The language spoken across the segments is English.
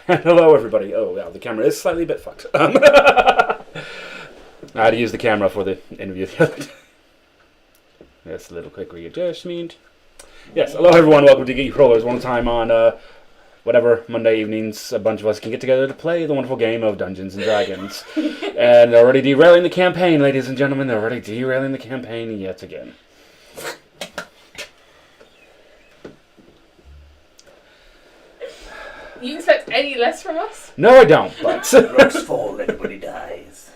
Hello, everybody. Oh, yeah, the camera is slightly a bit fucked. I had to use the camera for the interview the other day. That's a little quick readjustment. Yes, hello, everyone. Welcome to Geeky Rollers. One time on whatever Monday evenings, a bunch of us can get together to play the wonderful game of Dungeons and Dragons. And they're already derailing the campaign, ladies and gentlemen. They're already derailing the campaign yet again. You expect any less from us? No, I don't, but... Rocks fall, everybody dies.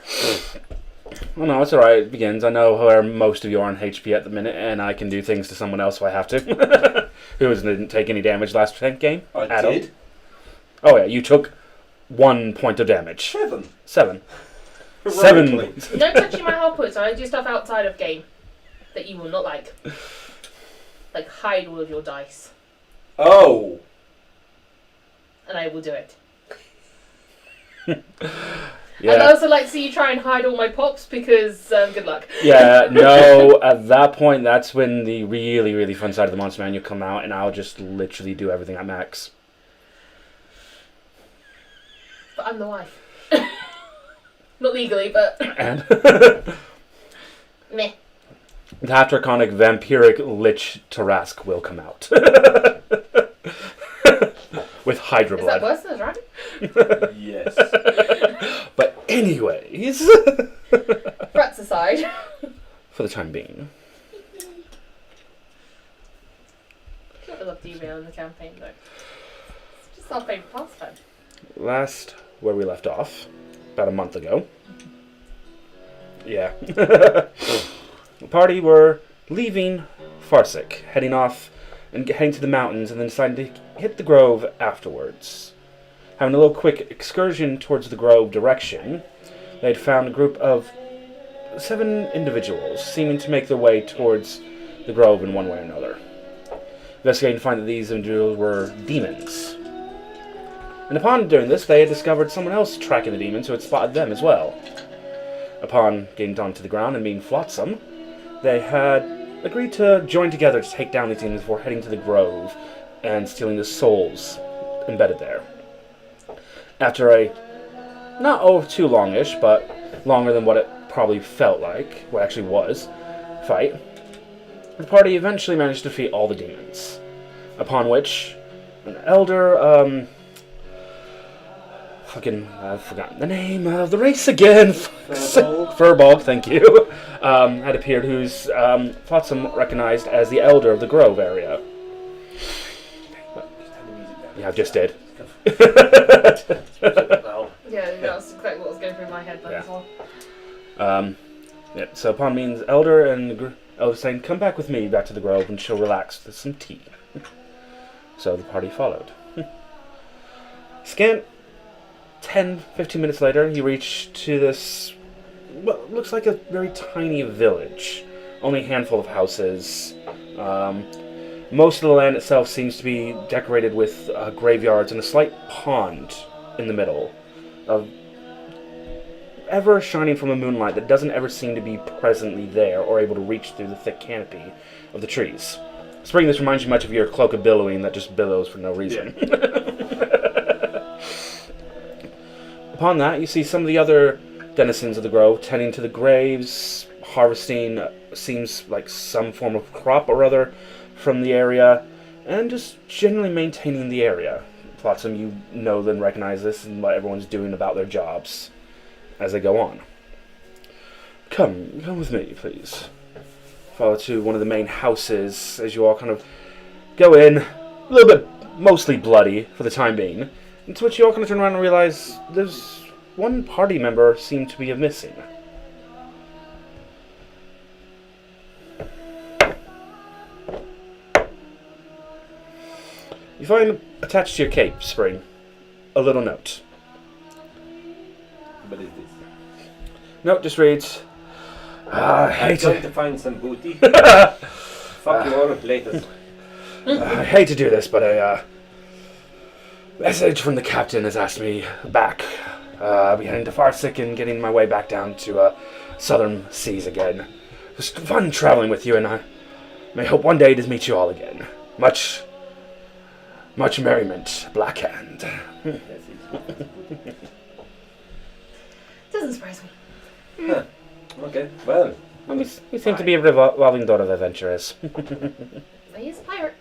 Well, no, it's alright. It begins. I know where most of you are on HP at the minute, and I can do things to someone else if I have to. Who didn't take any damage last game? I Adam. did. Oh, yeah, you took 1 point of damage. 7. Heroically. 7. Don't touch my health points. I do stuff outside of game that you will not like. Like hide all of your dice. Oh. And I will do it. Yeah. And I also like to see you try and hide all my pops because good luck. Yeah, no, at that point, that's when the really, really fun side of the Monster Manual come out, and I'll just literally do everything at max. But I'm the wife. Not legally, but... And? Meh. The half-draconic vampiric Lich Tarask will come out. With Hydra Is blood. that worse than a dragon? Yes. But anyways... Threats aside. For the time being. I love derailing the campaign, though. It's just our favourite pastime. Last where we left off, about a month ago. Yeah. The party were leaving Farsic, heading off and heading to the mountains, and then deciding to hit the grove afterwards. Having a little quick excursion towards the grove direction, they'd found a group of 7 individuals, seeming to make their way towards the grove in one way or another. Investigating to find that these individuals were demons. And upon doing this, they had discovered someone else tracking the demons who had spotted them as well. Upon getting down to the ground and being flotsam, they had agreed to join together to take down these demons before heading to the grove and stealing the souls embedded there. After a, not too longish, but longer than what it probably felt like, what actually was, fight, the party eventually managed to defeat all the demons. Upon which, an elder, I've forgotten the name of the race again. Furbolg, thank you. Had appeared, who's Flotsam recognized as the elder of the Grove area. Yeah, I just did. Yeah, that's exactly what I was going through my head then Yeah. as well. Yeah, so upon means Elder and Elder saying, come back with me back to the grove and she'll relax with some tea. So the party followed. Scant 10-15 minutes later, you reach to this, what looks like a very tiny village. Only a handful of houses. Most of the land itself seems to be decorated with graveyards and a slight pond in the middle of ever shining from the moonlight that doesn't ever seem to be presently there or able to reach through the thick canopy of the trees. Spring, this reminds you much of your cloak of billowing that just billows for no reason. Yeah. Upon that, you see some of the other denizens of the grove tending to the graves, harvesting seems like some form of crop or other from the area, and just generally maintaining the area. Lots of you know and recognize this and what everyone's doing about their jobs as they go on. Come with me, please. Follow to one of the main houses as you all kind of go in, a little bit mostly bloody for the time being, into which you all kind of turn around and realize there's one party member seemed to be missing. You find attached to your cape, Spring, a little note. What is this? Note just reads, I I'm hate going to, to find some booty. Fuck you all later. I hate to do this, but a message from the captain has asked me back. I'll be heading to Farsick and getting my way back down to southern seas again. It was fun traveling with you, and I may hope one day to meet you all again. Much merriment, Blackhand. Doesn't surprise me. Huh. Okay, well. We seem to be a revolving door of adventurers. He's a pirate.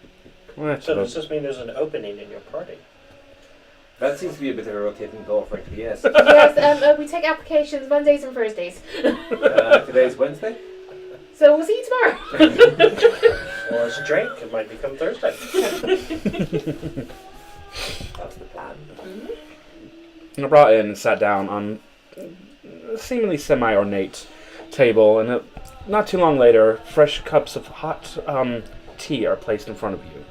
So does this mean there's an opening in your party? That seems to be a bit of a rotating door, frankly, yes. Yes, we take applications Mondays and Thursdays. Today's Wednesday? So we'll see you tomorrow. Or as a drink, it might become Thursday. That's the plan. I brought in and sat down on a seemingly semi-ornate table, and not too long later, fresh cups of hot tea are placed in front of you.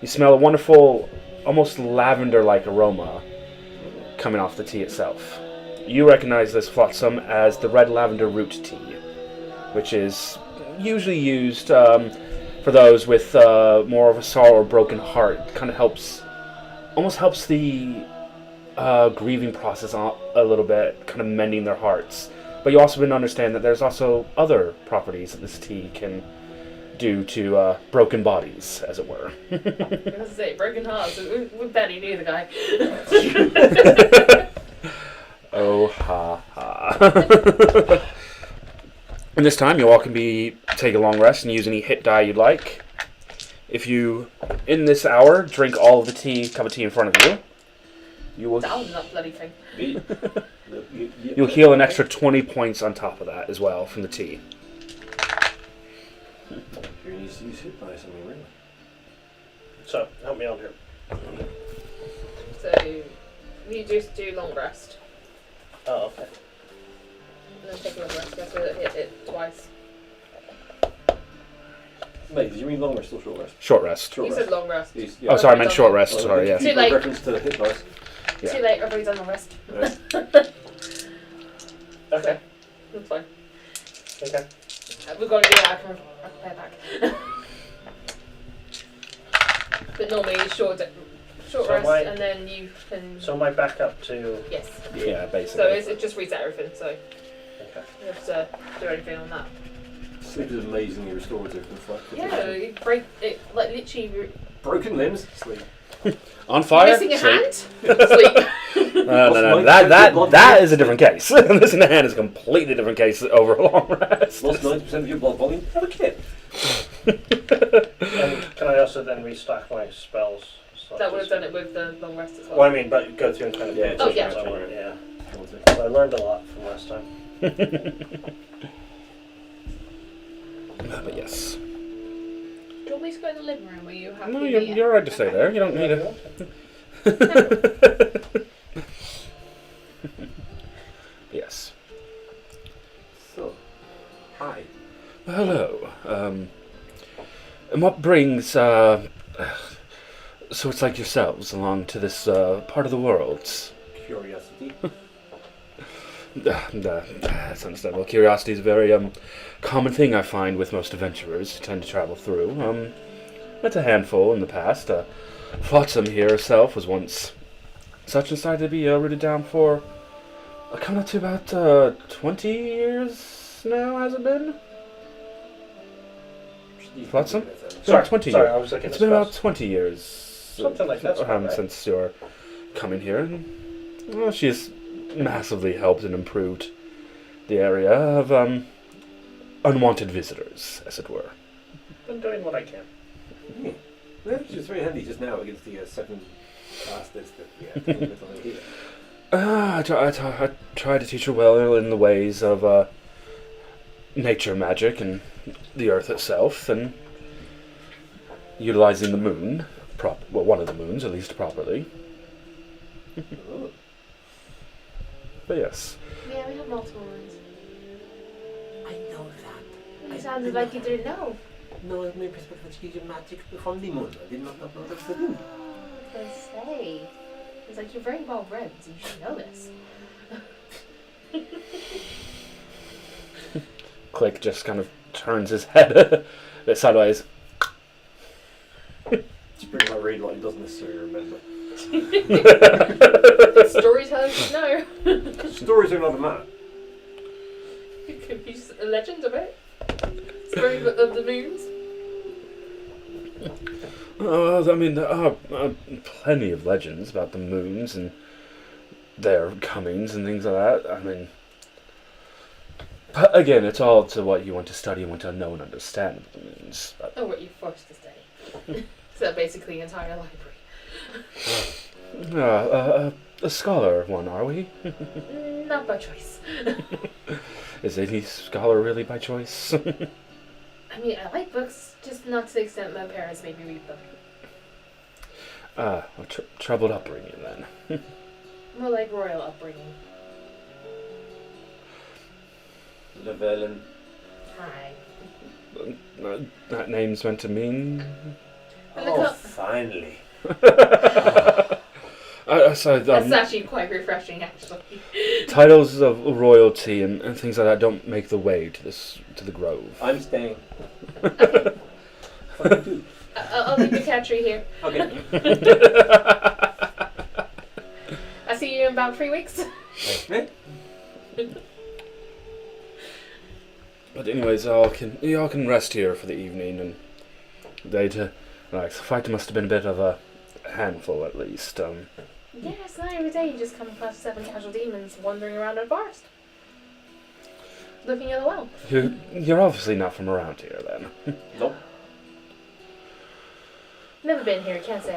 You smell a wonderful, almost lavender-like aroma coming off the tea itself. You recognize this flotsam as the red lavender root tea, which is usually used for those with more of a sorrow or broken heart. Kind of almost helps the grieving process a little bit, kind of mending their hearts. But you also been to understand that there's also other properties that this tea can do to broken bodies, as it were. I was going to say, broken hearts. We barely knew the guy. Oh, ha, ha. And this time, you all can take a long rest and use any hit die you'd like. If you, in this hour, drink all of the cup of tea in front of you, you will... Down that bloody thing. You'll heal an extra 20 points on top of that as well from the tea. You need to use hit dice on me, really. So, help me out here. So you just do long rest. Oh, okay. And then take a long rest. You have to hit it twice. Wait, did you mean long rest or short rest? Short rest. Short You rest. said long rest. Yes, Oh, sorry, I meant short rest. Sorry, yeah. Too late. Reference to hit dice. Yeah. Too late. I've already done long rest. Right. Okay. That's fine. Okay. We've got to do that. I can prepare back. But normally short So rest, my- and then you can. So am I back up to... Yes. Yeah, So basically. it just resets everything. So Okay. you have to do anything on that. Sleep is amazingly restorative. In fact. Yeah, you break it like literally. Broken limbs, sleep. On fire? Missing a Sleep. hand. Sleep. No. That is a different case. Missing a hand is a completely different case over a long rest. Lost 90% of your blood volume. Have a kit. And can I also then restock my spells? So That would have done it with the long rest as well. Well, I mean, but go through and kind of... Yeah, Oh, yeah. Yeah. So I learned a lot from last time. But yes. Do you want me to go in the living room where you have? No, you're right to stay there. You don't need it. hello. And what brings, sorts like yourselves along to this, part of the world? Curiosity. That's understandable. Curiosity is a very, common thing I find with most adventurers who tend to travel through. Met a handful in the past. Flotsam here herself was once such and decided to be, rooted down for, coming up to about, 20 years now, has it been? Flotsam? Sorry, 20 sorry, years. I was looking It's at been spells. about 20 years. Something like that, right? Since you're coming here. And, well, she has massively helped and improved the area of unwanted visitors, as it were. I'm doing what I can. Well, it's very handy just now against the 7 bastards that we had to with on here. I try to teach her well in the ways of nature magic and the earth itself, and utilizing the moon, one of the moons at least properly. Oh. But yes. Yeah, we have multiple ones. I know that. You sounded like you didn't know. No, my perspective is using magic from the moon. I did not know that's the moon. I was gonna say. It's like you're very well read, so you should know this. Click just kind of turns his head a bit sideways. It's pretty much read what he doesn't necessarily remember. Storytellers should know. Stories are not a matter. It could be just a legend of it. Story of the moons. I mean, there are plenty of legends about the moons and their comings and things like that. I mean, but again, it's all to what you want to study and want to know and understand of the moons. But, Oh, what you're forced to study. So basically, the entire library. a scholar one, are we? Not by choice. Is any scholar really by choice? I mean, I like books, just not to the extent my parents made me read them. A troubled upbringing then. More like royal upbringing. Llewellyn. Hi. That name's meant to mean. And the Oh, co- finally. That's actually quite refreshing, actually. Titles of royalty and things like that don't make the way to the grove. I'm staying. Okay. Fucking do. I'll leave the cat tree here. Okay. I see you in about 3 weeks. Eh? But anyways, y'all can rest here for the evening and the fight must have been a bit of a handful at least. Yeah, it's not every day you just come across 7 casual demons wandering around a forest. Looking at the well. You're obviously not from around here then. Nope. Never been here, can't say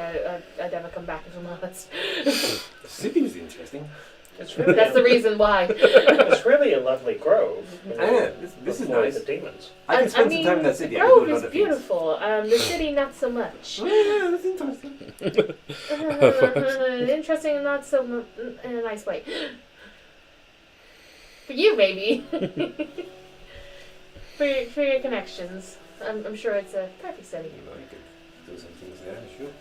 I'd ever come back if I'm honest. The city was interesting. It's really That's the reason why. It's really a lovely grove. This is Avoid nice. the demons. I can spend some time in that the city. I can grove do is other beautiful. The city, not so much. things. Yeah, that's interesting. Interesting and not so in a nice way. For you, maybe. for your connections. I'm sure it's a perfect city. You know, you could do some things there, sure.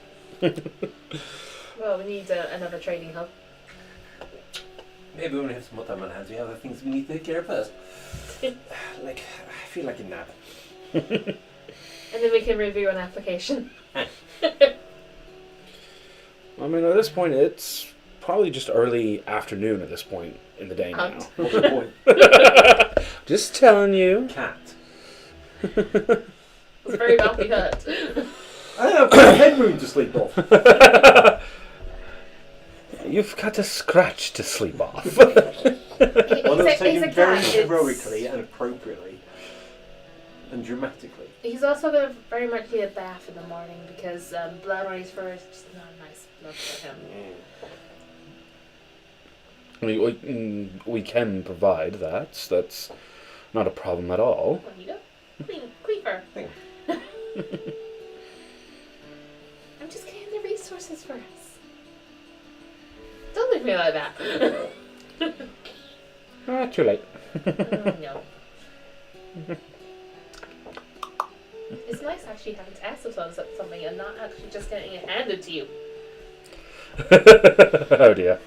Well, we need another trading hub. Maybe when we have some more time on hands, we have other things we need to take care of first. Like, I feel like a nap. And then we can review an application. I mean, at this point, it's probably just early afternoon at this point in the day now. What's the point? Just telling you. Cat. It's very wealthy hut. I have a headroom to sleep off. You've got a scratch to sleep off. One that's He's taken a very cat. heroically and appropriately and dramatically. He's also going to very much need a bath in the morning because blood on his fur is just not a nice look for him. I mean, we can provide that. That's not a problem at all. What do you do? Clean fur. Thank I'm just getting the resources for us. Don't look at me like that. Too late. Oh, no. It's nice actually having to ask something and not actually just getting it handed to you. Oh dear.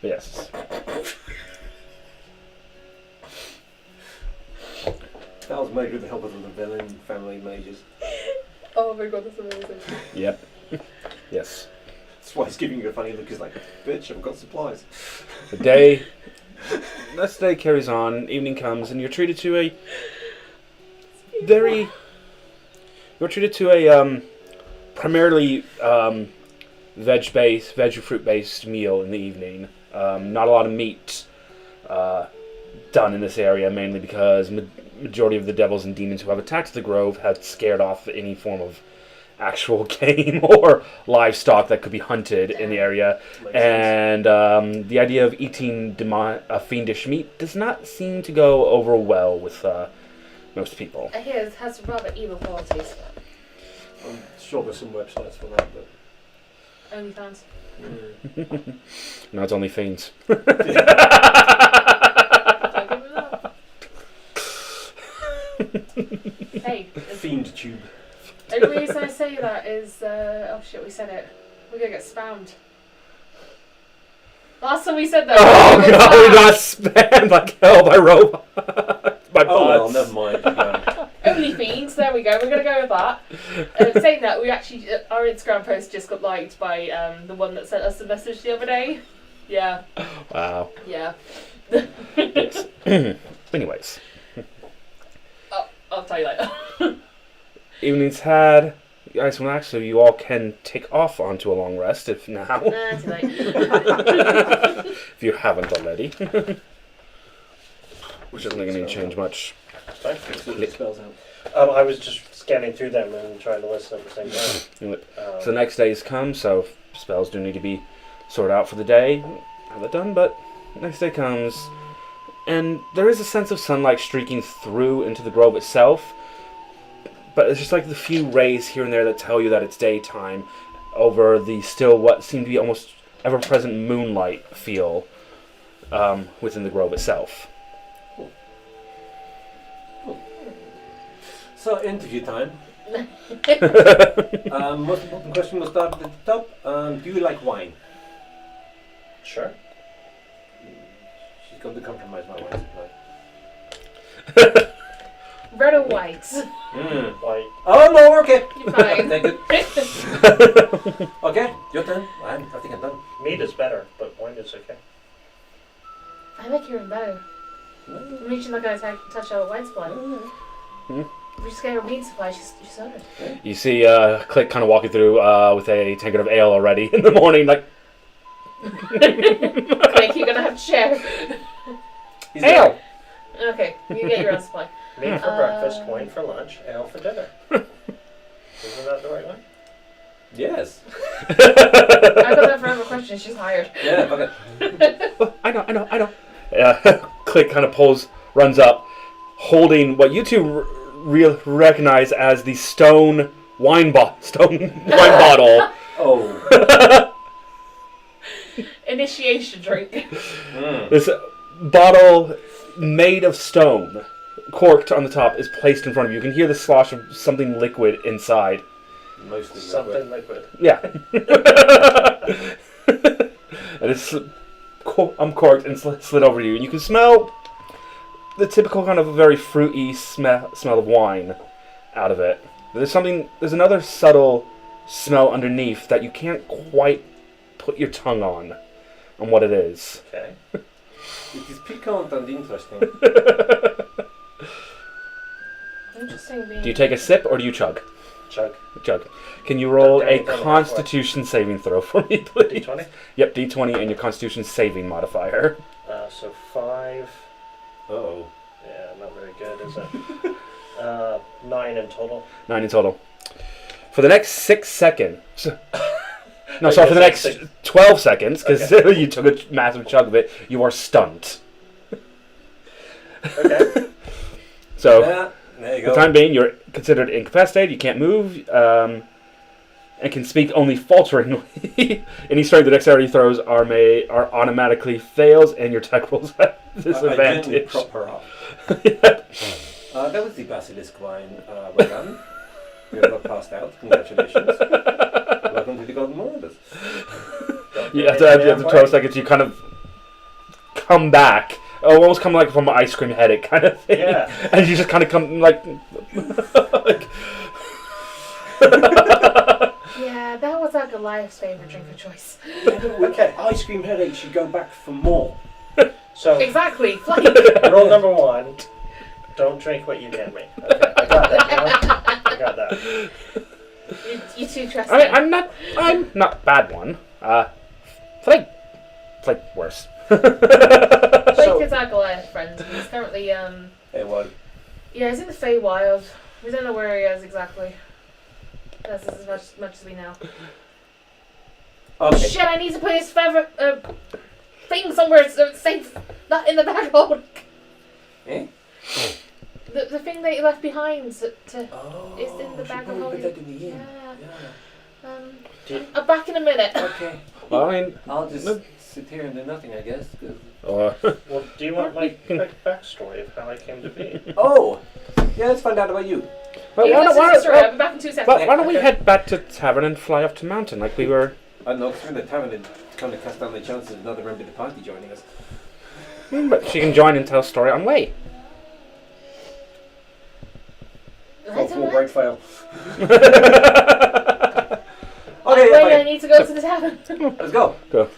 Yes. That was made with the help of the villain family mages. Oh my god, that's amazing. Yep. Yes. That's why he's giving you a funny look. He's like, bitch, I've got supplies. The day. Next day carries on. Evening comes, and you're treated to a very. You're treated to a primarily veg fruit based meal in the evening. Not a lot of meat done in this area, mainly because majority of the devils and demons who have attacked the grove had scared off any form of actual game or livestock that could be hunted in the area. And the idea of eating fiendish meat does not seem to go over well with most people. I hear it has rather evil qualities. I'm sure there's some websites for that, but... OnlyFans. No, it's only fiends. Don't give me that. Hey, Fiend tube. the only reason I say that is, oh shit, we said it. We're gonna get spammed. Last time we said that. Oh god, we got spammed like hell by robots. By bots. Oh well, never mind. No. Only fiends, there we go, we're gonna go with that. Saying that, we actually, our Instagram post just got liked by the one that sent us the message the other day. Yeah. Wow. Yeah. Yes. Anyways. I'll tell you later. Evening's had. Guys, well, actually, you all can take off onto a long rest if now. Nah, too late. If you haven't already. Which isn't going to change much. Sorry? It spells out. I was just scanning through them and trying to listen at the same time. So the next day's come, so spells do need to be sorted out for the day. Have that done, but next day comes, and there is a sense of sunlight streaking through into the grove itself, but it's just like the few rays here and there that tell you that it's daytime over the still what seem to be almost ever-present moonlight feel within the grove itself. So, interview time. Most important question will start at the top. Do you like wine? Sure. She's got to compromise my wine supply. Red or white? Like, Oh no, we're okay. You're fine. Thank you. Okay, your turn. I think I'm done. meat is better, but wine is okay. I like your better. I'm reaching not gonna touch our white supply. We just got her meat supply, she's ordered. You see Click kind of walking through with a tankard of ale already in the morning, like, Click, you're gonna have to share. He's ale! Okay, you get your own supply. Meat for breakfast, wine for lunch, ale for dinner. Isn't that the right one? Yes. I got that forever question, she's hired. Yeah, okay. Oh, I know. Click kind of runs up, holding what you two recognize as the stone wine bottle. Oh. Initiation drink. This bottle made of stone, corked on the top, is placed in front of you. You can hear the slosh of something liquid inside. Mostly Something liquid. Yeah. And it's uncorked and slid over to you. And you can smell the typical kind of very fruity smell of wine out of it. But there's another subtle smell underneath that you can't quite put your tongue on what it is. Okay. It is piquant and interesting. Interesting being. Do you take a sip or do you chug? Chug. Chug. Can you roll Don't a tell me Constitution saving throw for me, please? D20? Yep, D20 and your Constitution saving modifier. So 5. Uh-oh. Yeah, not very good, is it? 9 in total. 9 in total. For the next 6 seconds. No, sorry, for the next 12 seconds, because you took a massive chug of it, you are stunned. Okay. So, Yeah, there you for go. the time being, you're considered incapacitated, you can't move. and can speak only falteringly. Any strength or dexterity throws are automatically fails, and your tech rolls at I gently disadvantage. prop her up. Yep. That was the basilisk wine. Well done. We have not passed out. Congratulations. Welcome to the Golden Marauders. You have to 12 seconds. You kind of come back. Oh, almost come like from an ice cream headache kind of thing. Yeah. And you just kind of come like. Yeah, that was like Goliath's favourite drink of choice. Okay, ice cream headache should go back for more. So, Exactly. Like, rule number 1, don't drink what you get me. Okay, I got that, you know? I got that. you too trust I'm not bad one. Flake worse. Blake is our Goliath friend. He's currently Hey, what? yeah, he's in the Feywild. We don't know where he is exactly. That's as much as we know. Okay. Shit! I need to put his feather thing somewhere so it's safe, not in the bag hold. Eh? The thing that he left behind to Oh, is in the she bag of probably put holding. that in the inn. Yeah. I'm back in a minute. Okay. Well, I mean, I'll just sit here and do nothing, I guess. 'Cause... Well, do you want my quick backstory of how I came to be? Oh! Yeah, let's find out about you. well, Yeah, why let's don't- just I'll be back in 2 seconds. why don't we Okay. head back to tavern and fly off to mountain like we were? I know through the tavern and kind of cast down the chances of another member of the party joining us. But she can join and tell a story on way. I don't know. break fail. Okay, Wait, I okay. need to go to the tavern. Let's go. Go.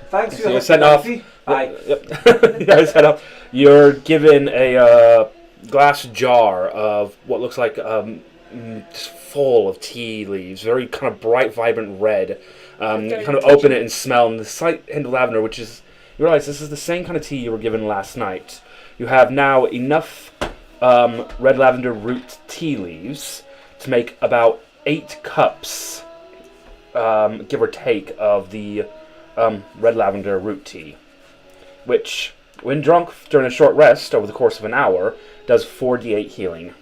Thanks for So your you're sent off. hospitality. Bye. Yep. You guys head up. You're given a glass jar of what looks like just full of tea leaves, very kind of bright, vibrant red. You kind of open it and smell, and the slight hint of lavender, which is, you realize this is the same kind of tea you were given last night. You have now enough red lavender root tea leaves to make about 8 cups, give or take, of the red lavender root tea, which, when drunk during a short rest over the course of an hour, does 4d8 healing.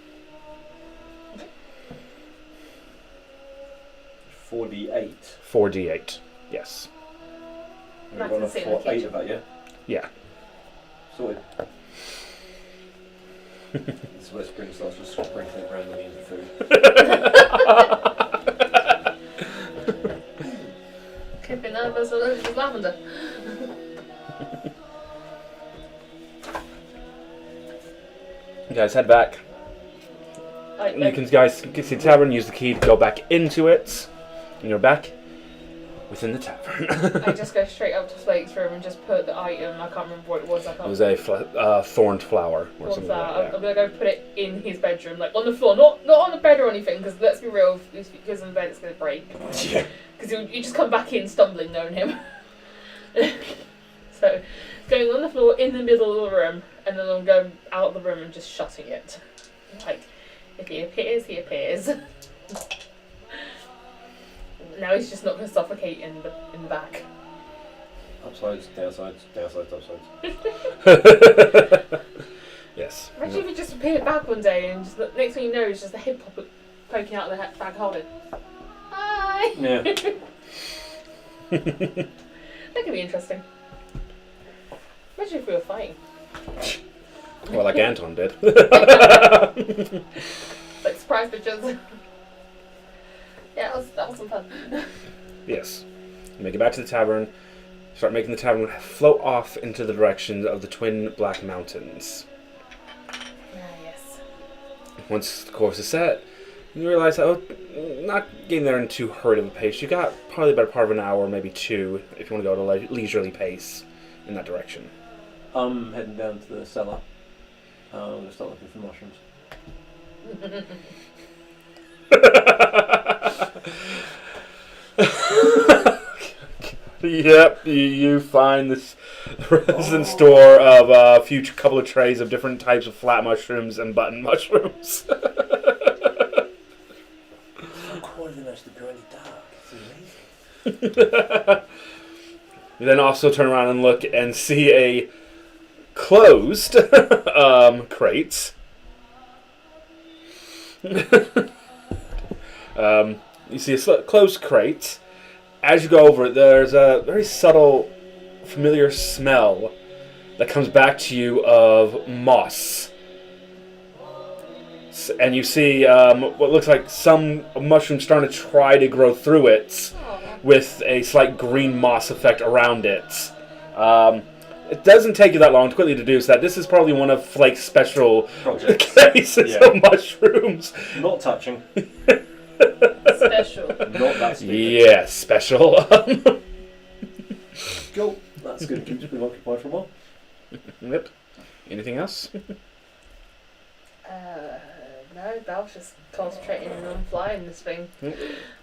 48. 4d8, yes. We're Back going to to sit in the 4, 8 kitchen. of that, yeah? Yeah. Sorted. This where Spring starts just sprinkling randomly into food. Could be none of us allergic to lavender. You guys head back. You can guys see the tavern, use the key to go back into it, and you're back within the tavern. I just go straight up to Flake's room and just put the item. I can't remember what it was. I It can't was a thorned flower or What's something that? like that. I'm gonna go put it in his bedroom, like on the floor, not on the bed or anything. Because let's be real, if it goes on the bed, it's gonna break. Yeah. Because you just come back in stumbling, knowing him. So, going on the floor in the middle of the room, and then I'm going out of the room and just shutting it. Like, if he appears, he appears. Now he's just not going to suffocate in the back. Upsides, downsides, downsides, upsides. Yes. Imagine if he just appeared back one day and just next thing you know, it's just a head poking out of the bag holding. Hi! Yeah. That could be interesting. Imagine if we were fighting. Well, like Anton did. Like surprise bitches. Yeah, that was some fun. Yes. You make it back to the tavern. Start making the tavern float off into the direction of the twin Black Mountains. Yes. Once the course is set, you realize that not getting there in too hurried of a pace. You got probably about a part of an hour, maybe 2, if you want to go at a leisurely pace in that direction. I'm heading down to the cellar. I'm going to start looking for mushrooms. Yep, you find this resident store of a few couple of trays of different types of flat mushrooms and button mushrooms. So cool they managed to grow in the dark. It's amazing. You then also turn around and look and see a closed crate. You see a closed crate. As you go over it, there's a very subtle, familiar smell that comes back to you of moss. And you see what looks like some mushroom starting to try to grow through it with a slight green moss effect around it. It doesn't take you that long to quickly deduce that this is probably one of Flake's special cases of mushrooms. Not touching. Special. Not that stupid. Yeah, special. Cool. That's good. Keeps me occupied for a while. Yep. Anything else? No, Bel's just concentrating on flying this thing.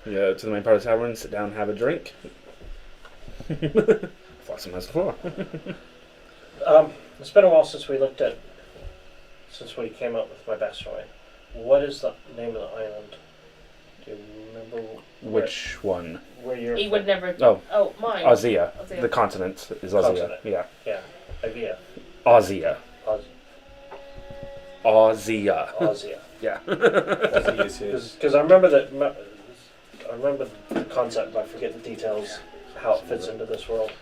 Yeah, to the main part of the tavern, sit down, have a drink. Flotsam has the floor. It's been a while since we came up with my backstory. What is the name of the island? Do you remember Which one? where you're He from? would never. Oh. Oh, mine. Ozia. Ozia. The continent is Ozia. Continent. Yeah. Yeah, Avia. Ozia. Ozia. Ozia. Yeah. Because I remember that. I remember the concept, but I forget the details. How it fits into this world.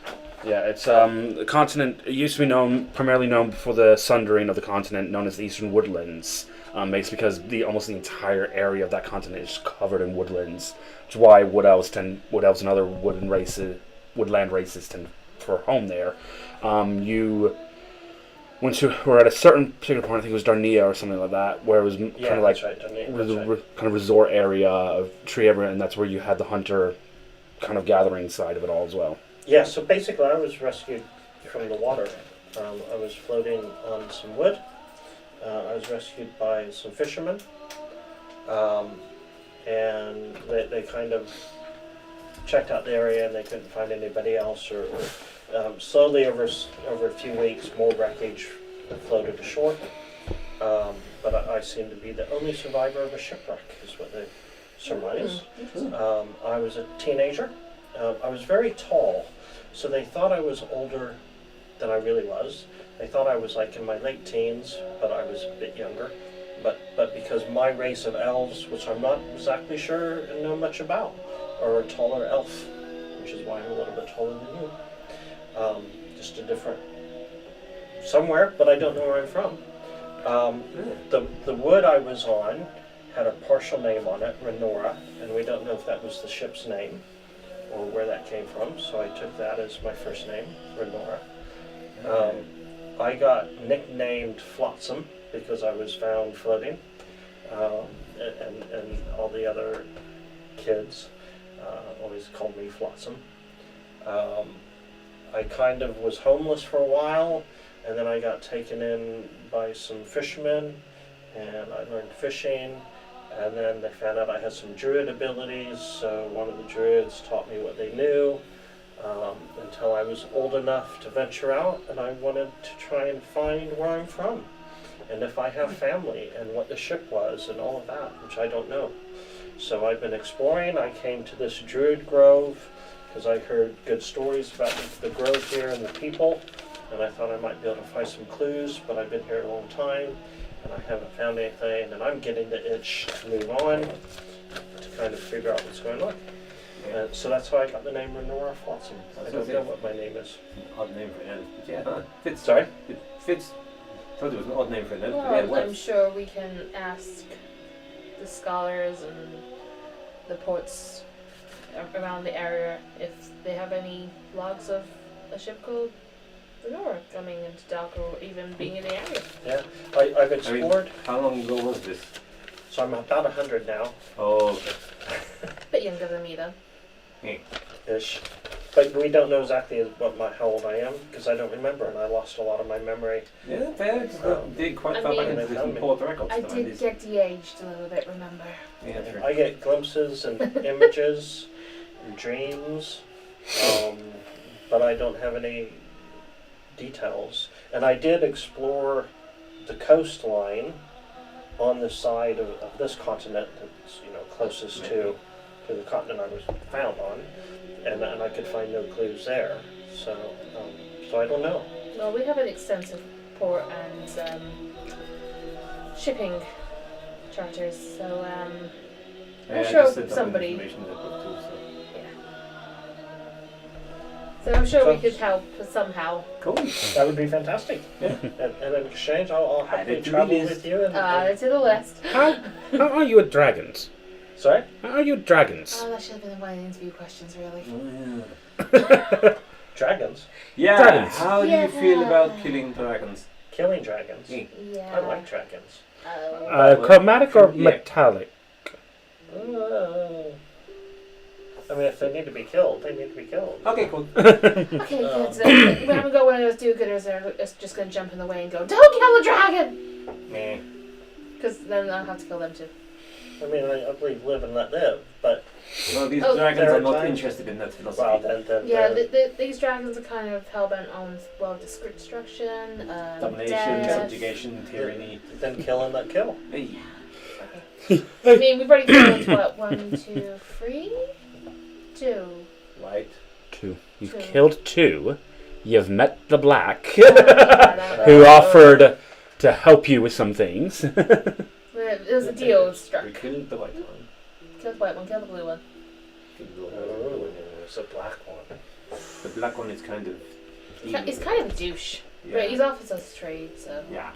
Yeah, it's the continent. It used to be primarily known for the sundering of the continent, known as the Eastern Woodlands. Basically because almost the entire area of that continent is covered in woodlands. Which is why wood elves and other woodland races tend for home there. Once you were at a certain particular point, I think it was Darnia or something like that, where it was kind of like kind of resort area of tree area, and that's where you had the hunter kind of gathering side of it all as well. Yeah, so basically I was rescued from the water. I was floating on some wood. I was rescued by some fishermen. And they kind of checked out the area and they couldn't find anybody else. Slowly over a few weeks, more wreckage floated ashore. But I seem to be the only survivor of a shipwreck, is what they surmise. I was a teenager. I was very tall, so they thought I was older than I really was. They thought I was like in my late teens, but I was a bit younger. But because my race of elves, which I'm not exactly sure and know much about, are a taller elf, which is why I'm a little bit taller than you. Just a different somewhere, but I don't know where I'm from. The wood I was on had a partial name on it, Renora, and we don't know if that was the ship's name or where that came from, so I took that as my first name, Renora. I got nicknamed Flotsam because I was found floating, and all the other kids always called me Flotsam. I kind of was homeless for a while, and then I got taken in by some fishermen, and I learned fishing, and then they found out I had some druid abilities, so one of the druids taught me what they knew, until I was old enough to venture out, and I wanted to try and find where I'm from, and if I have family, and what the ship was, and all of that, which I don't know. So I've been exploring. I came to this druid grove, because I heard good stories about the grove here and the people, and I thought I might be able to find some clues, but I've been here a long time, and I haven't found anything, and I'm getting the itch to move on, to kind of figure out what's going on. So that's how I got the name Renora Flotsam. I don't know what my name is. Odd name for an elf. Yeah, fits. Sorry? It fits. I thought it was an odd name for an elf, but yeah, Well, it I'm works. sure we can ask the scholars and the ports around the area if they have any logs of a ship called Renora coming into Dalk or even being in the area. Yeah, I've explored. How long ago was this? So I'm about 100 now, Oh, okay. Bit younger than me though. ish. But we don't know exactly how old I am, because I don't remember, and I lost a lot of my memory. Yeah, fair. Just dig quite I far back mean, into this important records. I to find did this. get de-aged a little bit, remember? Yeah, true. I get glimpses and images and dreams, but I don't have any details. And I did explore the coastline on the side of this continent that's closest to the continent I was found on, and I could find no clues there. So I don't know. Well, we have an extensive port and shipping charters, so I'm I sure just sent out somebody. information in the book too, so. So I'm sure we So- could help somehow. Cool. That would be fantastic. Yeah. And in exchange, I'll happily Add it to travel the list. with you. And To the list. How are you at dragons? sorry? How are you at dragons? Oh, that should have been one of the interview questions, really. Dragons? Yeah. Dragons. How do you feel about killing dragons? Killing dragons? Mm. Yeah. I like dragons. Chromatic or Yeah. metallic? I mean, if they need to be killed, they need to be killed. Okay, cool. Okay, good. So we haven't got one of those do-gooders that are just going to jump in the way and go, "Don't kill the dragon!" Meh. Because then I'll have to kill them too. I mean, I believe live and let live, but Well, these Oh, dragons there are are not times- interested in that philosophy. well, then Yeah, then these dragons are kind of hellbent on destruction, Domination, death. subjugation, tyranny. then kill and not kill. Hey. I mean, we've already killed what? 1, 2, 3, 2. Right. 2. You've Two. killed 2. You've met the black, Who who offered to help you with some things. It was a deal struck. We killed the white one. Kill the white one, kill the blue one. Killed the Oh, blue one. it's a black one. The black one is kind of. He's kind of a douche. Yeah. But he's off his trade, so. Yeah.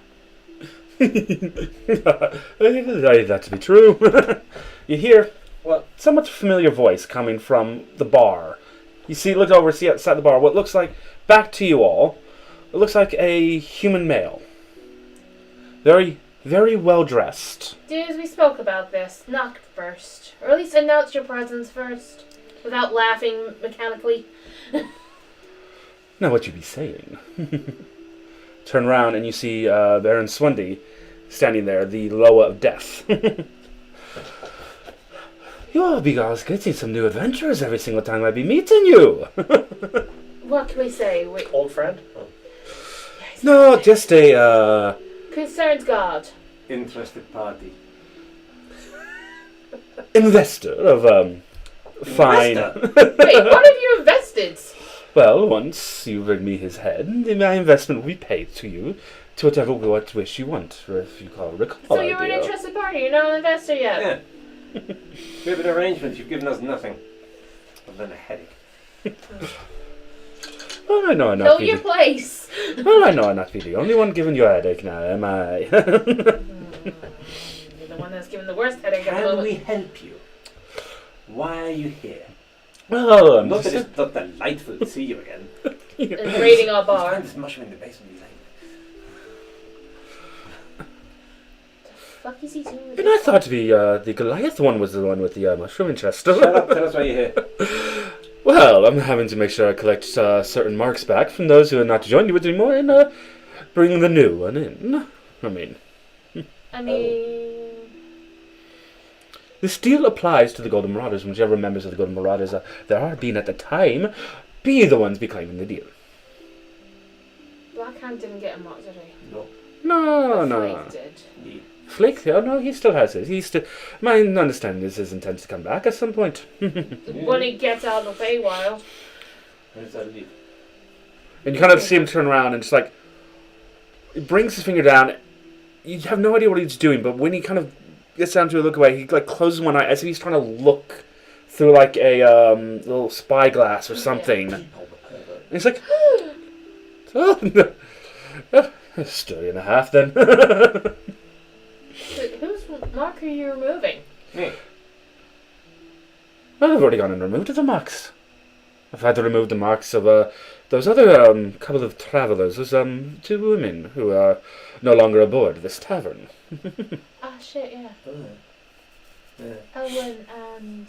That to be true. You hear What? somewhat familiar voice coming from the bar. You look over, see outside the bar what looks like, back to you all, it looks like a human male. Very, very well dressed. Dudes, we spoke about this. Knock first. Or at least announce your presence first. Without laughing mechanically. Now what you be saying? Turn around and you see Baron Swendy standing there, the Loa of Death. You'll be guys getting some new adventures every single time I be meeting you. What can we say? Wait. Old friend? Oh. No, just a Concerned God. Interested party. investor of fine. Investor? Wait, what have you invested? Well, once you bring me his head, my investment will be paid to you to whatever wish you want, or if you call it a call So you're an idea. interested party. You're not an investor yet. Yeah. We have an arrangement. You've given us nothing. Other than a headache. Well, I know I'm Know not your the place. well, I know I'm not the only one giving you a headache now, am I? You're the one that's giving the worst headache at the Can moment. we help you? Why are you here? Well, I'm Not that just it's not delightful to see you again. And raiding our Let's bar. find this mushroom in the basement. He's like, Fuck is he doing with And I this? thought the Goliath one was the one with the mushroom chest. shut up, tell us why you're here. Well, I'm having to make sure I collect certain marks back from those who are not joined with me anymore and bring the new one in. I mean, I mean, this deal applies to the Golden Marauders, whichever members of the Golden Marauders there are being at the time, be the ones be claiming the deal. Blackhand didn't get a mark, did he? No. No, But no. Flake did. Yeah. Flake? Oh, no, he still has his. He's still. My understanding is his intent to come back at some point. When he gets out of the Feywild. Where's that lead? And you kind of see him turn around and just like. He brings his finger down. You have no idea what he's doing, but when he kind of gets down to a look away, he like closes one eye as if he's trying to look through like a little spyglass or something. And he's like. Oh, no. A story and a half then. Whose mark are you removing? Me. Well, I've already gone and removed the marks. I've had to remove the marks of those other couple of travellers, those 2 women who are no longer aboard this tavern. Ah, shit, yeah. Oh. Yeah. Ellen and...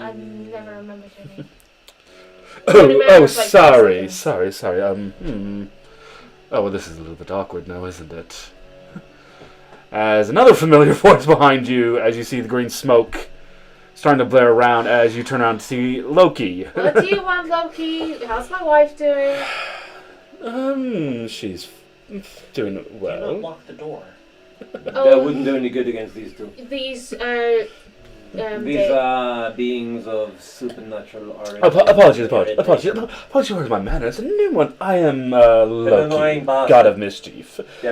I never remembered her name. Oh, Remembers, like, sorry. seconds. Oh, well, this is a little bit awkward now, isn't it? As another familiar voice behind you, as you see the green smoke starting to blare around as you turn around to see Loki. What do you want, Loki? How's my wife doing? She's doing Do not well. lock the door. That wouldn't do any good against these two. These are... These are beings of supernatural origin. Apologies for my manners. A new one. I am Loki, annoying bastard. god of mischief. Yeah,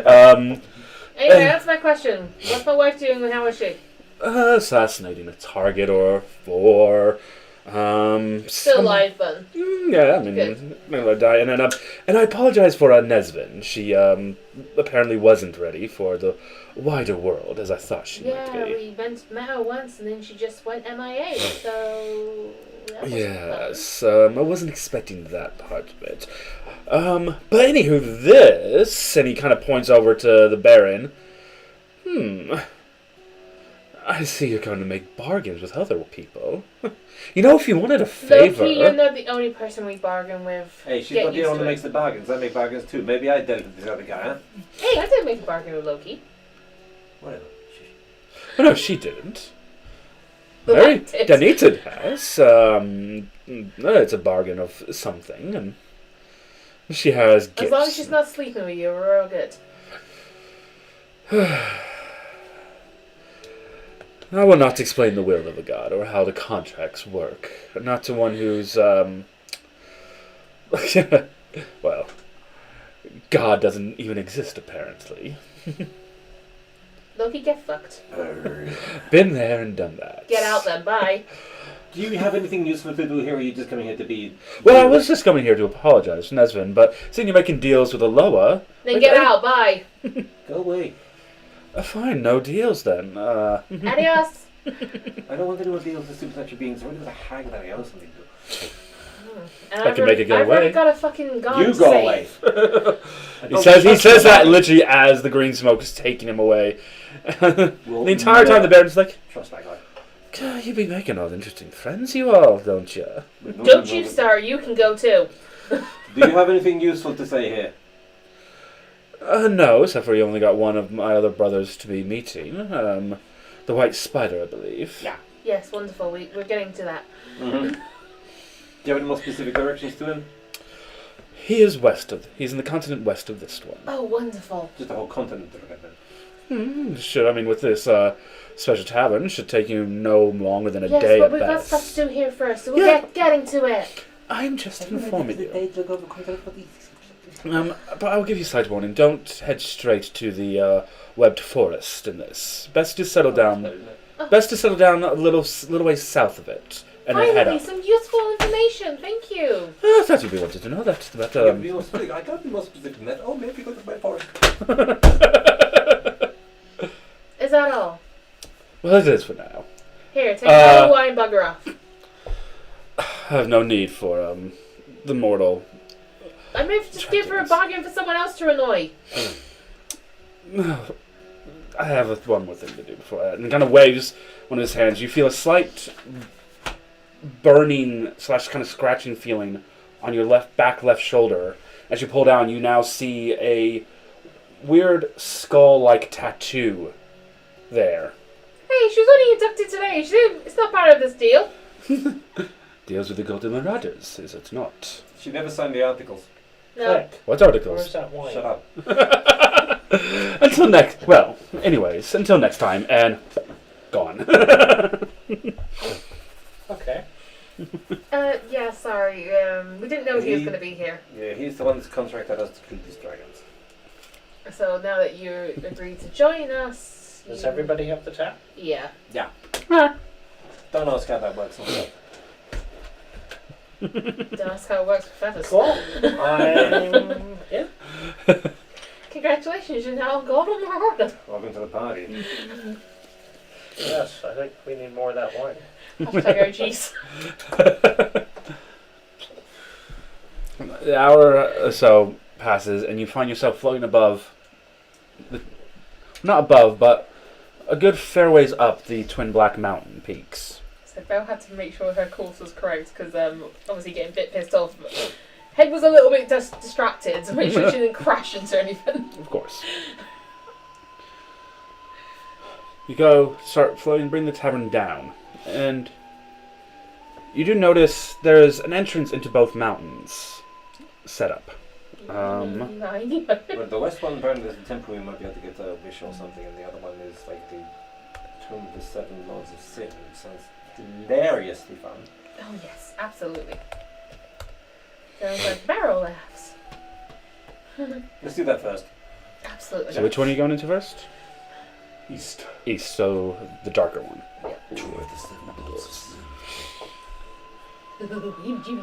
Anyway, that's my question. What's my wife doing and how is she? assassinating a target or for Still alive, but yeah, I mean, Good. I'm gonna die, and I apologize for Nesvin. She apparently wasn't ready for the wider world as I thought she yeah, might be. we met her once, and then she just went MIA. So that wasn't Yes, I wasn't expecting that part of it. But anywho, this, and he kind of points over to the Baron. I see you're going to make bargains with other people. You know, if you wanted a fun. favor... Loki, you're not the only person we bargain with. Hey, she's Get not the used one to who it. makes the bargains. I make bargains too. Maybe I dealt with this other guy, huh? Hey, I didn't make a bargain with Loki. Whatever. Oh, no, she didn't. But Mary I did. Danita has. It's a bargain of something, and she has gifts. As long as she's not sleeping with you, we're all good. I will not explain the will of a god or how the contracts work. Not to one who's, well, God doesn't even exist, apparently. Loki, get fucked. Been there and done that. Get out then, bye. Do you have anything useful to do here, or are you just coming here to be... Well, I was just coming here to apologize, Nesvin, but seeing you're making deals with Aloha... Then get out, bye. Go away. Fine, no deals then. Adios. I don't want anyone dealing with supernatural beings. I want to a hag that I owe something to. And I can make it go I've already away. got a fucking god You to go save. away. He says that literally as the green smoke is taking him away. The entire time the Baron's like, Trust that guy. God, you be making all interesting friends, you all, don't you? Don't you start, you can go too. Do you have anything useful to say here? No, except for you only got one of my other brothers to be meeting. The White Spider, I believe. Yeah. Yes, wonderful. We're getting to that. Mm-hmm. Do you have any more specific directions to him? He's in the continent west of this one. Oh, wonderful. Just the whole continent to look at then. With this special tavern, should take you no longer than a Yes, day but at we've got best. stuff to do here first, so we're Yeah. getting to it. I'm just informing you. Look over contact for these. But I'll give you a slight warning. Don't head straight to the webbed forest in this. Best to settle down. Best to settle down a little way south of it, and then head Finally, up. some useful information. Thank you. I thought you'd be wanted to know that. But Be more specific. I can't be more specific than that. Oh, maybe go to my forest. Is that all? well, it is for now. Here, take another wine bugger off. I have no need for the mortal. I may just give her a bargain for someone else to annoy. I have one more thing to do before that. And kind of waves one of his hands. You feel a slight burning / kind of scratching feeling on your left shoulder. As you pull down, you now see a weird skull-like tattoo there. Hey, she was only inducted today. It's not part of this deal. Deals with the Golden Marauders, is it not? She never signed the articles. No. Click. What articles? Where's that wine? Shut up. Until next time, and gone. Okay. Yeah, sorry. We didn't know he was going to be here. Yeah, he's the one that's contracted us to kill these dragons. So now that you agreed to join us... Does you- everybody have the tap? Yeah. Don't ask how that works. Okay. Don't ask how it works with feathers. Cool. I'm in. Congratulations, you're now a Golden Marauder. Welcome to the party. Yes, I think we need more of that wine. Hashtag OGs. An hour or so passes, and you find yourself floating above... Not above, but a good fair ways up the Twin Black Mountain peaks. So Belle had to make sure her course was correct because obviously getting a bit pissed off. But Head was a little bit distracted to make sure she didn't crash into anything. Of course. You go, start floating, bring the tavern down, and you do notice there's an entrance into both mountains set up. Nine. Well, the west one apparently is a temple we might be able to get a wish or something, and the other one is like the Tomb of the Seven Lords of Sin. It sounds hilariously fun. Oh yes, absolutely. Sounds like barrel laughs. Let's do that first. Absolutely. So which one are you going into first? East. East, so the darker one.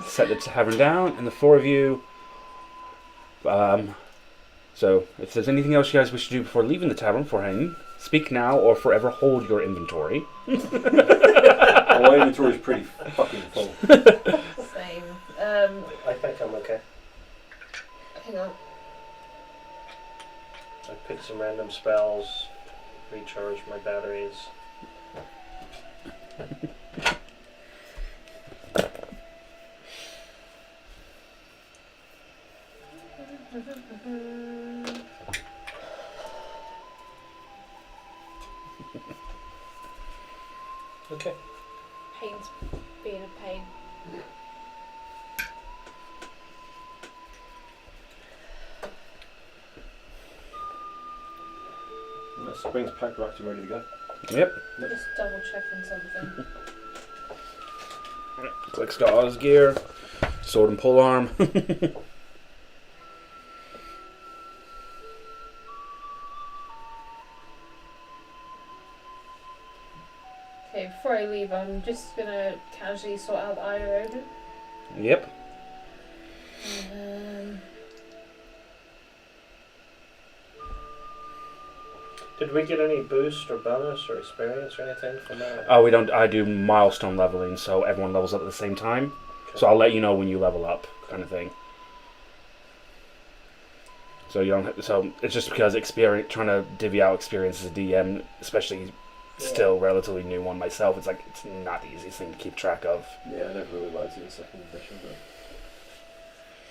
Set the tavern down, and the four of you. So, if there's anything else you guys wish to do before leaving the tavern, beforehand, speak now or forever hold your inventory. My inventory is pretty fucking full. Same. I think I'm okay. Hang on. I picked some random spells, recharged my batteries. Okay. Pain's being a pain. Spring's packed, racked and ready to go. Yep. Just double checking something. Click's got all his gear, sword and pole arm. Okay, before I leave, I'm just gonna casually sort out the Eye of Odin. Yep. Did we get any boost or bonus or experience or anything from that? Oh, we don't. I do milestone leveling, so everyone levels up at the same time. Okay. So I'll let you know when you level up, kind of thing. So you don't. So it's just because experience, trying to divvy out experience as a DM, especially still relatively new one myself. It's like it's not the easiest thing to keep track of. Yeah, I never really liked it in second edition, but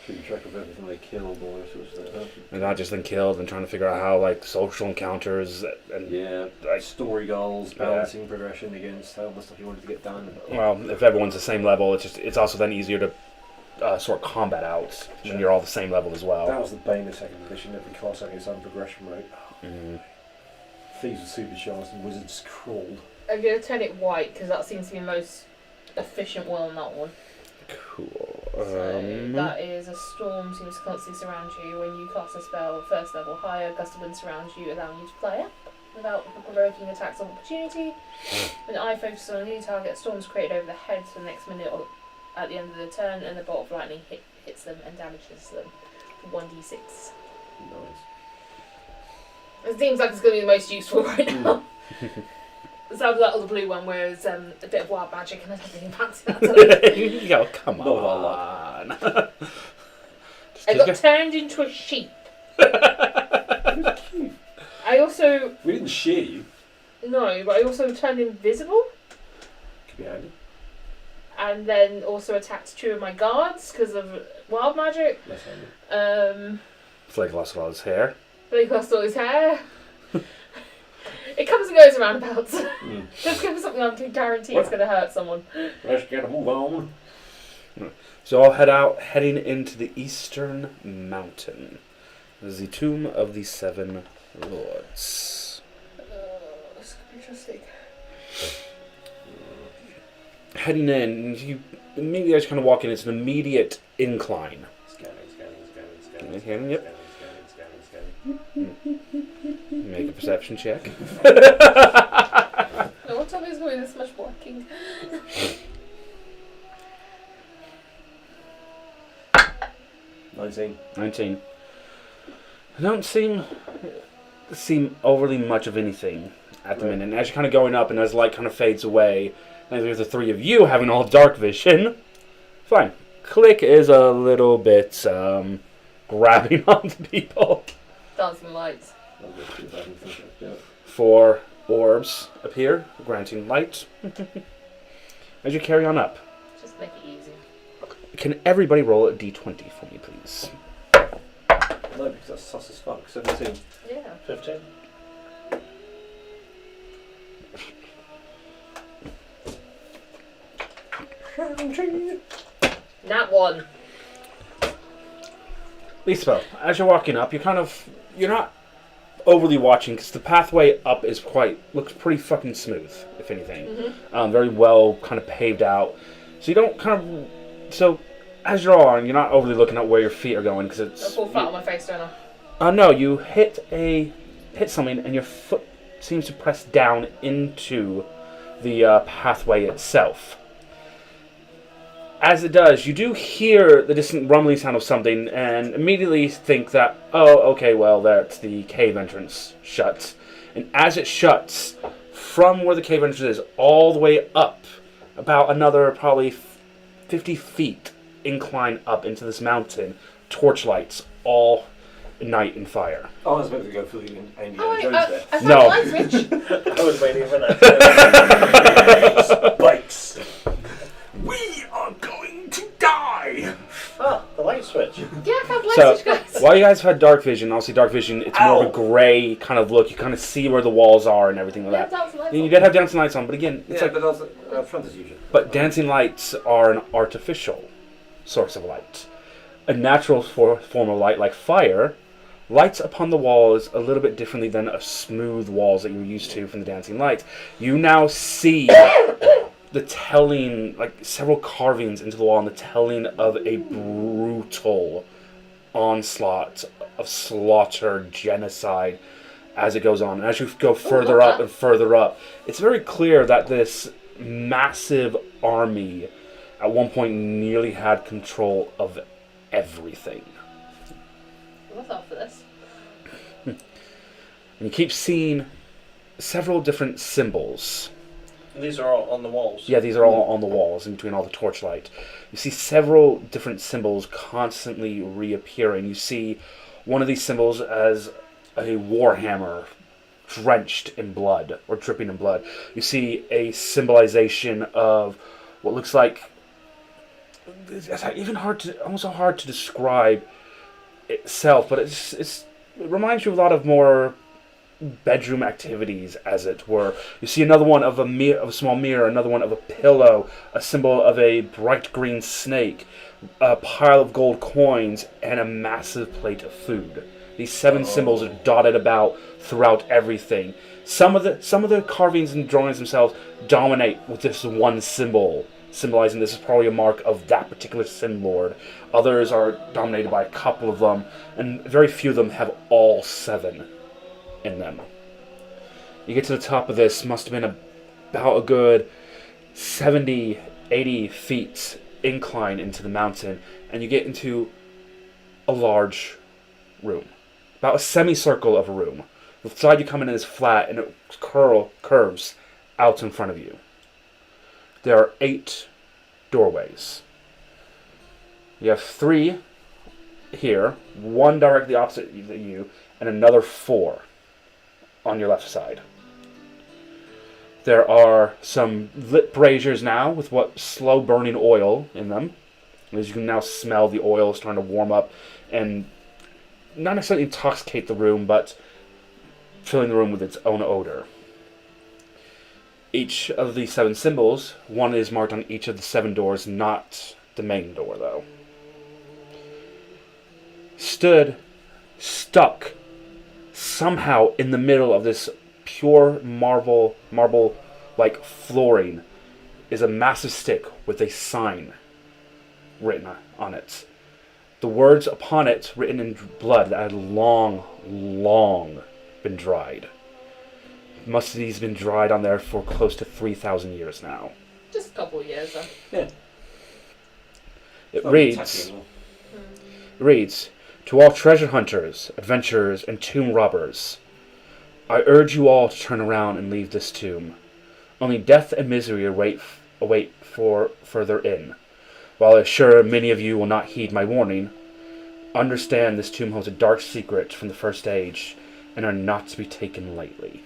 keeping track of everything they killed or if it was there. And not just then killed, and trying to figure out how like social encounters and Yeah, like story goals, balancing progression against all the stuff you wanted to get done. well, if everyone's the same level, it's also then easier to sort combat out when you're all the same level as well. That was the bane of second edition. Every class had its own progression rate. Mm. Thieves were supercharged and wizards crawled. I'm gonna turn it white because that seems to be the most efficient one on that one. Cool. So that is a storm seems to constantly surround you. When you cast a spell first level higher, a gust of wind surrounds you, allowing you to fly up without provoking attacks of opportunity. When eye focuses on any target, storms created over the head for the next minute or at the end of the turn, and the bolt of lightning hits them and damages them for 1d6. Nice. It seems like it's going to be the most useful right now. It sounds like the blue one, where it's a bit of wild magic, and I don't really fancy that. You go, come Not on. I got turned into a sheep. I also... We didn't shear you. No, but I also turned invisible, Could be handy. and then also attacked two of my guards because of wild magic. Less handy. Flake lost all his hair. Blake lost all his hair. It comes and goes roundabouts. Mm. Just give me something I can guarantee it's going to hurt someone. Let's get a move on. So I'll heading into the Eastern Mountain. This is the Tomb of the Seven Lords. This could be interesting. Heading in, you immediately just kind of walk in. It's an immediate incline. Scanning. Yep. Make a perception check. No one told me it was going this much walking. 19. I don't seem overly much of anything at the minute. And as you're kind of going up and as light kind of fades away, and there's the three of you having all dark vision, fine. Click is a little bit grabbing onto people. Dancing lights. 4 orbs appear, granting light. As you carry on up, Just make it easy. can everybody roll a d20 for me, please? No, because that's sus as fuck. 17. Yeah. 15. Nat 1. Lisbeth, as you're walking up, you're not overly watching because the pathway up looks pretty fucking smooth, if anything. Mm-hmm. Very well kind of paved out. So you don't so as you're on, you're not overly looking at where your feet are going because I it's... fall flat on my face, don't I? No, you hit something and your foot seems to press down into the pathway itself. As it does, you do hear the distant rumbling sound of something and immediately think that, oh, okay, well, that's the cave entrance shuts. And as it shuts, from where the cave entrance is, all the way up, about another probably 50 feet incline up into this mountain, torchlights all night in fire. I was about to go through the Indiana Oh, Jones I there. found No. the light switch. I was waiting for that. Spikes. We are going to die! Oh, the light switch. Yeah, I found the light So, switch, guys. while you guys had dark vision, obviously dark vision, it's more of a Ow. gray kind of look. You kind of see where the walls are and everything like Yeah, that. that was the light You switch. did have dancing lights on, but again, it's Yeah, like, but also front as usual. but dancing lights are an artificial source of light. A natural form of light, like fire, lights upon the walls a little bit differently than a smooth walls that you're used to from the dancing lights. You now see the telling, like several carvings into the wall, and the telling of a brutal onslaught of slaughter, genocide, as it goes on. And as you go further up and further up, it's very clear that this massive army at one point nearly had control of everything. What's up for this? And you keep seeing several different symbols. These are all on the walls. Yeah, these are all on the walls in between all the torchlight. You see several different symbols constantly reappearing. You see one of these symbols as a warhammer drenched in blood or dripping in blood. You see a symbolization of what looks like, it's even almost hard to describe itself, but it reminds you of a lot of more bedroom activities, as it were. You see another one of a small mirror, another one of a pillow, a symbol of a bright green snake, a pile of gold coins, and a massive plate of food. These 7 symbols are dotted about throughout everything. Some of the carvings and drawings themselves dominate with this one symbol, symbolizing this is probably a mark of that particular Sin Lord. Others are dominated by a couple of them, and very few of them have all 7 in them. You get to the top of this, must have been about a good 70, 80 feet incline into the mountain, and you get into a large room. About a semicircle of a room. The side you come in is flat, and it curves out in front of you. There are 8 doorways. You have 3 here, 1 directly opposite you, and another 4 on your left side. There are some lit braziers now with what slow burning oil in them. As you can now smell the oil starting to warm up and not necessarily intoxicate the room, but filling the room with its own odor. Each of the 7 symbols, 1 is marked on each of the 7 doors, not the main door though. Stuck somehow in the middle of this pure marble-like flooring is a massive stick with a sign written on it. The words upon it, written in blood, that had long been dried. Most of these have been dried on there for close to 3,000 years now. Just a couple of years, though. Yeah. It reads, "To all treasure hunters, adventurers, and tomb robbers, I urge you all to turn around and leave this tomb. Only death and misery await for further in. While I assure many of you will not heed my warning, understand this tomb holds a dark secret from the first age, and are not to be taken lightly."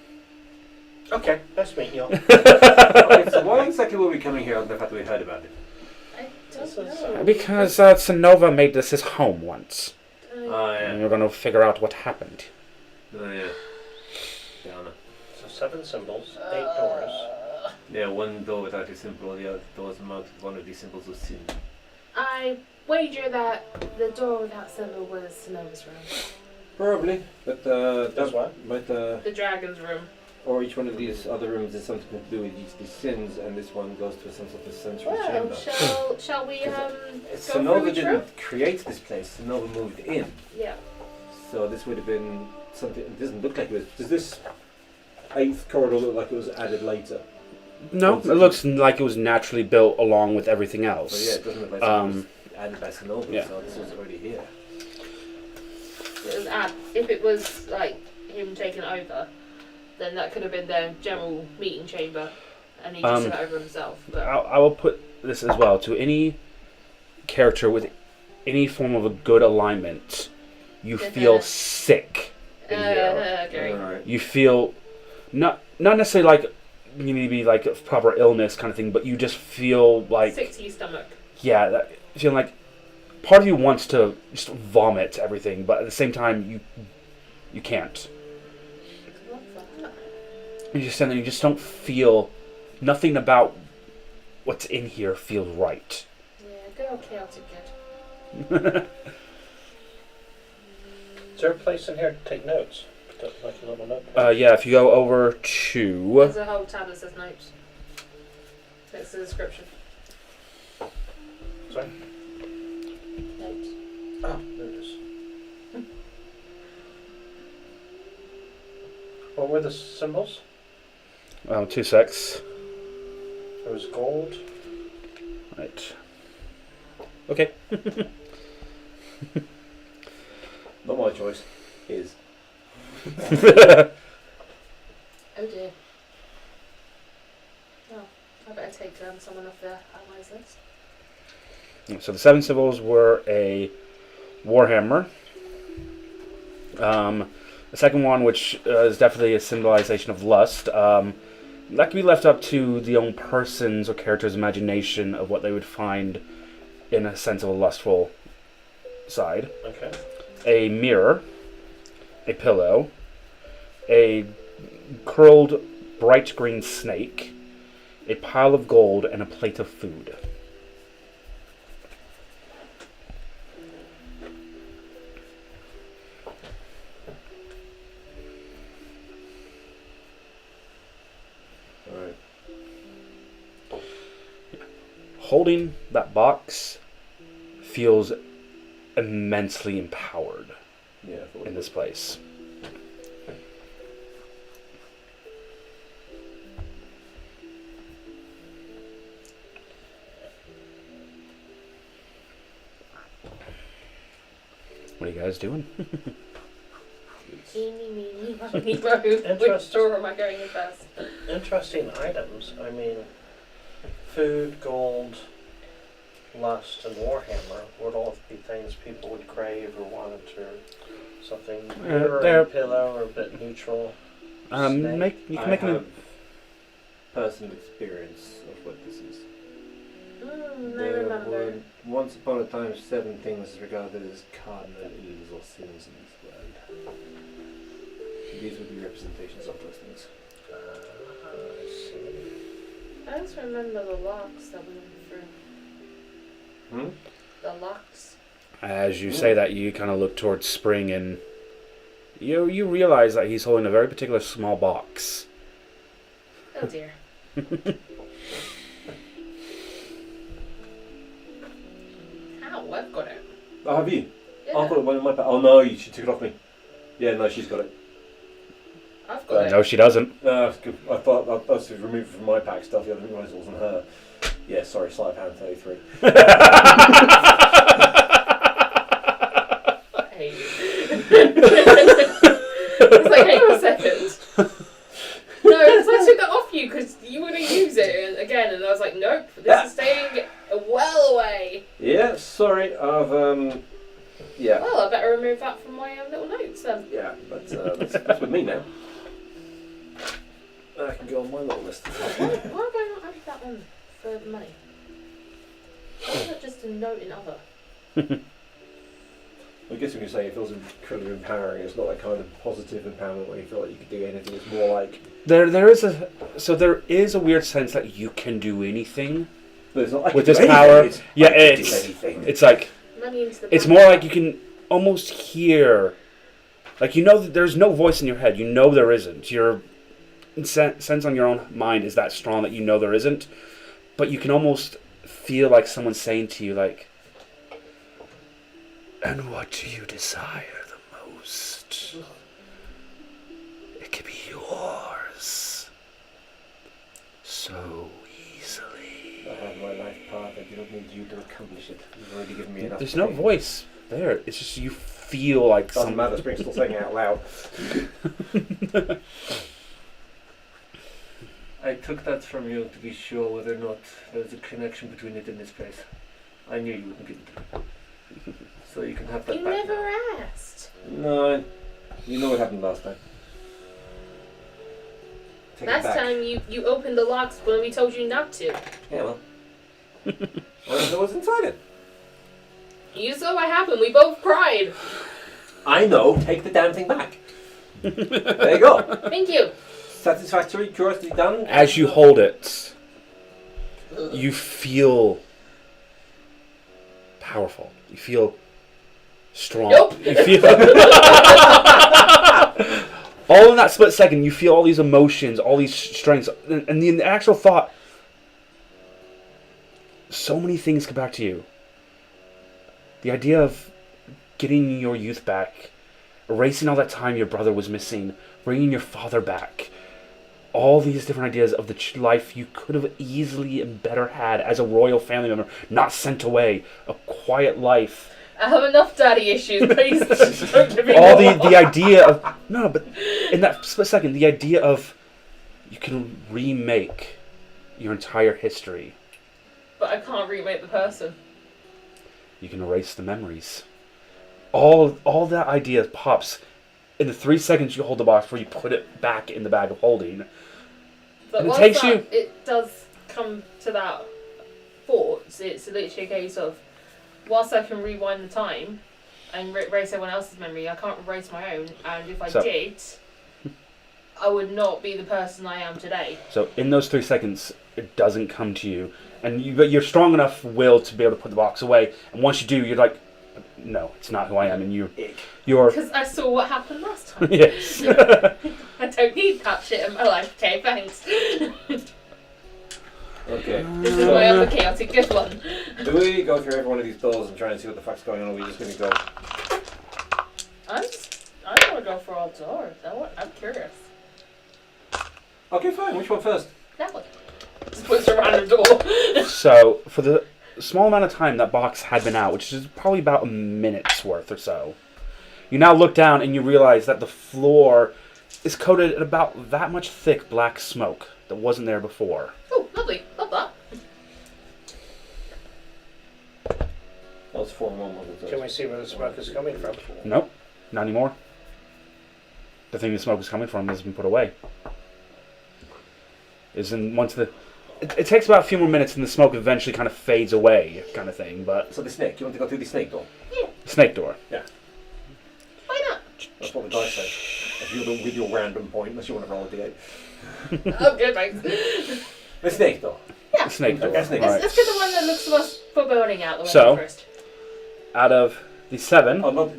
Okay, nice to meet you all. Okay, so why exactly were we coming here other than the fact that we heard about it? I This don't is, know. Because Sonova made this his home once, Oh, and yeah. we're going to figure out what happened. Oh, yeah. Down. So 7 symbols, 8 doors. Yeah, one door without a symbol, the other doors marked with one of these symbols of sin. I wager that the door without symbol was Sonova's room. Probably, but That's what? But The dragon's room. or each one of these other rooms has something to do with these sins, and this one goes to some sort of sensory Well, chamber. shall we go through Sonova each room? didn't create this place. Sonova moved in, Yeah. so this would have been something. It doesn't look like it was. Does this 8th corridor look like it was added later? No, it looks like it was naturally built along with everything So else. yeah, it doesn't look like it was added by Cenobia, yeah. so this was already here. It was if it was like him taking over, then that could have been their general meeting chamber, and he just took it over himself. But I will put this as well to any character with any form of a good alignment. You feel sick in here. okay. Right. You feel not necessarily like you need to be like a proper illness kind of thing, but you just feel like Sick to your stomach. yeah, that feeling like part of you wants to just vomit everything, but at the same time you can't. Love that. You just stand there, you just don't feel nothing about what's in here feels right. Yeah, good old chaotic good. Is there a place in here to take notes? Like a little note? Yeah, if you go over to There's a whole tab that says notes. Next to the description. Sorry? Notes. Oh, there it is. What were the symbols? 2 secs. There was gold. Right. Okay. Not my choice. His. Oh dear. Oh, I better take someone off the allies list. So the 7 symbols were a warhammer. The second one, which is definitely a symbolization of lust, that can be left up to the own person's or character's imagination of what they would find in a sense of a lustful side. Okay. A mirror, a pillow, a curled bright green snake, a pile of gold, and a plate of food. Alright. Holding that box feels immensely empowered Yeah, I thought in this place. What are you guys doing? Eeny, meeny, miny, moe. Which Interest. door am I going in first? Interesting items. I mean, food, gold, lust, and warhammer would all be things people would crave or want, or something. Mirror they're- and pillow are a bit neutral. You I can make have an personal experience of what this is. I There remember. were once upon a time 7 things regarded as cardinal evils or sins in this world. These would be representations of those things. I see. I just remember the locks that we went through. The locks. As you say that, you kind of look towards Spring, and you realize that he's holding a very particular small box. Oh dear. Ow, I've got it. Oh, have you? Yeah, I thought it went in my bag. Oh no, she took it off me. Yeah, no, she's got it. I've got it. No, she doesn't. No, that's good. I thought that was removed from my pack stuff. I didn't realise it wasn't her. Yeah, sorry, sleight of hand 33. Hey. I was like, hang on a second. No, because I took that off you because you were going to use it again, and I was like, nope, this is staying well away. Yeah, sorry, I've yeah. Well, I better remove that from my little notes then. Yeah, that's with me now. I can go on my little list. Why have I not added that one for the money? Why is that just a note in other? I guess we can say it feels incredibly empowering. It's not that kind of positive empowerment where you feel like you could do anything. It's more like There is a weird sense that you can do anything there's not, I with can this do power. anything. Yeah, I can do it's anything. like Money into the it's bank. more like you can almost hear, like you know that there's no voice in your head. You know there isn't. Your sense on your own mind is that strong that you know there isn't, but you can almost feel like someone's saying to you like, "And what do you desire the most? It could be yours." don't need you to accomplish it. You've already given me enough. There's no pain. voice there. It's just you feel like Doesn't matter, Spring's still saying it out loud. I took that from you to be sure whether or not there was a connection between it and this place. I knew you wouldn't give it to me. So you can have that You back never now. asked. No, you know what happened last time. Take it Last back. time you opened the locks when we told you not to. Yeah, well. What was inside it? You saw what happened. We both cried. I know. Take the damn thing back. There you go. Thank you. Satisfactory, curiosity done. as you hold it, you feel powerful. You feel strong. Nope. You feel all in that split second. You feel all these emotions, all these strengths, and the actual thought. So many things come back to you. The idea of getting your youth back, erasing all that time your brother was missing, bringing your father back. All these different ideas of the life you could have easily and better had as a royal family member, not sent away, a quiet life. I have enough daddy issues. Please don't give me All more. the idea of but in that split second, the idea of you can remake your entire history. But I can't remake the person. You can erase the memories. All that idea pops in the 3 seconds you hold the box before you put it back in the bag of holding. But And it once takes it does come to that thought, it's literally a case of, whilst I can rewind the time and erase everyone else's memory, I can't erase my own. And if I did, I would not be the person I am today. So in those 3 seconds, it doesn't come to you, and you're strong enough will to be able to put the box away. And once you do, you're like, no, it's not who I am, and you're Because I saw what happened last time. yes. I don't need that shit in my life. Okay, thanks. Okay. This is my other chaotic gift one. Do we go through every one of these doors and try and see what the fuck's going on, or are we just going to go... I want to go for all doors. I'm curious. Okay, fine. Which one first? That one. Just puts a random door. So for the small amount of time that box had been out, which is probably about a minute's worth or so, you now look down and you realize that the floor is coated in about that much thick black smoke that wasn't there before. Oh, lovely. Love that. That was 4 more ones. Can we see where the smoke is coming from? Nope, not anymore. The thing the smoke is coming from has been put away. It takes about a few more minutes and the smoke eventually kind of fades away, kind of thing. But So the snake. You want to go through the snake door? snake door. Why not? That's what the dice say. If you're with your random point, unless you want to roll a d8. Oh, good, thanks. The snake door. Yeah. The snake door. Okay, snake. All right. Let's get the one that looks most foreboding out the way So- first. Out of the 7, Oh, not...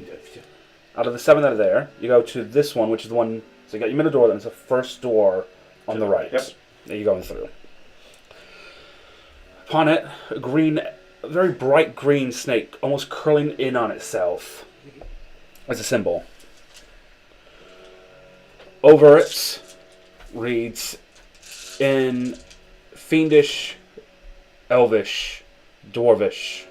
out of the 7 that are there, you go to this one, which is the one. So you got your middle door, then it's the first door on the right Yep. that you're going through. Upon it, a very bright green snake, almost curling in on itself, as a symbol. Over it reads in fiendish, elvish, dwarvish,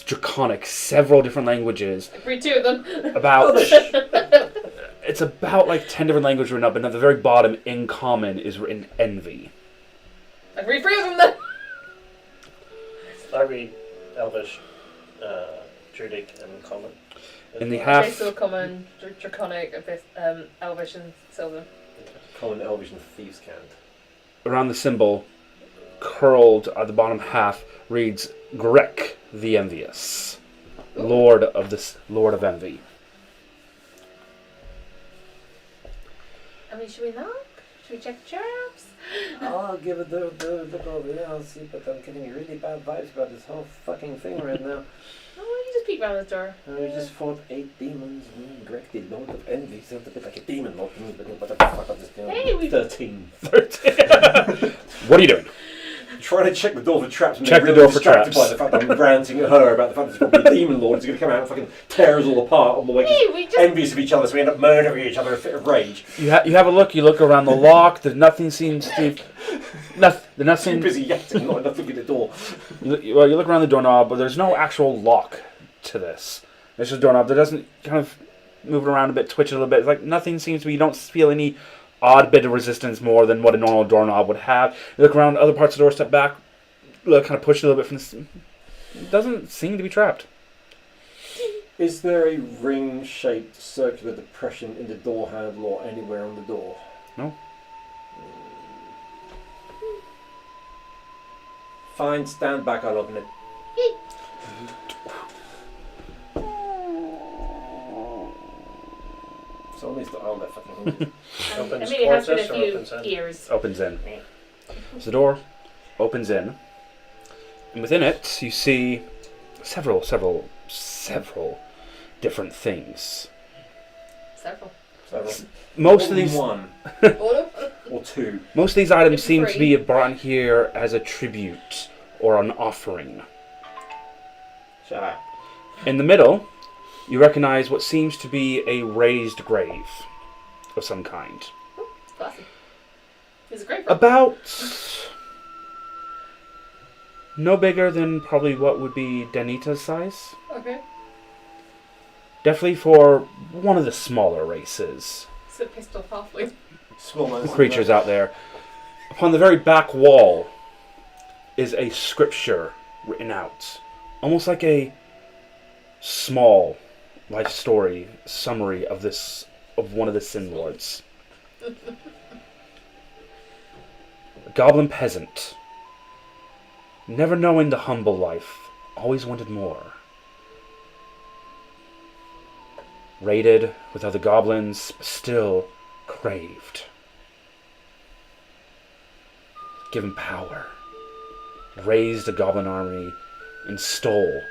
draconic, several different languages. Read 2 of them. About it's about like 10 different languages written up, and at the very bottom, in common, is written envy. I read 3 of them then. I read Elvish, Druidic, and Common. In the Okay, half, so common, draconic, elvish, and sylvan. Common, elvish, and thieves' cant. around the symbol, curled at the bottom half, reads Grek the Envious, Lord of Envy. I mean, should we knock? Should we check the traps? I'll give it the look over there, I'll see, but I'm getting really bad vibes about this whole fucking thing right now. Oh, you just peek around the door. We just fought 8 demons, Greg the Lord of Envy, sounds a bit like a demon lord to me, but what the fuck, I'm just doing 13. 13. What are you doing? Trying to check the door for traps and Check being the really door for distracted traps. by the fact that I'm ranting at her about the fact that there's probably a demon lord who's going to come out and fucking tear us all apart on the way, Hey, we just... envious of each other, so we end up murdering each other in a fit of rage. You have a look. You look around the lock. There's nothing seems to. Nothing. Too busy yakking, not enough looking at the door. You look around the doorknob, but there's no actual lock to this. It's just a doorknob that doesn't kind of move it around a bit, twitch it a little bit. It's like nothing seems to be. You don't feel any odd bit of resistance more than what a normal doorknob would have. You look around other parts of the door, step back, kind of push it a little bit from this. It doesn't seem to be trapped. Is there a ring-shaped circular depression in the door handle or anywhere on the door? No. Fine, stand back, I'll open it. So at least I'll let fucking Opens Maybe it has towards been a us or few opens in? ears. Opens in. So the door opens in, and within it you see several different things. Several. Most of these, one Order? or two. most of these items Maybe seem to three. be brought in here as a tribute or an offering. Shut up. In the middle, you recognize what seems to be a raised grave of some kind. Classy. Is it great? About no bigger than probably what would be Danita's size. Okay. Definitely for one of the smaller races. It's a pistol halfway. Small ones. Creatures out there. Upon the very back wall is a scripture written out, almost like a small life story summary of one of the Sin Lords. A goblin peasant, never knowing the humble life, always wanted more. Raided with other goblins, but still craved. Given power, raised a goblin army, and stole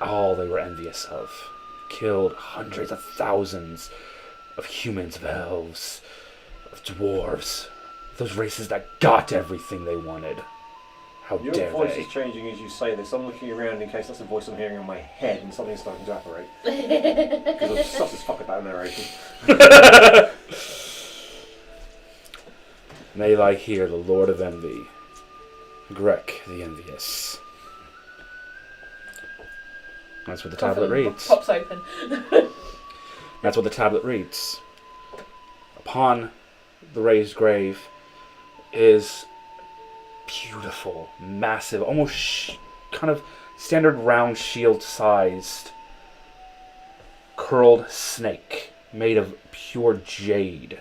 all they were envious of. Killed hundreds of thousands of humans, of elves, of dwarves, those races that got everything they wanted. How Your dare voice they? is changing as you say this. I'm looking around in case that's a voice I'm hearing in my head and something's starting to operate. Because I'm sus as fuck about narration. May lie here the Lord of Envy, Grek the Envious. That's what the tablet reads. Pops open. That's what the tablet reads. Upon the raised grave is beautiful, massive, almost kind of standard round shield-sized curled snake made of pure jade.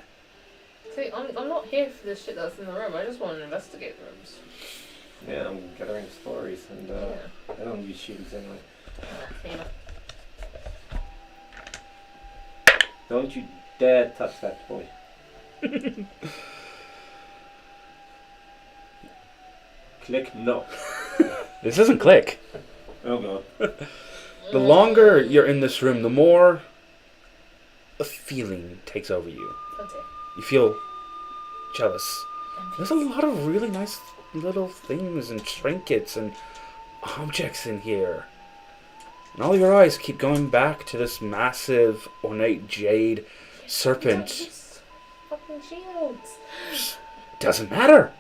See, I'm not here for the shit that's in the room. I just want to investigate the rooms. Yeah, I'm gathering stories and Yeah. I don't use shields anyway. Yeah. Don't you dare touch that boy. Click no. This doesn't click. Oh god. The longer you're in this room, the more a feeling takes over you. Okay. You feel jealous. There's a lot of really nice little things and trinkets and objects in here. And all your eyes keep going back to this massive, ornate jade serpent. Just fucking shields. Doesn't matter.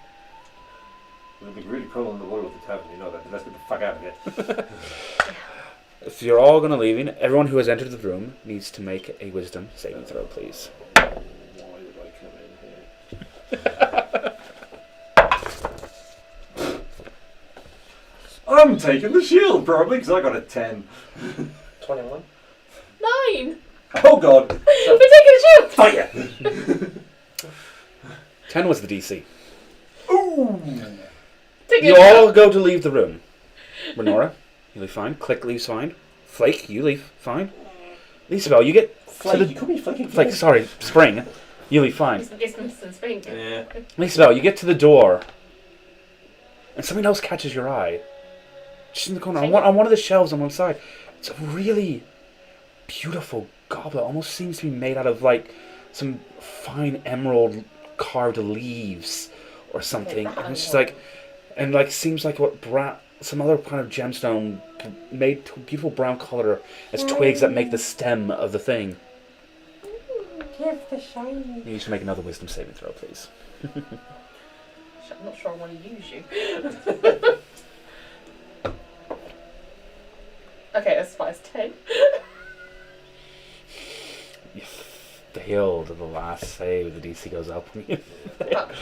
It would be really cool on the wall of the tavern, you know that. Let's get the fuck out of here. If you're all going to leave, everyone who has entered the room needs to make a wisdom saving throw, please. Why would I come in here? I'm taking the shield, probably, because I got a 10. 21. 9! Oh god! We're taking a shield! Fight ya! 10 was the DC. Ooh! Taking You a all shield. go to leave the room. Renora, you leave fine. Click leaves fine. Flake, you leave fine. Lisabel, you get Flake, to the... you call me flaking Flake, sorry, Spring. You leave fine. It's Mr. Spring. Yeah. Lisabel, you get to the door. And something else catches your eye. Just in the corner, on one of the shelves on one side. It's a really beautiful goblet. Almost seems to be made out of like some fine emerald carved leaves or something. And it's just like, and like seems like what brown, some other kind of gemstone made to a beautiful brown color as twigs that make the stem of the thing. Give the shiny. You should make another wisdom saving throw, please. I'm not sure I want to use you. Okay, that's 10. You failed the last save. The DC goes up. Fuck.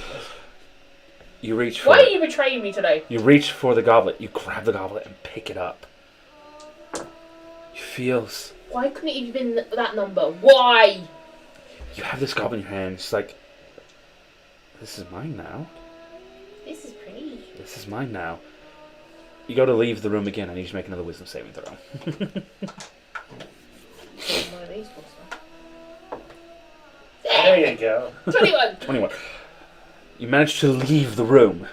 You reach for Why are you betraying me today? You reach for the goblet. You grab the goblet and pick it up. You feel... Why couldn't it have been that number? Why? You have this goblet in your hand. It's like... This is mine now. This is pretty. This is mine now. You go to leave the room again. I need you to make another wisdom saving throw. One of these ones, huh? There you go. 21. 21. You manage to leave the room.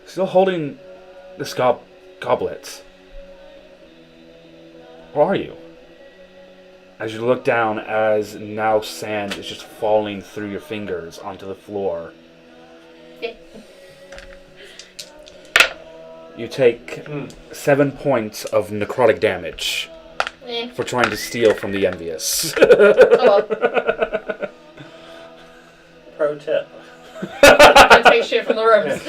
Still holding this goblet. Where are you? As you look down, as now sand is just falling through your fingers onto the floor. You take 7 points of necrotic damage for trying to steal from the envious. Oh well. Pro tip. I take shit from the rooms.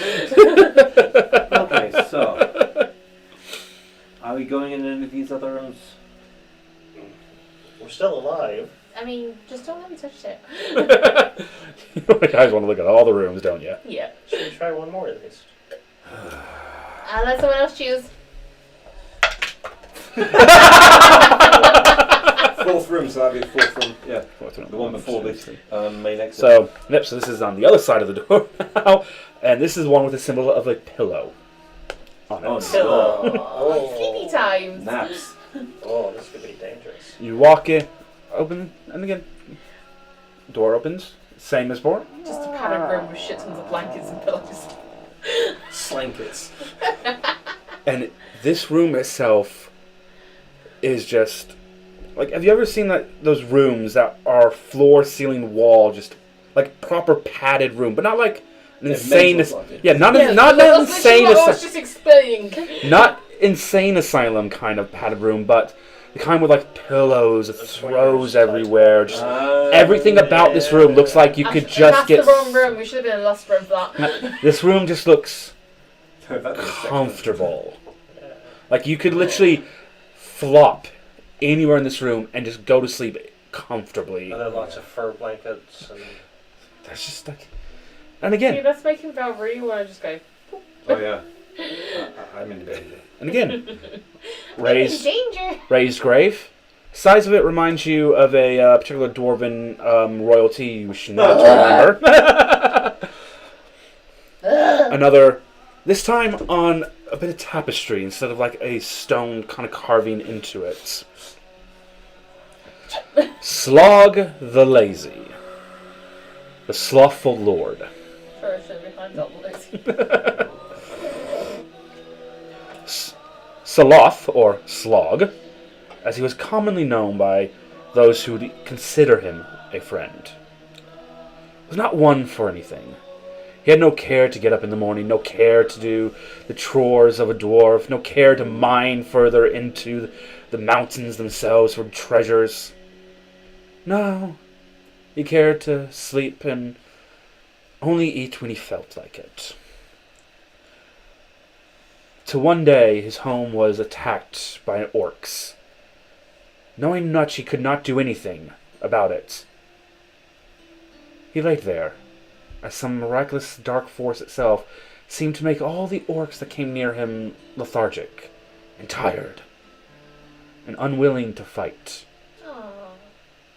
Okay, so are we going in any of these other rooms? We're still alive. I mean, just don't let me touch it. You guys want to look at all the rooms, don't you? Yeah. Should we try one more at least? I'll let someone else choose. Fourth room, so that'd be fourth room. Yeah, the one before this main exit. So this is on the other side of the door now, and this is one with a symbol of a pillow on it. Oh, Pillow. Oh, sleepy times. naps. Oh, this could be dangerous. You walk in, open, and again, door opens, same as before. Just a padded room with shit tons of blankets and pillows. Slankets. And this room itself is just like, have you ever seen those rooms that are floor, ceiling, wall, just like proper padded room, but not like an insane, not That's insane, what I was just explaining. not insane asylum kind of padded room, but the kind with like pillows, throws everywhere. Just everything about this room looks like you could just get. That's the wrong room. We should have been in the last room for that. This room just looks Comfortable. comfortable. Like you could literally flop anywhere in this room and just go to sleep comfortably. And then lots of fur blankets and That's just like, and See, again, that's making Val really want to just go. Oh yeah. I'm in danger. and again, In raised danger. grave. Size of it reminds you of a particular dwarven royalty you should not remember. Another, this time on a bit of tapestry instead of like a stone kind of carving into it. Slog the Lazy. The Slothful Lord. Sure, should be fine. Double lazy. Sloth, or Slog, as he was commonly known by those who would consider him a friend, was not one for anything. He had no care to get up in the morning, no care to do the chores of a dwarf, no care to mine further into the mountains themselves for treasures. No, he cared to sleep and only eat when he felt like it. Till one day his home was attacked by orcs. Knowing much, he could not do anything about it. He lay there, as some miraculous dark force itself seemed to make all the orcs that came near him lethargic and tired and unwilling to fight. Oh,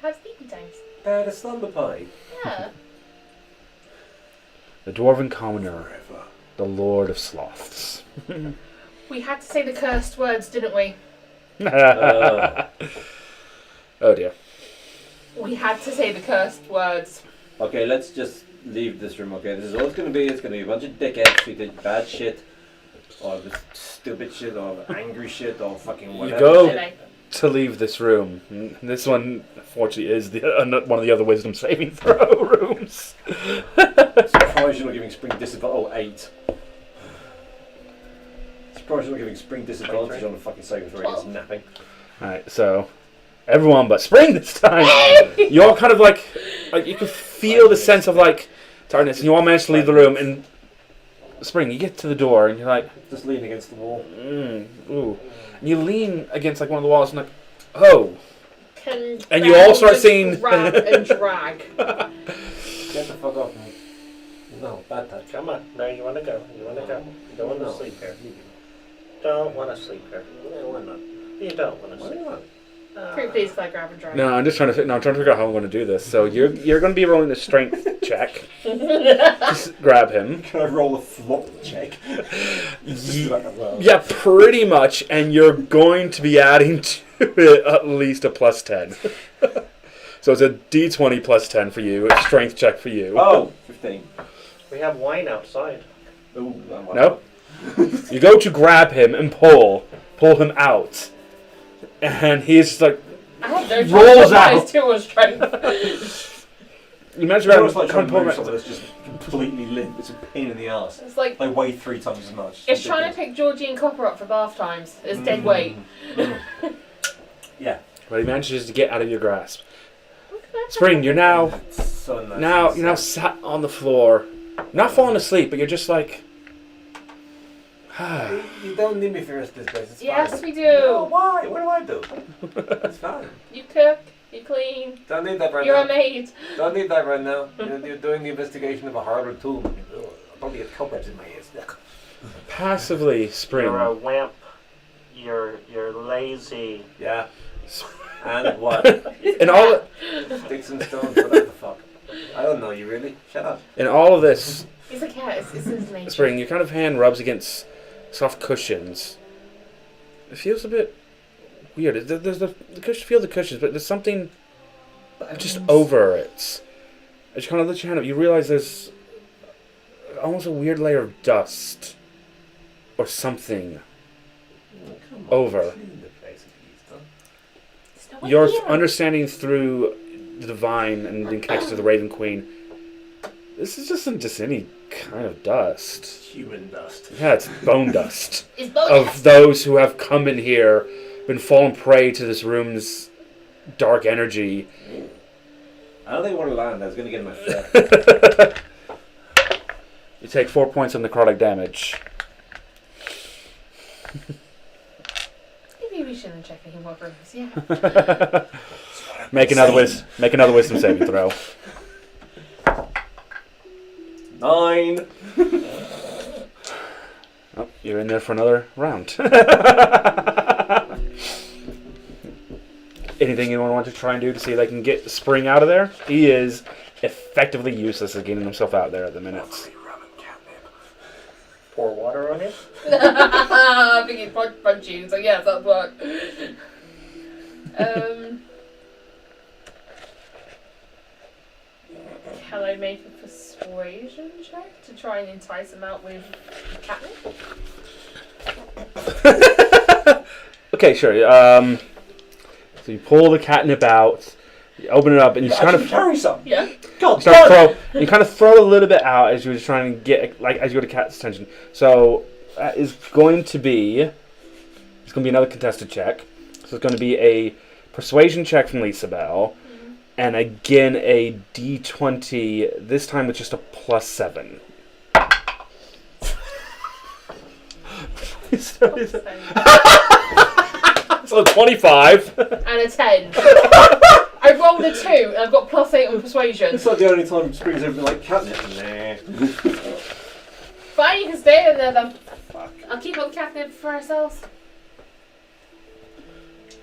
have sleepy times. Bad a slumber party. Yeah. The dwarven commoner, the Lord of Sloths. We had to say the cursed words, didn't we? Oh dear. We had to say the cursed words. Okay, let's just leave this room. Okay, this is all it's gonna be. It's gonna be a bunch of dickheads who did bad shit, or stupid shit, or angry shit, or fucking whatever. go- Today. To leave this room. This one, fortunately, is one of the other wisdom saving throw rooms. Surprised you're not giving Spring disadvantage. Oh, 8. Surprised you're not giving Spring disadvantage on the fucking saving throw against napping. Alright, so everyone but Spring this time. You're all kind of like you can feel the sense of like tiredness, and you all manage to leave the room, and Spring, you get to the door and you're like, Just lean against the wall. ooh. And you lean against like one of the walls and like, oh. Can And you all start just seeing- grab and drag. Get the fuck off me. No, bad touch. Come on. No, you want to go. You want to go. You don't want to No. sleep here. Don't want to sleep here. Yeah, why not? You don't want to Why sleep. not? Pretty please, like grab and drag. No, I'm trying to figure out how I'm going to do this. So you're going to be rolling a strength check. Just grab him. Can I roll a flop check? Yeah, pretty much. And you're going to be adding to it at least a plus 10. So it's a D20 plus 10 for you. A strength check for you. Oh, 15. We have wine outside. Ooh, Nope. You go to grab him and pull him out. And he's just like, I have no Rolls choice out. to a strength. you imagine It's him almost like trying to pull him move out. something that's just completely limp. It's a pain in the ass. It's like They weigh 3 times as much. it's trying to pick Georgie and Copper up for bath times. It's dead weight. Yeah. But he manages to get out of your grasp. Spring, you're now So nice. you're now sat on the floor, not falling asleep, but you're just like, You don't need me for the rest of this place. It's Yes, fine. we do. No, why? What do I do? It's fine. You cook, you clean, Don't need that right you're now. a maid. Don't need that right now. You're doing the investigation of a horrible tomb. I'll probably get cobwebs in my ears. passively, Spring. You're a wimp. You're lazy. Yeah. And what? In all Sticks and stones, whatever the fuck. I don't know you really. Shut up. in all of this, He's a cat. It's his nature. Spring, your kind of hand rubs against soft cushions. It feels a bit weird. There's the cushion, feel the cushions, but there's something just over it. As you kind of lift your hand up, you realize there's almost a weird layer of dust or something Come on, over. clean the place, please, don't. It's not You're here. understanding through the divine and in connection to the Raven Queen. This is just any kind of dust. Human dust. Yeah, it's bone dust It's of bonus. those who have come in here, been fallen prey to this room's dark energy. I don't think I want to land. I was going to get in my foot. You take 4 points of necrotic damage. Maybe we shouldn't check any more rooms. Yeah. Make another wisdom saving throw. 9. Oh, you're in there for another round. Anything anyone want to try and do to see if they can get Spring out of there? He is effectively useless at getting himself out there at the minute. Pour water on it. I think he'd punch you, so yeah, that'll work. Can I make a persuasion check to try and entice him out with catnip? Okay, sure. So you pull the catnip out, you open it up, and you just kind of carry some. Yeah. God, you kind of throw a little bit out as you were trying to get, like, as you go to cat's attention. So that is going to be another contested check. So it's going to be a persuasion check from Lisa Bell, and again a D20. This time with just a +7. So 25. And a 10. I rolled a 2 and I've got +8 on persuasion. It's not the only time Spring's ever been like catnip. Nah. Fine, you can stay in there then. I'll keep on catnip for ourselves.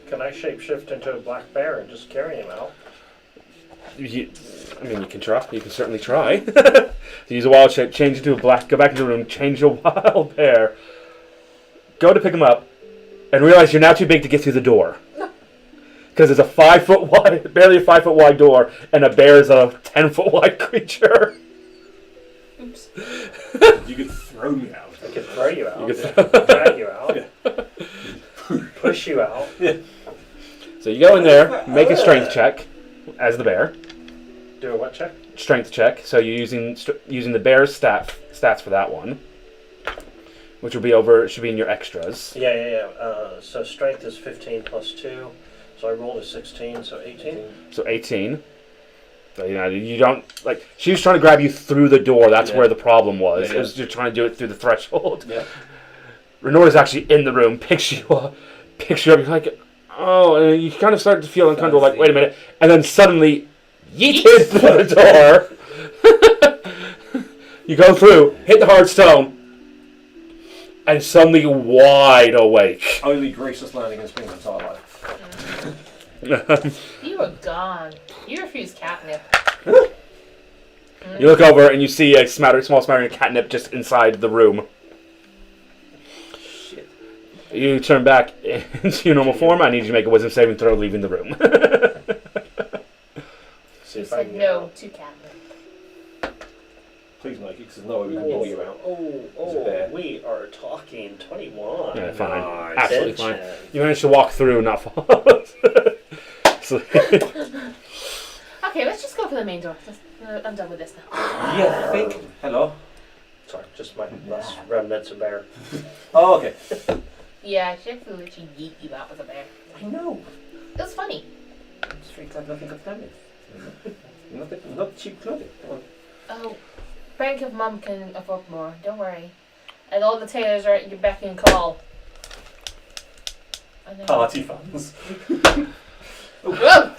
Can I shapeshift into a black bear and just carry him out? You can try. You can certainly try. Use a wild shape, change into a black, go back into the room, change your wild bear. Go to pick him up, and realize you're now too big to get through the door. Because it's a 5 foot wide, barely a 5 foot wide door, and a bear is a 10 foot wide creature. Oops. You could throw me out. I could throw you out. You could Drag you out. Push you out. So you go in there, make a strength check as the bear. Do a what check? Strength check. So you're using the bear's stats for that one, which will be over. It should be in your extras. Yeah. So strength is 15 plus 2. So I rolled a 16, so 18. So 18. So, you don't like. She was trying to grab you through the door. That's Yeah. where the problem was. Yeah. It was you're trying to do it through the threshold. Yeah. Renora's actually in the room, picks you up. You're like, oh, and you kind of start to feel uncomfortable. Like, wait a minute, and then suddenly, yeeted through the door. You go through, hit the hard stone, and suddenly wide awake. Only gracious landing in Spring entire life. You were gone. You refused catnip. You look over and you see a small smattering of catnip just inside the room. Shit. You turn back into your normal form. I need you to make a wisdom saving throw, leaving the room. See You if I said can get no out. to catnip. Please, Mikey, because there's no way we can pull you out. It's a bear. We are talking 21. Yeah, fine. Nice. Absolutely fine. Attention. You managed to walk through and not fall. So, Okay, let's just go for the main door. I'm done with this now. Yeah, think. Hello. Sorry, just my last remnants of bear. Oh, okay. Yeah, she actually literally yeet you out with a bear. I know. It was funny. Streets like nothing of damage. Not cheap clothing. Oh, Frank of Mum can afford more. Don't worry. And all the tailors are at your beck and call. I know. Party fans. Whoa!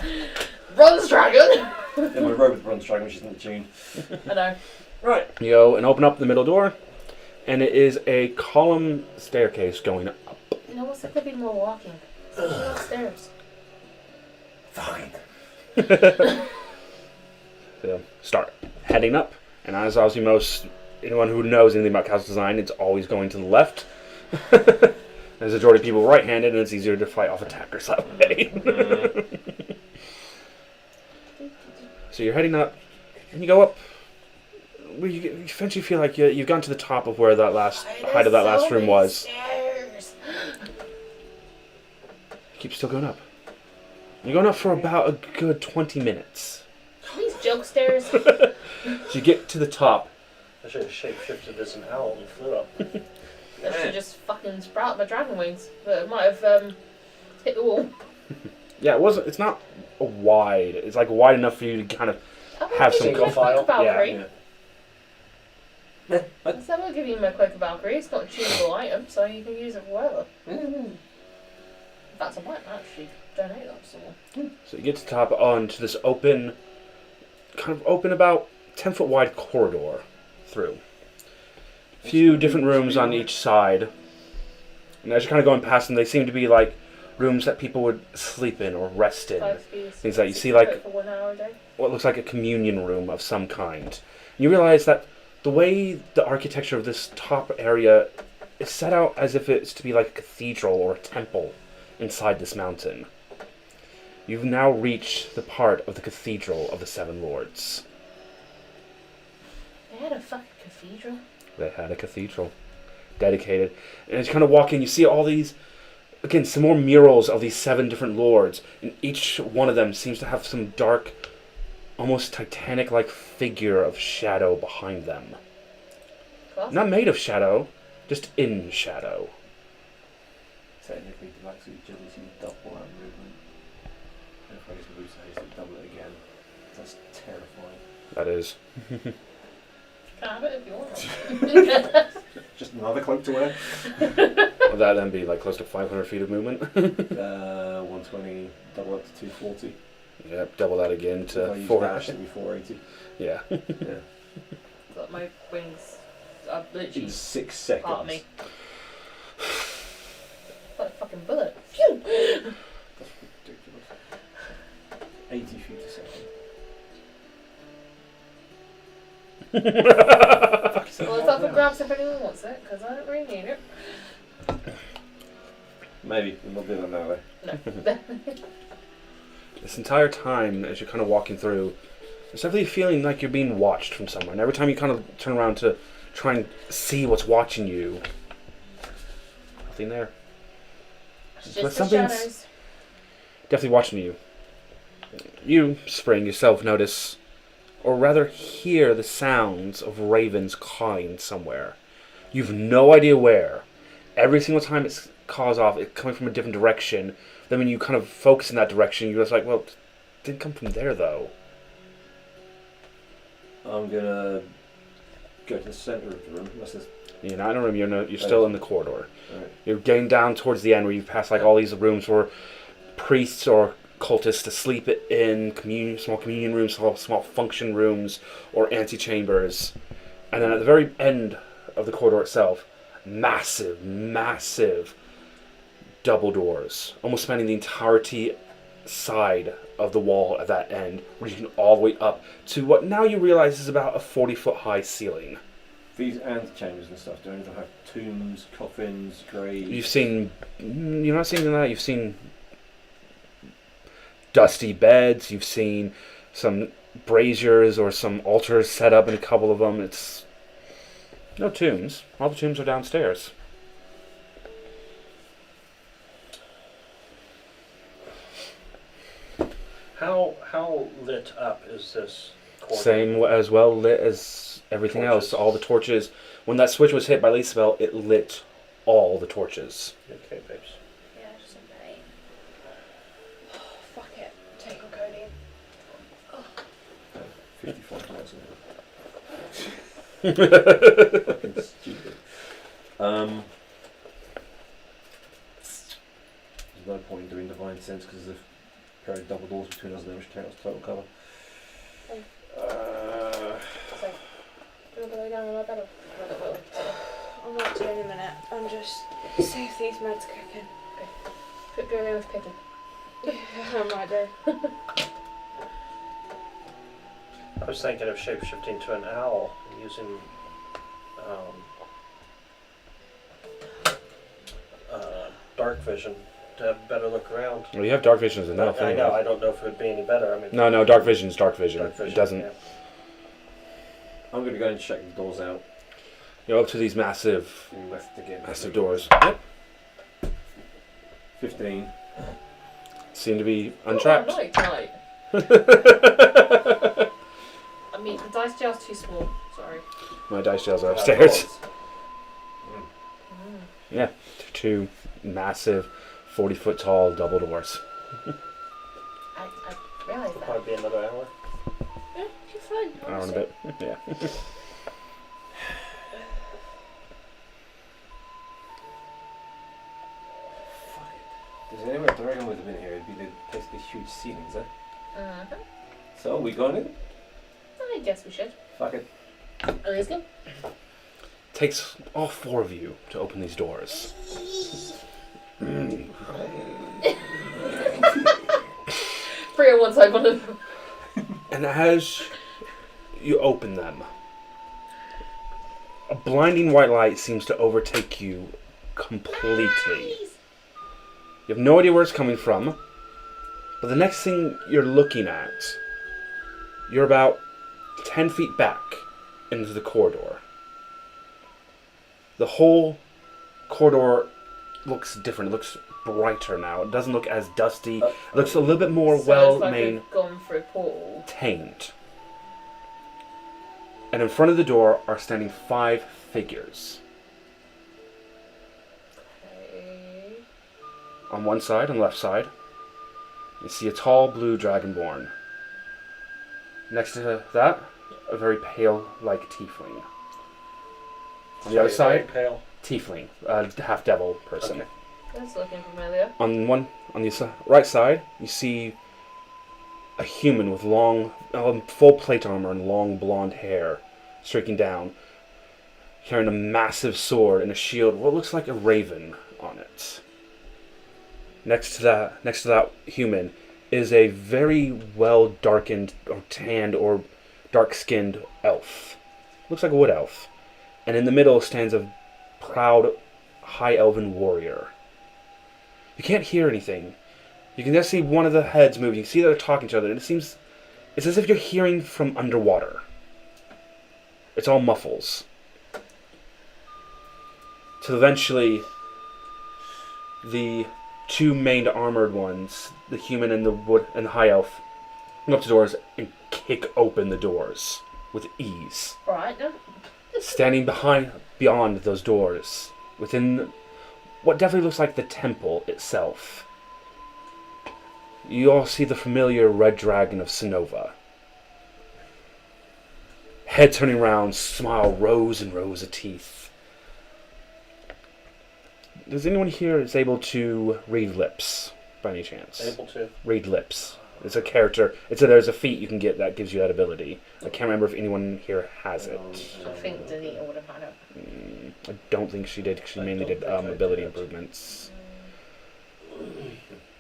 Bronze dragon! Yeah, my robot runs dragon, which isn't the tune. I know. Right. you go and open up the middle door, and it is a column staircase going up. You know, what's there could be more walking? So go upstairs. Fine. So start heading up, and as obviously anyone who knows anything about castle design, it's always going to the left. There's a majority of people right-handed, and it's easier to fight off attackers that way. So you're heading up, and you go up. Where you eventually feel like you've gone to the top of where that last height of that last room was. Stairs. You keep still going up. You're going up for about a good 20 minutes. These joke stairs. So you get to the top. I should have shapeshifted as an owl and flew up. I should just fucking sprout my dragon wings. But it might have hit the wall. Yeah, it's not wide. It's like wide enough for you to kind of have some single file. Valkyrie. Yeah. So I'm going to give you my Cloak of Valkyrie. It's not a tunable item, so you can use it for whatever. In fact, I might actually donate that to someone. So you get to the top onto this open about 10-foot wide corridor through. A few different rooms on each side. And as you're kind of going past them, they seem to be like rooms that people would sleep in or rest in. 5 speeds. Things that you see like For 1 hour a day. what looks like a communion room of some kind. And you realize that the way the architecture of this top area is set out as if it's to be like a cathedral or a temple inside this mountain. You've now reached the part of the Cathedral of the Seven Lords. They had a fucking cathedral. They had a cathedral dedicated. And as you kind of walk in, you see all these, again, some more murals of these 7 different lords. And each one of them seems to have some dark, almost Titanic-like figure of shadow behind them. Class. Not made of shadow, just in shadow. Technically, the likes of agility double that movement. And if I use the loose haste, it double it again. That's terrifying. That is. Can I have it if you want? Just another cloak to wear. Would that then be like close to 500 feet of movement? 120, double up to 240. Yep, double that again If I to use 400. dash, it'll be 480. Yeah. Yeah. Got my wings are literally In 6 seconds. part of me. Like a fucking bullet. Phew! That's ridiculous. 80 feet a second. Well, it's up for grabs if anyone wants it, because I don't really need it. Maybe. We'll do that now though. No. This entire time, as you're kind of walking through, there's definitely a feeling like you're being watched from somewhere. And every time you kind of turn around to try and see what's watching you, nothing there. It's But just the something's shadows. definitely watching you. You, Spring, yourself notice, or rather hear the sounds of ravens cawing somewhere. You've no idea where. Every single time it's caws off, it's coming from a different direction. Then when you kind of focus in that direction, you're just like, well, it didn't come from there, though. I'm gonna go to the centre of the room. What's this? You're not in a room. You're still in the corridor. Alright. You're getting down towards the end where you've passed like all these rooms where priests or cultists to sleep in small communion rooms, small function rooms, or antechambers. And then at the very end of the corridor itself, massive double doors, almost spanning the entirety side of the wall at that end, reaching all the way up to what now you realize is about a 40-foot high ceiling. These antechambers and stuff, do any of them have tombs, coffins, graves? You're not seeing that, you've seen dusty beds, you've seen some braziers or some altars set up in a couple of them. It's no tombs. All the tombs are downstairs. How lit up is this corridor? Same as well lit as everything else. All the torches. When that switch was hit by Lisabel, it lit all the torches. Okay, babes. Yeah, just invade. Fuck it. Take on codeine. 54,000. Fucking stupid. There's no point in doing divine sense because there's a pair of double doors between us and them, which takes total cover. So, do you want to go down on my bed or? I'm not doing in a minute. I'm just see if these meds cooking. Go there with Pippin. Yeah, I might do. I was thinking of shapeshifting to an owl and using dark vision to have a better look around. Well, you have dark vision as enough. I anyway. know. I don't know if it would be any better. I mean, No, dark vision is dark vision. dark vision It doesn't. yeah. I'm going to go and check the doors out. You're up to these massive Left again. doors. Yep. 15. Seem to be untrapped. Oh, night. I mean, the dice jail's too small. Sorry. My dice shells are upstairs. Mm. Yeah, two massive 40-foot tall double doors. I realised It'll that. probably be another hour. Yeah, you're fine. Hour and a bit. Yeah. Fuck it. There's anywhere the dragon would have been here, it'd be the place with the huge ceilings, eh? Uh-huh. So, we going in? I guess we should. Fuck it. Let's go. Takes all four of you to open these doors. Three on one side, one on the And as you open them, a blinding white light seems to overtake you completely. You have no idea where it's coming from, but the next thing you're looking at, you're about 10 feet back into the corridor. The whole corridor looks different. It looks brighter now. It doesn't look as dusty. It looks a little bit more So it's like well-maintained. we've gone through a portal. And in front of the door are standing 5 figures. Okay. On one side, on the left side, you see a tall blue dragonborn. Next to that, a very pale, like tiefling. On the other Sorry, side, very pale. tiefling, half devil person. Okay. That's looking familiar. On the right side, you see a human with long, full plate armor and long blonde hair, streaking down, carrying a massive sword and a shield. What looks like a raven on it. Next to that human is a very well darkened or tanned or dark-skinned elf. Looks like a wood elf. And in the middle stands a proud high elven warrior. You can't hear anything. You can just see one of the heads move. You can see that they're talking to each other, and it's as if you're hearing from underwater. It's all muffles. Till eventually, the two main armored ones, the human and the wood and the high elf, come up to doors and kick open the doors with ease. Right. Standing beyond those doors, within what definitely looks like the temple itself, you all see the familiar red dragon of Sonova. head turning around, smile, rows and rows of teeth. Does anyone here is able to read lips, by any chance? Able to. Read lips. It's a character. There's a feat you can get that gives you that ability. I can't remember if anyone here has it. I think Danita would have had it. I don't think she did. 'Cause she mainly did ability improvements.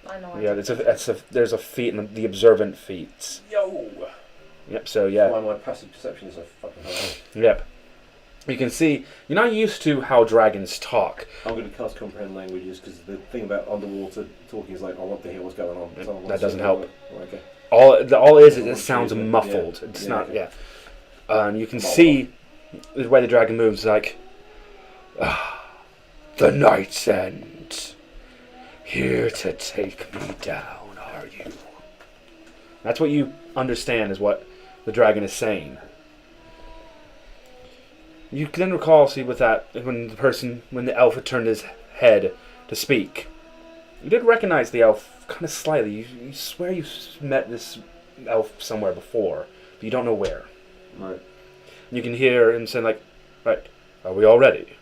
I know. Yeah, there's a feat in the observant feats. Yo! Yep. So yeah. Why my passive perception is so fucking high. Yep. You can see you're not used to how dragons talk. I'm going to cast comprehend languages because the thing about underwater talking is like I want to hear what's going on. That Someone wants doesn't to help. know. Okay. All it sounds muffled. Yeah. It's Yeah, not. okay. Yeah. You can see the way the dragon moves. Like the night's end. Here to take me down, are you? That's what you understand is what the dragon is saying. You can then recall, see, with that, when the elf had turned his head to speak, you did recognize the elf kind of slightly. You swear you've met this elf somewhere before, but you don't know where. Right. You can hear him saying, like, right, are we all ready?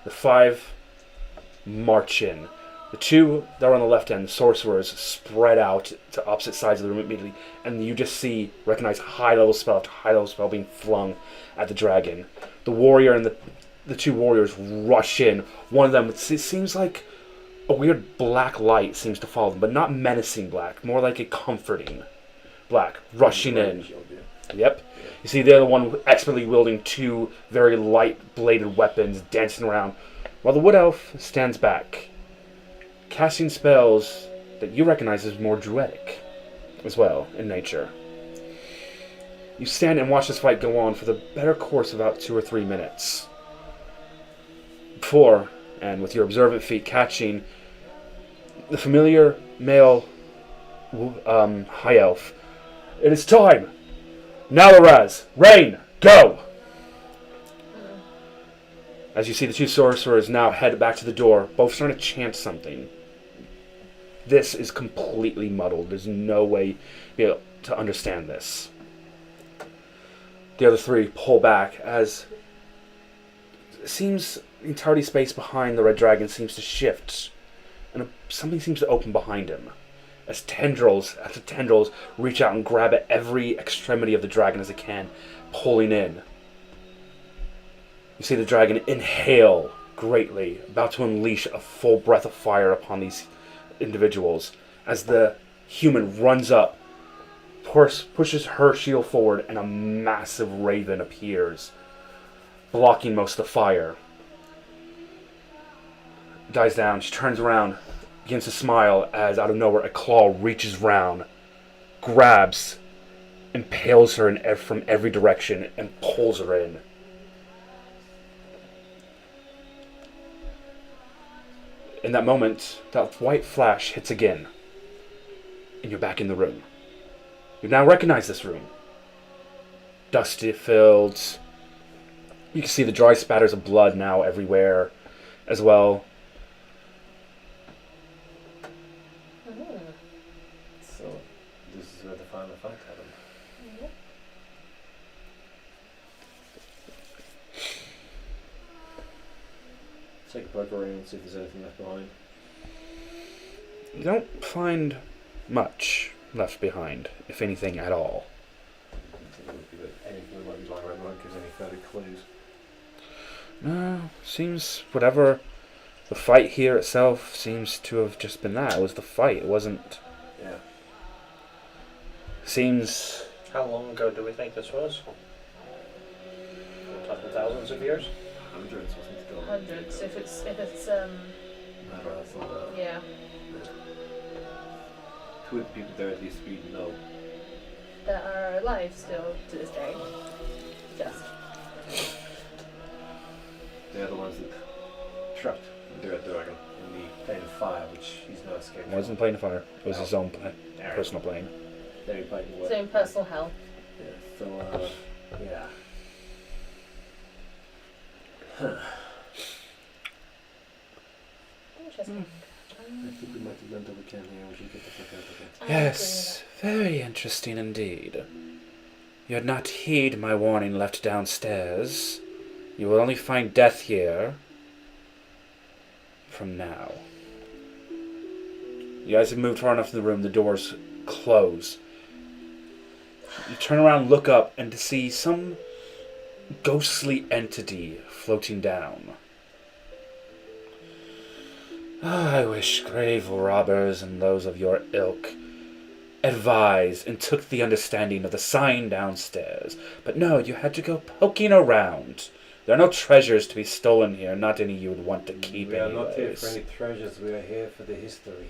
The 5 march in. The 2 that are on the left end, the sorcerers, spread out to opposite sides of the room immediately, and you just recognize high-level spell after high-level spell being flung at the dragon. The warrior and the 2 warriors rush in. One of them, it seems like a weird black light seems to follow them, but not menacing black, more like a comforting black, rushing in. Yep. You see the other one expertly wielding 2 very light-bladed weapons, dancing around, while the wood elf stands back, casting spells that you recognize as more druidic as well in nature. You stand and watch this fight go on for the better course of about 2 or 3 minutes. Before, and with your observant feet catching, the familiar male high elf. It is time! Nalaraz, Rain, go! As you see the 2 sorcerers now head back to the door, both starting to chant something. This is completely muddled. There's no way to be able to understand this. The other 3 pull back as it seems the entirety space behind the red dragon seems to shift, and something seems to open behind him. As tendrils after tendrils reach out and grab at every extremity of the dragon as it can, pulling in. You see the dragon inhale greatly, about to unleash a full breath of fire upon these individuals, as the human runs up, pushes her shield forward, and a massive raven appears, blocking most of the fire. Dies down. She turns around, begins to smile as out of nowhere a claw reaches round, grabs, impales her from every direction, and pulls her in. In that moment, that white flash hits again, and you're back in the room. You now recognize this room. Dusty filled. You can see the dry spatters of blood now everywhere as well. So, this is where the final fight happened. Take a poke around, see if there's anything left behind. You don't find much left behind, if anything at all. Anything that might be lying around won't give any further clues. No, seems whatever the fight here itself seems to have just been that. It was the fight. It wasn't. Yeah. Seems. How long ago do we think this was? We're talking thousands of years? Hundreds, wasn't it? Hundreds. If it's Matter, I thought that. yeah. Who would the people there at least we know? That are alive still to this day. Yes. They're the ones that trapped the Red Dragon in the plane of fire, which he's now escaped. It wasn't plane of fire. It was his own personal plane. There he played the His own personal hell. Yeah, so, yeah. Interesting. I think we might have done what we can here. We should get the fuck out of here. I agree with Yes, very interesting indeed. You had not heed my warning left downstairs. You will only find death here from now. You guys have moved far enough in the room, the doors close. You turn around, look up, and to see some ghostly entity floating down. I wish grave robbers and those of your ilk advised and took the understanding of the sign downstairs. But no, you had to go poking around. There are no treasures to be stolen here, not any you would want to keep We are not here anyways. for any treasures, we are here for the history.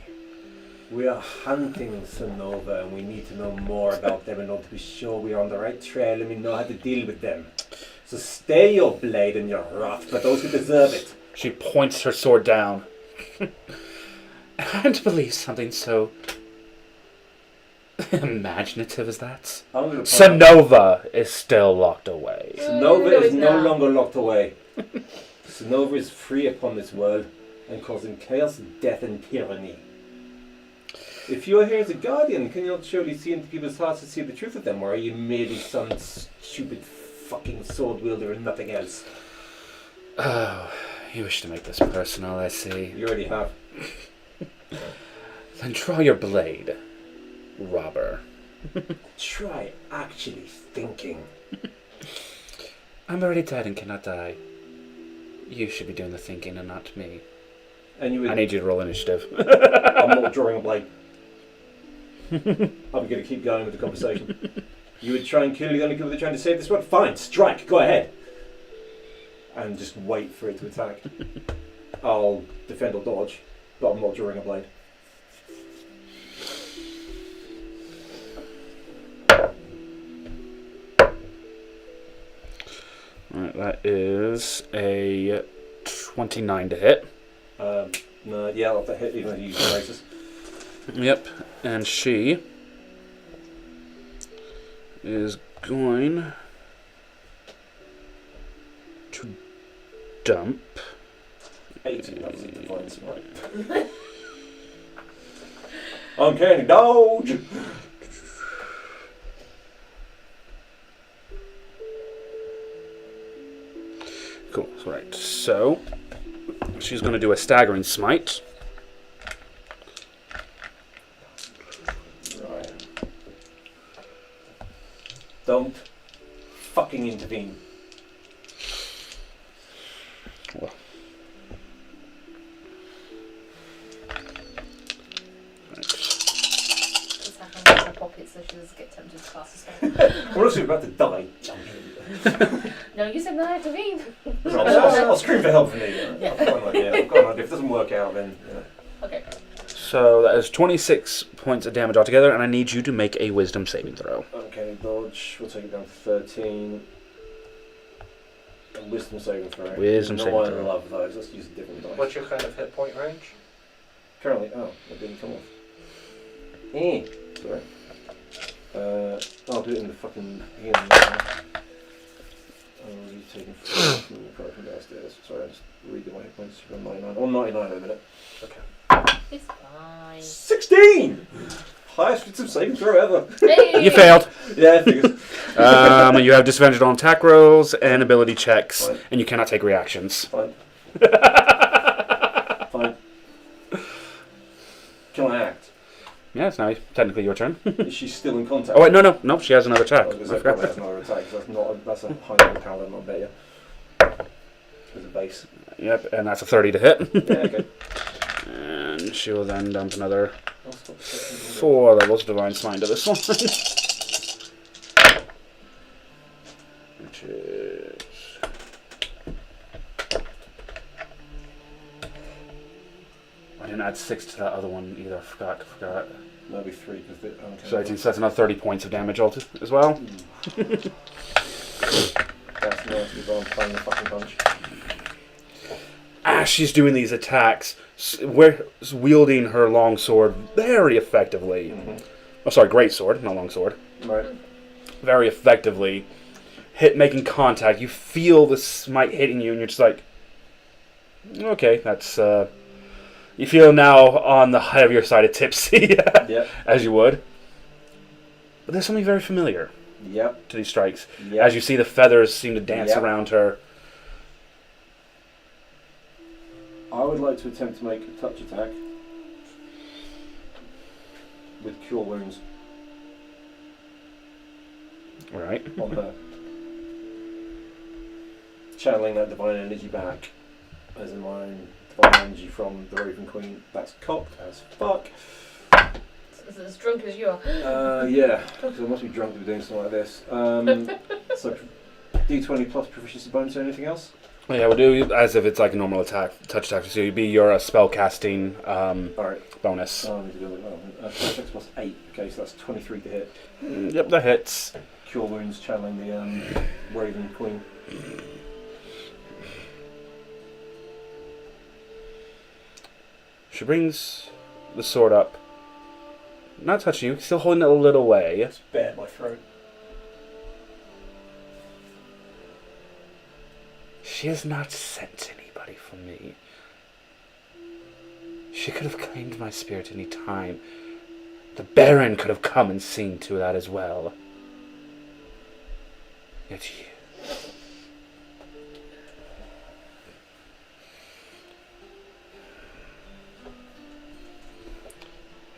We are hunting Sonova and we need to know more about them in order to be sure we are on the right trail and we know how to deal with them. So stay your blade and your wrath for those who deserve it. She points her sword down. I can't believe something so imaginative as that. I'm gonna point out- Sonova is still locked away. No, Sonova is it's no not. longer locked away. Sonova is free upon this world and causing chaos, death and tyranny. If you are here as a guardian, can you not surely see into people's hearts to see the truth of them, or are you merely some stupid fucking sword wielder and nothing else? Oh, you wish to make this personal, I see. You already have. Then draw your blade, robber. Try actually thinking. I'm already dead and cannot die. You should be doing the thinking and not me. And you would, I need you to roll initiative. I'm not drawing a blade. I'm going to keep going with the conversation. You would try and kill the only people that are trying to save this world? Fine, strike, go ahead. And just wait for it to attack. I'll defend or dodge, but I'm not drawing a blade. Right, that is a 29 to hit. No, yeah, I'll have to hit even though you use braces. Yep, and she is going to dump. 18, that's a divine smite. Uncanny dodge! Cool, right, so she's going to do a staggering smite. Right. Don't fucking intervene. Well. Just have her in her pocket so she doesn't get tempted to cast a spell. We're also about to die. No, you said not intervene. I'll scream for help for me. I've got an idea. If it doesn't work out, then. Okay. So that is 26 points of damage altogether, and I need you to make a wisdom saving throw. Okay, dodge. We'll take it down to 13. And wisdom saving throw. Wisdom saving I throw. love those. Let's use a different die. What's your kind of hit point range? Currently, it didn't come off. Sorry. I'll do it in the fucking healing. He's taking 4 from downstairs. Sorry, I just read my hit points. You've got 99. Or 99 in a minute. It's fine. 16! Highest wisdom saving throw ever. Hey! You failed. Yeah, I figured. You have disadvantage on attack rolls and ability checks, Fine. and you cannot take reactions. Fine. Fine. Can I act? Yeah, it's now technically your turn. Is she still in contact? Oh wait, no, she has another I attack. was going to I say, probably forgot. has another attack, 'cause that's a high level paladin, not bet you. As a base. Yep, and that's a 30 to hit. Yeah, okay. And she will then dump another I'll stop checking. 4 levels of Divine Smite to this one. Which is... I didn't add 6 to that other one either. I forgot. Maybe 3 because okay. So 18, so that's another 30 points of damage as well. That's nasty, but I'm playing the fucking punch. As she's doing these attacks, wielding her long sword very effectively. Mm-hmm. Oh, sorry, great sword, not long sword. Right. Very effectively, making contact. You feel the smite hitting you, and you're just like, okay, that's. You feel now on the heavier side of tipsy, Yep. as you would. But there's something very familiar Yep. to these strikes. Yep. As you see, the feathers seem to dance Yep. around her. I would like to attempt to make a touch attack with Cure Wounds All right. on her. Channeling that divine energy back as in my divine energy from the Raven Queen. That's cocked as fuck. As drunk as you are. Yeah, because I must be drunk to be doing something like this. So, D20 plus proficiency bonus or anything else? Oh, yeah, we'll do as if it's like a normal attack, touch attack. So you'd be your spell casting Alright. bonus. I need to do it. Reflex plus 8. Okay, so that's 23 to hit. Yep, that hits. Cure Wounds channeling the Raven Queen. She brings the sword up. Not touching you, still holding it a little way. It's bare my throat. She has not sent anybody for me. She could have claimed my spirit any time. The Baron could have come and seen to that as well. Yet you...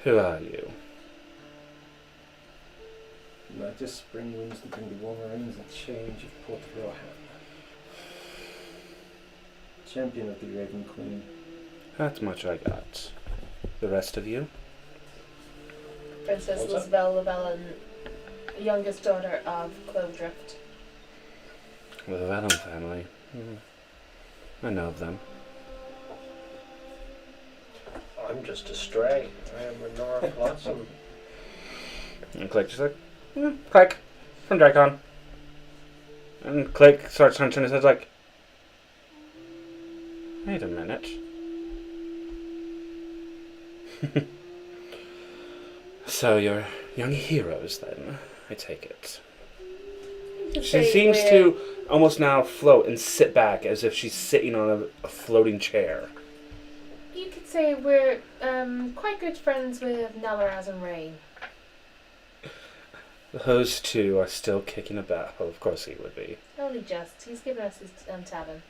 Who are you? No, just spring winds that bring the warmer winds and change of Port Rohan. Champion of the Raven Queen. That much I got. The rest of you? Princess What's that? Lisbeth Llewellyn, youngest daughter of Clovedrift. The Vellum family. I know of them. I'm just a stray. I am Renora Blossom. And Click just like, Click, from Dracon. And Click starts turning his head like, wait a minute. So you're young heroes then, I take it. She seems to almost now float and sit back as if she's sitting on a floating chair. You could say we're quite good friends with Nalaraz and Rain. Those two are still kicking about. Oh, of course he would be. Only just. He's given us his tavern.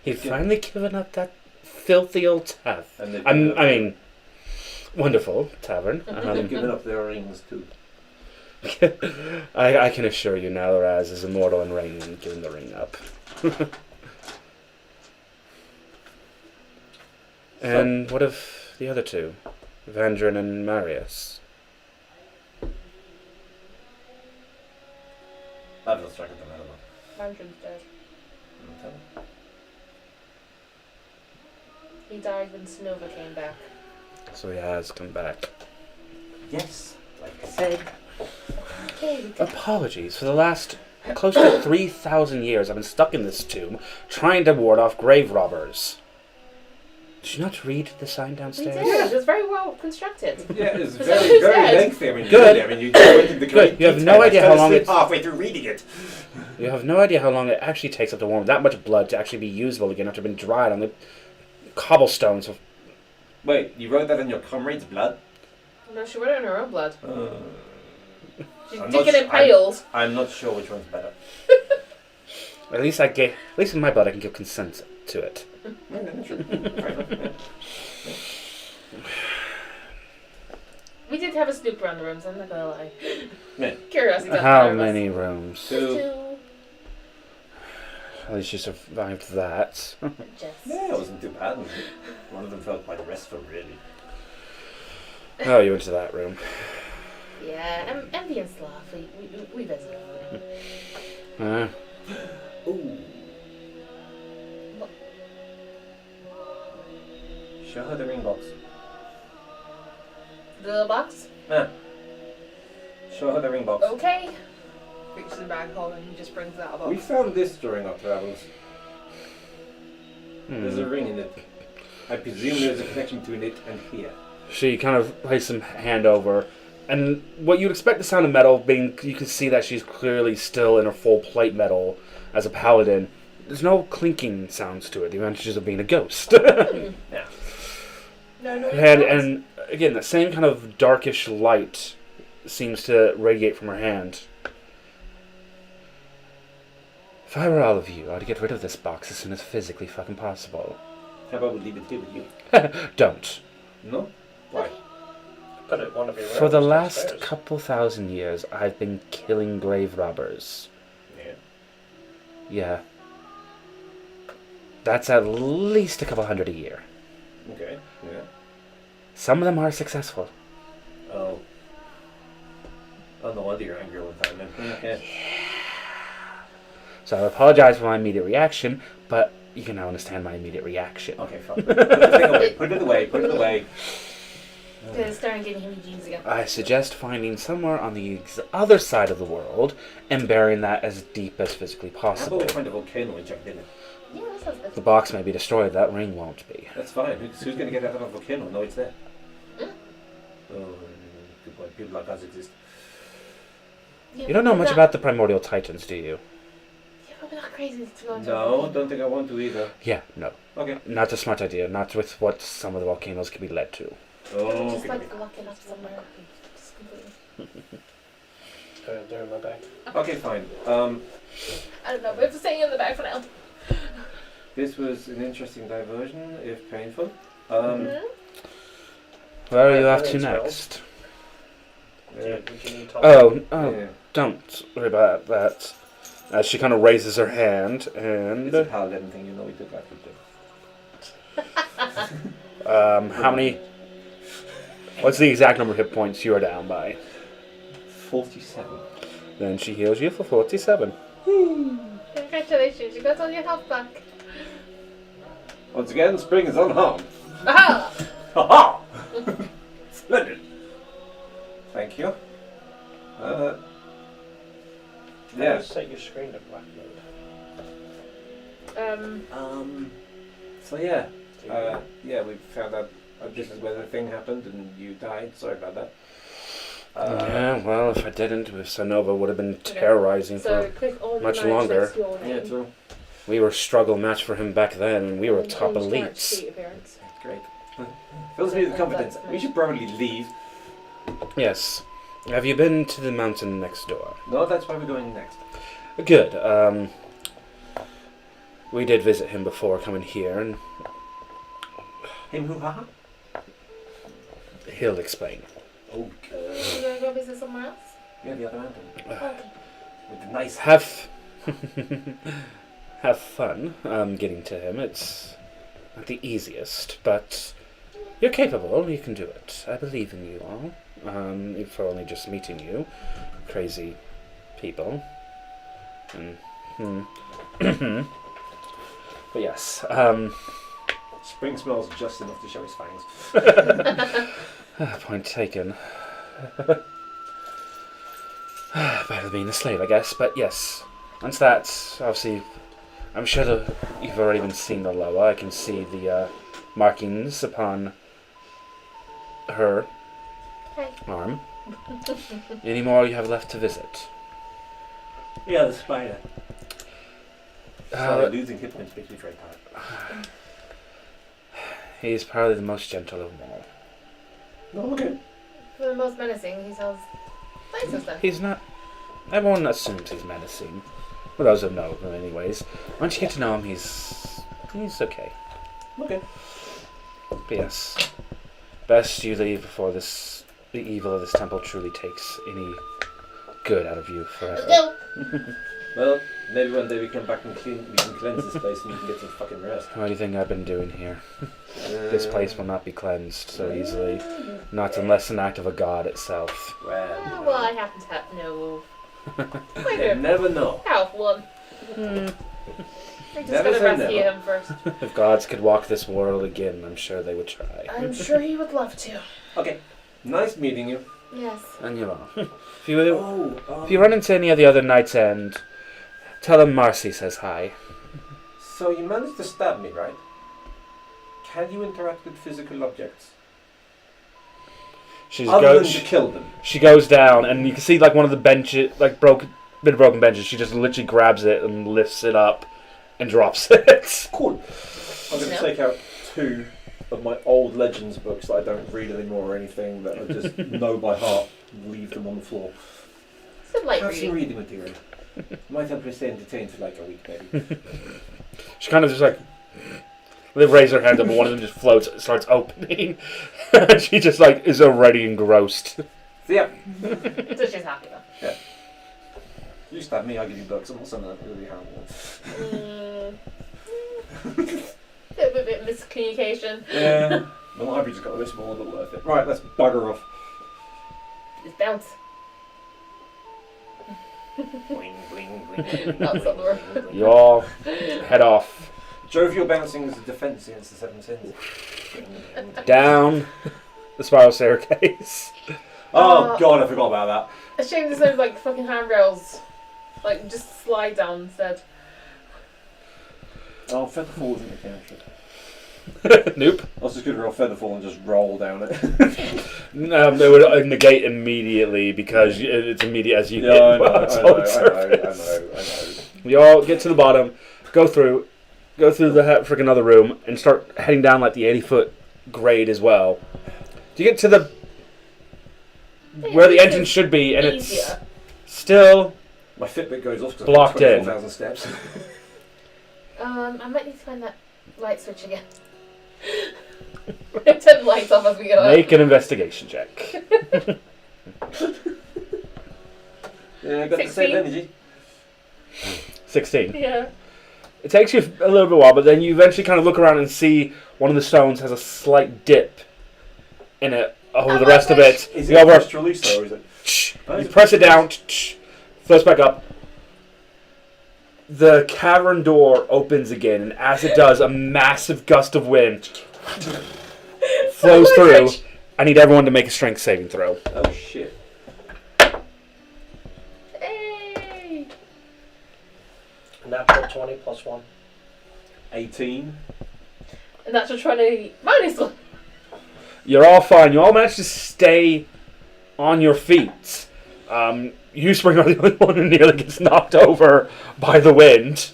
He'd finally given up that filthy old tavern. And they've I given up- mean, wonderful tavern. they've given up their rings too. I can assure you now, Raz is immortal and Rain and giving the ring up. And what of the other two? Vandrin and Marius? I've lost track of them, I don't know. Mandarin's dead. He died when Sonova came back. So he has come back. Yes, like I said. Okay, we could Apologies. For the last close to 3,000 years, I've been stuck in this tomb trying to ward off grave robbers. Did you not read the sign We downstairs? did. It was very well constructed. Yeah, it's So very, who's very dead? lengthy. I mean, Good. I mean, you went into the Good. You have no idea how long it's... halfway through reading it. You have no idea how long it actually takes up to warm that much blood to actually be usable again after being dried on the cobblestones of... Wait, you wrote that in your comrade's blood? No, she wrote it in her own blood. She I'm did not get su- impaled. I'm not sure which one's better. At least in my blood I can give consent to it. We did have a snoop around the rooms, I'm not gonna lie. Yeah. Curiosity got the How better of us. many rooms? Two. At least you survived that. Just. Yeah, it wasn't too bad. One of them felt quite restful, really. Oh, you went to that room. Yeah, Envy and Sloth, we visited. Ooh. Show her the ring box. The box? Yeah. Show her the ring box. Okay. Reaches the bag hole and he just brings that a We box. found this during our travels. There's a Hmm. ring in it. I presume there's a connection between it and here. She kind of placed some hand over, and what you'd expect the sound of metal being, you can see that she's clearly still in her full plate metal as a paladin. There's no clinking sounds to it, the advantages of being a ghost. Yeah. No, and again, that same kind of darkish light seems to radiate from her hand. If I were all of you, I'd get rid of this box as soon as physically fucking possible. How about we leave it here with you? Don't. No? Why? Put it one of your For the rooms last downstairs. couple thousand years, I've been killing grave robbers. Yeah. Yeah. That's at least a couple hundred a year. Okay. Yeah. Some of them are successful. Oh. Oh, no wonder you're angry all the time then. Okay. So I apologize for my immediate reaction, but you can now understand my immediate reaction. Okay, fine. Put the thing away. Put it away. Put it away. It's starting getting heebie-jeebies again. I suggest finding somewhere on the other side of the world and burying that as deep as physically How possible. about we find a volcano and chuck it in it? Yeah, that sounds good. The box may be destroyed, that ring won't be. That's fine. Who's going to get out of a volcano? No, it's there. Mm. Oh, good point. People like us exist. Yeah, You don't know but much not- about the primordial titans, do you? Yeah, but we're not crazy to go into a No, volcano. don't think I want to either. Yeah, no. Okay. Not a smart idea, not with what some of the volcanoes can be led to. Oh, Just okay. like lock it up somewhere. Just completely. They're in my bag. Okay, fine. I don't know, but I'm staying in the bag for now. This was an interesting diversion, if painful. Mhm. Where are you Yeah, off to thanks, Will. next? Would you need to Yeah. Don't worry about that. As she kind of raises her hand and... It's a paladin thing, you know, we took after it. how many... What's the exact number of hit points you are down by? 47. Then she heals you for 47. Congratulations, you got all your health back. Once again, spring is unharmed. Aha! Ha ha! Splendid. Thank you. Yeah. set your screen to black mode. So yeah. Yeah, we found out this is where the thing happened and you died. Sorry about that. Yeah, well, if I didn't, Sonova would have been terrorizing So for... click on much the match longer. next to your name. Yeah, true. We were a struggle match for him back then, and we were And top change character elites. sheet appearance. Great. Fills me with confidence. We should probably leave. Yes. Have you been to the mountain next door? No, that's where we're going next. Good. We did visit him before coming here, and Him who ha? he'll explain. You Okay. gonna go visit somewhere else? Yeah, the other mountain. Okay. With the nice Have have fun getting to him. It's not the easiest, but you're capable. You can do it. I believe in you all. If only just meeting you, crazy people. And but yes. Spring smells just enough to show his fangs. Point taken. Better than being a slave, I guess. But yes, once that's obviously, I'm sure that you've already been seen the Loa. I can see the markings upon her Hey. arm. Any more you have left to visit? Yeah, the spider. Sorry, losing hit points makes me very tired. He's probably the most gentle of them all. No, okay. For the most menacing, he sells places then. He's not. Everyone assumes he's menacing. Well, those who know him, anyways. Once you get to know him, he's okay. Okay. But yes, best you leave before the evil of this temple truly takes any good out of you forever. Go! Well, maybe one day we come back and we can cleanse this place and you can get some fucking rest. What do you think I've been doing here? This place will not be cleansed so easily. Not unless an act of a god itself. Well, I happen to have no. Quite You a never know. powerful one. I just Never gotta say rescue never. him first. If gods could walk this world again, I'm sure they would try. I'm sure he would love to. Okay. Nice meeting you. Yes. And you are. If you run into any of the other Knights End, tell them Marcy says hi. So you managed to stab me, right? Can you interact with physical objects? She Other than to kill them. She goes down, and you can see like one of the benches, like bit of broken benches. She just literally grabs it and lifts it up and drops it. Cool. I'm going to No. take out 2 of my old Legends books that I don't read anymore or anything that I just know by heart. Leave them on the floor. Some light Have some reading. reading material. Might help you stay entertained for like a week, maybe. She kind of just like they raise her hand up, and one of them just floats, starts opening, and she just like is already engrossed. So yeah, So she's happy though. you stab me, I give you books. I'm not something that really handle. Bit of miscommunication. Yeah. The library just got a bit smaller, but worth it. Right, let's bugger off. Just bounce. Bling, bling, bling, That's not the word. You all head off Jovial bouncing is a defense against the seven sins. down the spiral staircase. Oh god, I forgot about A shame there's no like fucking handrails. Like just slide down instead. that. Oh, Featherfall isn't a cantrip. Nope. I was just going to roll Featherfall and just roll down it. It would negate immediately because it's immediate as you hit. I know. You all get to the bottom, go through the freaking other room, and start heading down like the 80-foot grade as well. You get to the where the entrance should be, and it's Easier. still My Fitbit goes off because Blocked in. 24,000 steps. I might need to find that light switch again. Turn the lights off as we go. make an investigation check. Yeah, got the 16. same energy. 16. Yeah. It takes you a little bit while, but then you eventually kind of look around and see one of the stones has a slight dip in it over the rest of it. Is You it over, first release though, or is it? you press it down, floats back up. The cavern door opens again, and as it does, a massive gust of wind flows through. I need everyone to make a strength saving throw. Oh shit. Hey. Natural 20 plus 1. 18. And that's just trying to -1. You're all fine. You all managed to stay on your feet. You, Spring, are the only one who nearly gets knocked over by the wind.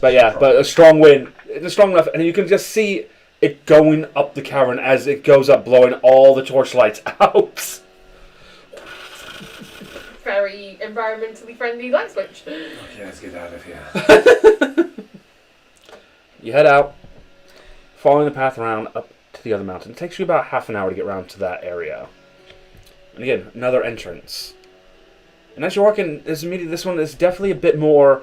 But yeah, but a strong wind. It's strong enough, and you can just see it going up the cavern as it goes up, blowing all the torchlights out. Very environmentally friendly light switch. Okay, let's get out of here. You head out, following the path around up to the other mountain. It takes you about half an hour to get around to that area. And again, another entrance. And as you're walking, this one is definitely a bit more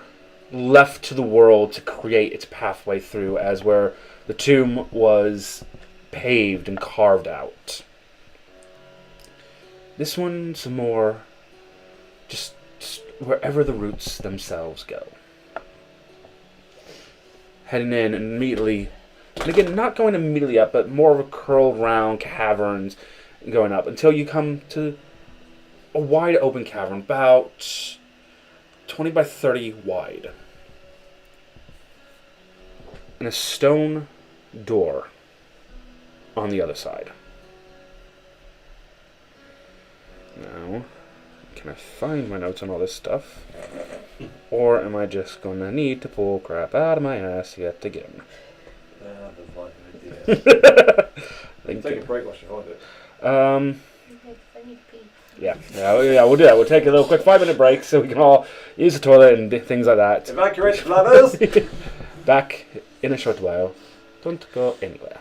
left to the world to create its pathway through, as where the tomb was paved and carved out. This one's more just wherever the roots themselves go. Heading in and immediately, and again, not going immediately up, but more of a curled round caverns going up until you come to a wide open cavern, about 20 by 30 wide. And a stone door on the other side. Now, can I find my notes on all this stuff? Or am I just going to need to pull crap out of my ass yet again? That's like an idea. Thank Take you. a break once you find it. I need to pee. Yeah, we'll do that. We'll take a little quick 5-minute break so we can all use the toilet and things like that. Evacuate bladders! Back in a short while. Don't go anywhere.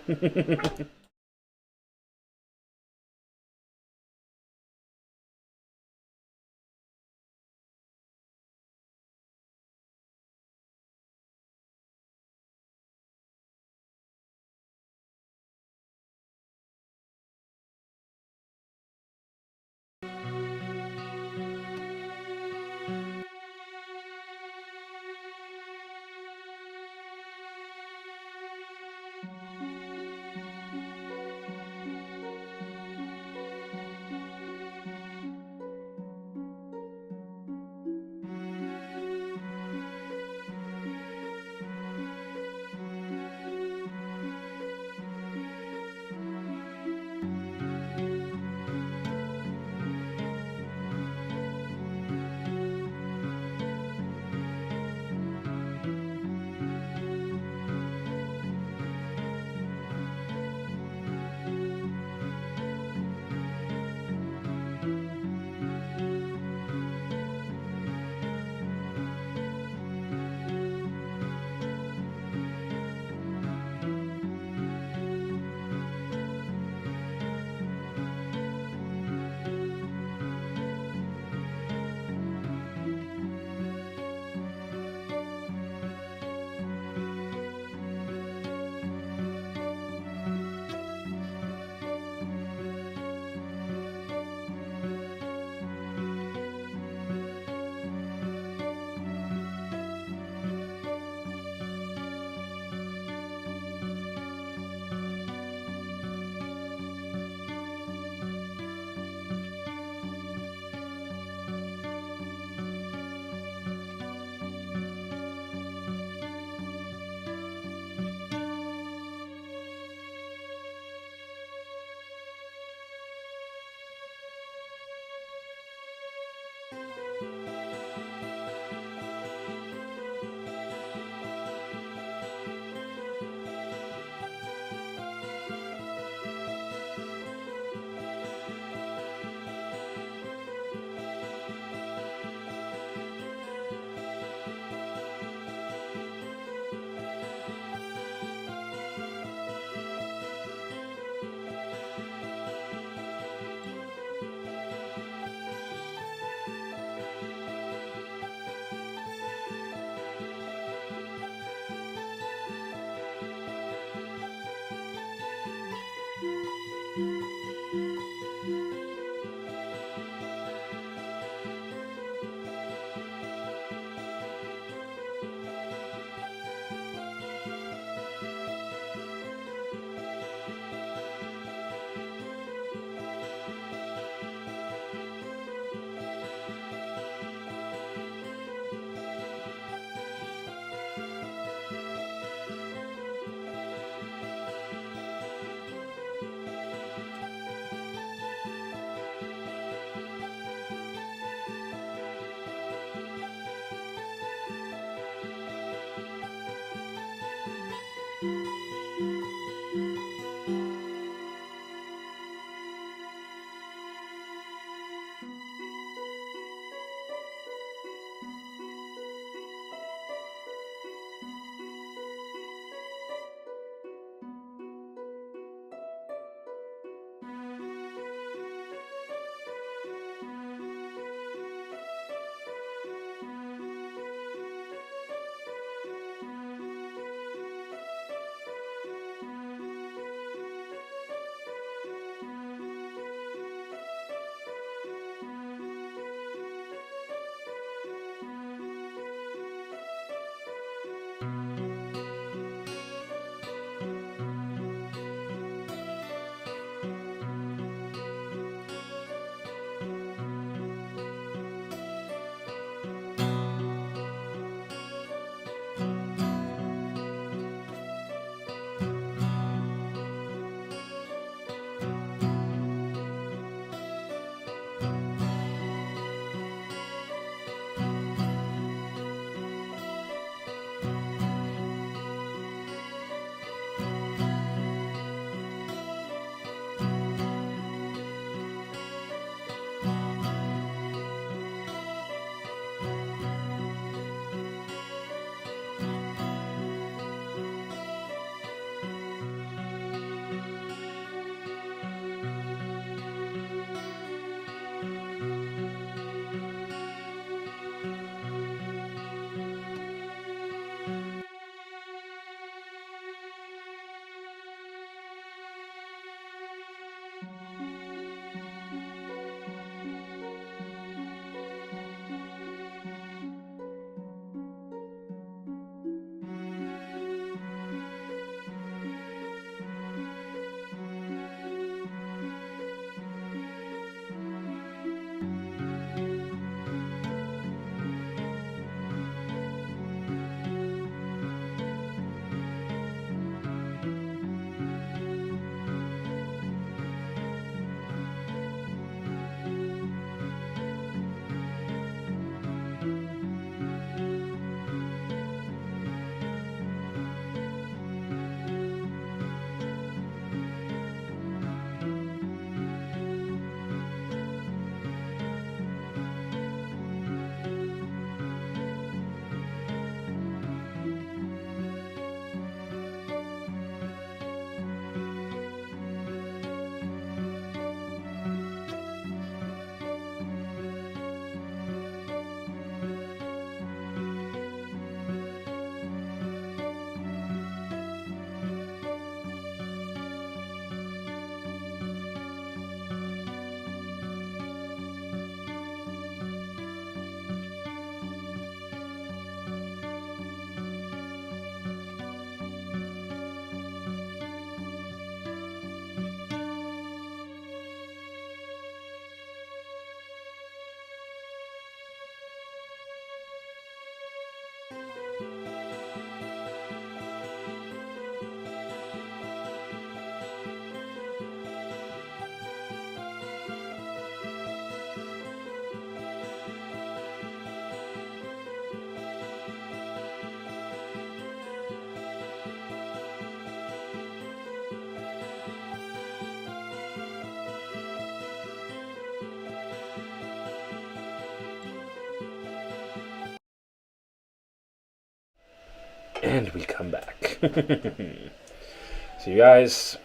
And we come back. So you guys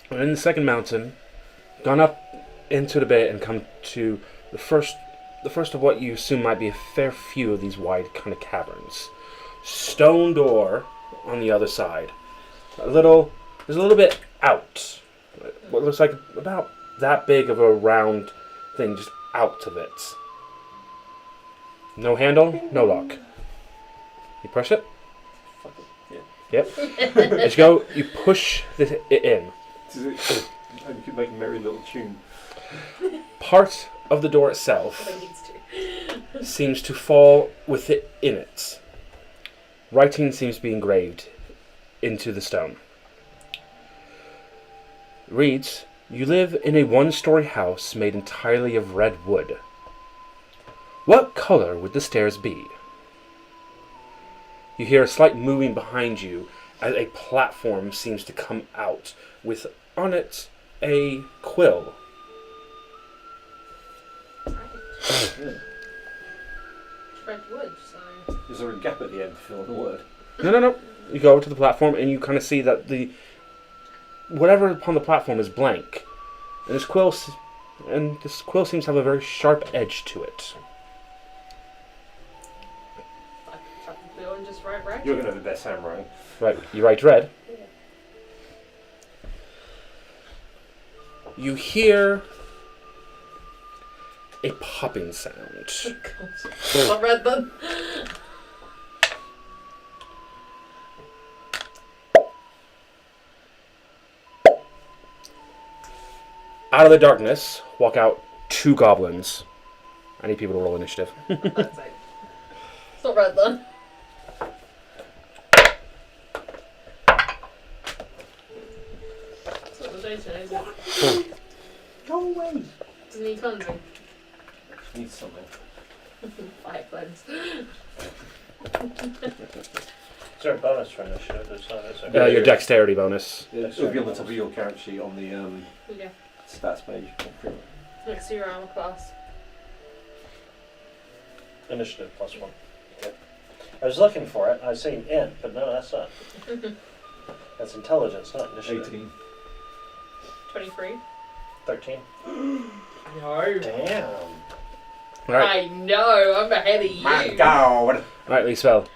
are in the second mountain, gone up into the bay and come to the first of what you assume might be a fair few of these wide kind of caverns. Stone door on the other side. There's a little bit out. What looks like about that big of a round thing just out of it. No handle, no lock. You push it? Yep. As you go, you push it in. You could make a merry little tune. Part of the door itself seems to fall within it. Writing seems to be engraved into the stone. It reads, "You live in a one-story house made entirely of red wood. What color would the stairs be?" You hear a slight moving behind you as a platform seems to come out with on it a quill. Red wood, so. Is there a gap at the end to fill in the word? No. You go over to the platform and you kind of see that the whatever upon the platform is blank, and this quill seems to have a very sharp edge to it. I can tap the quill and just write red. You're going to have the best handwriting. Right, you write red. Yeah. You hear a popping sound. Not red then. Out of the darkness walk out 2 goblins. I need people to roll initiative. That's it. It's not red then. It's not the data, is it? Go away. Doesn't need cleansing. Needs something. Fire cleanse. Is there a bonus for initiative? There's not, is there? Your dexterity bonus. It'll be on the top of your character sheet on the Yeah. stats page. Next to your armor class. Initiative +1. Okay. I was looking for it. I was saying int, but no, that's not. That's intelligence, not initiative. 18. 23. 13. I know. Damn. Alright, I know. I'm ahead of you. My God. alright, Lee Spell.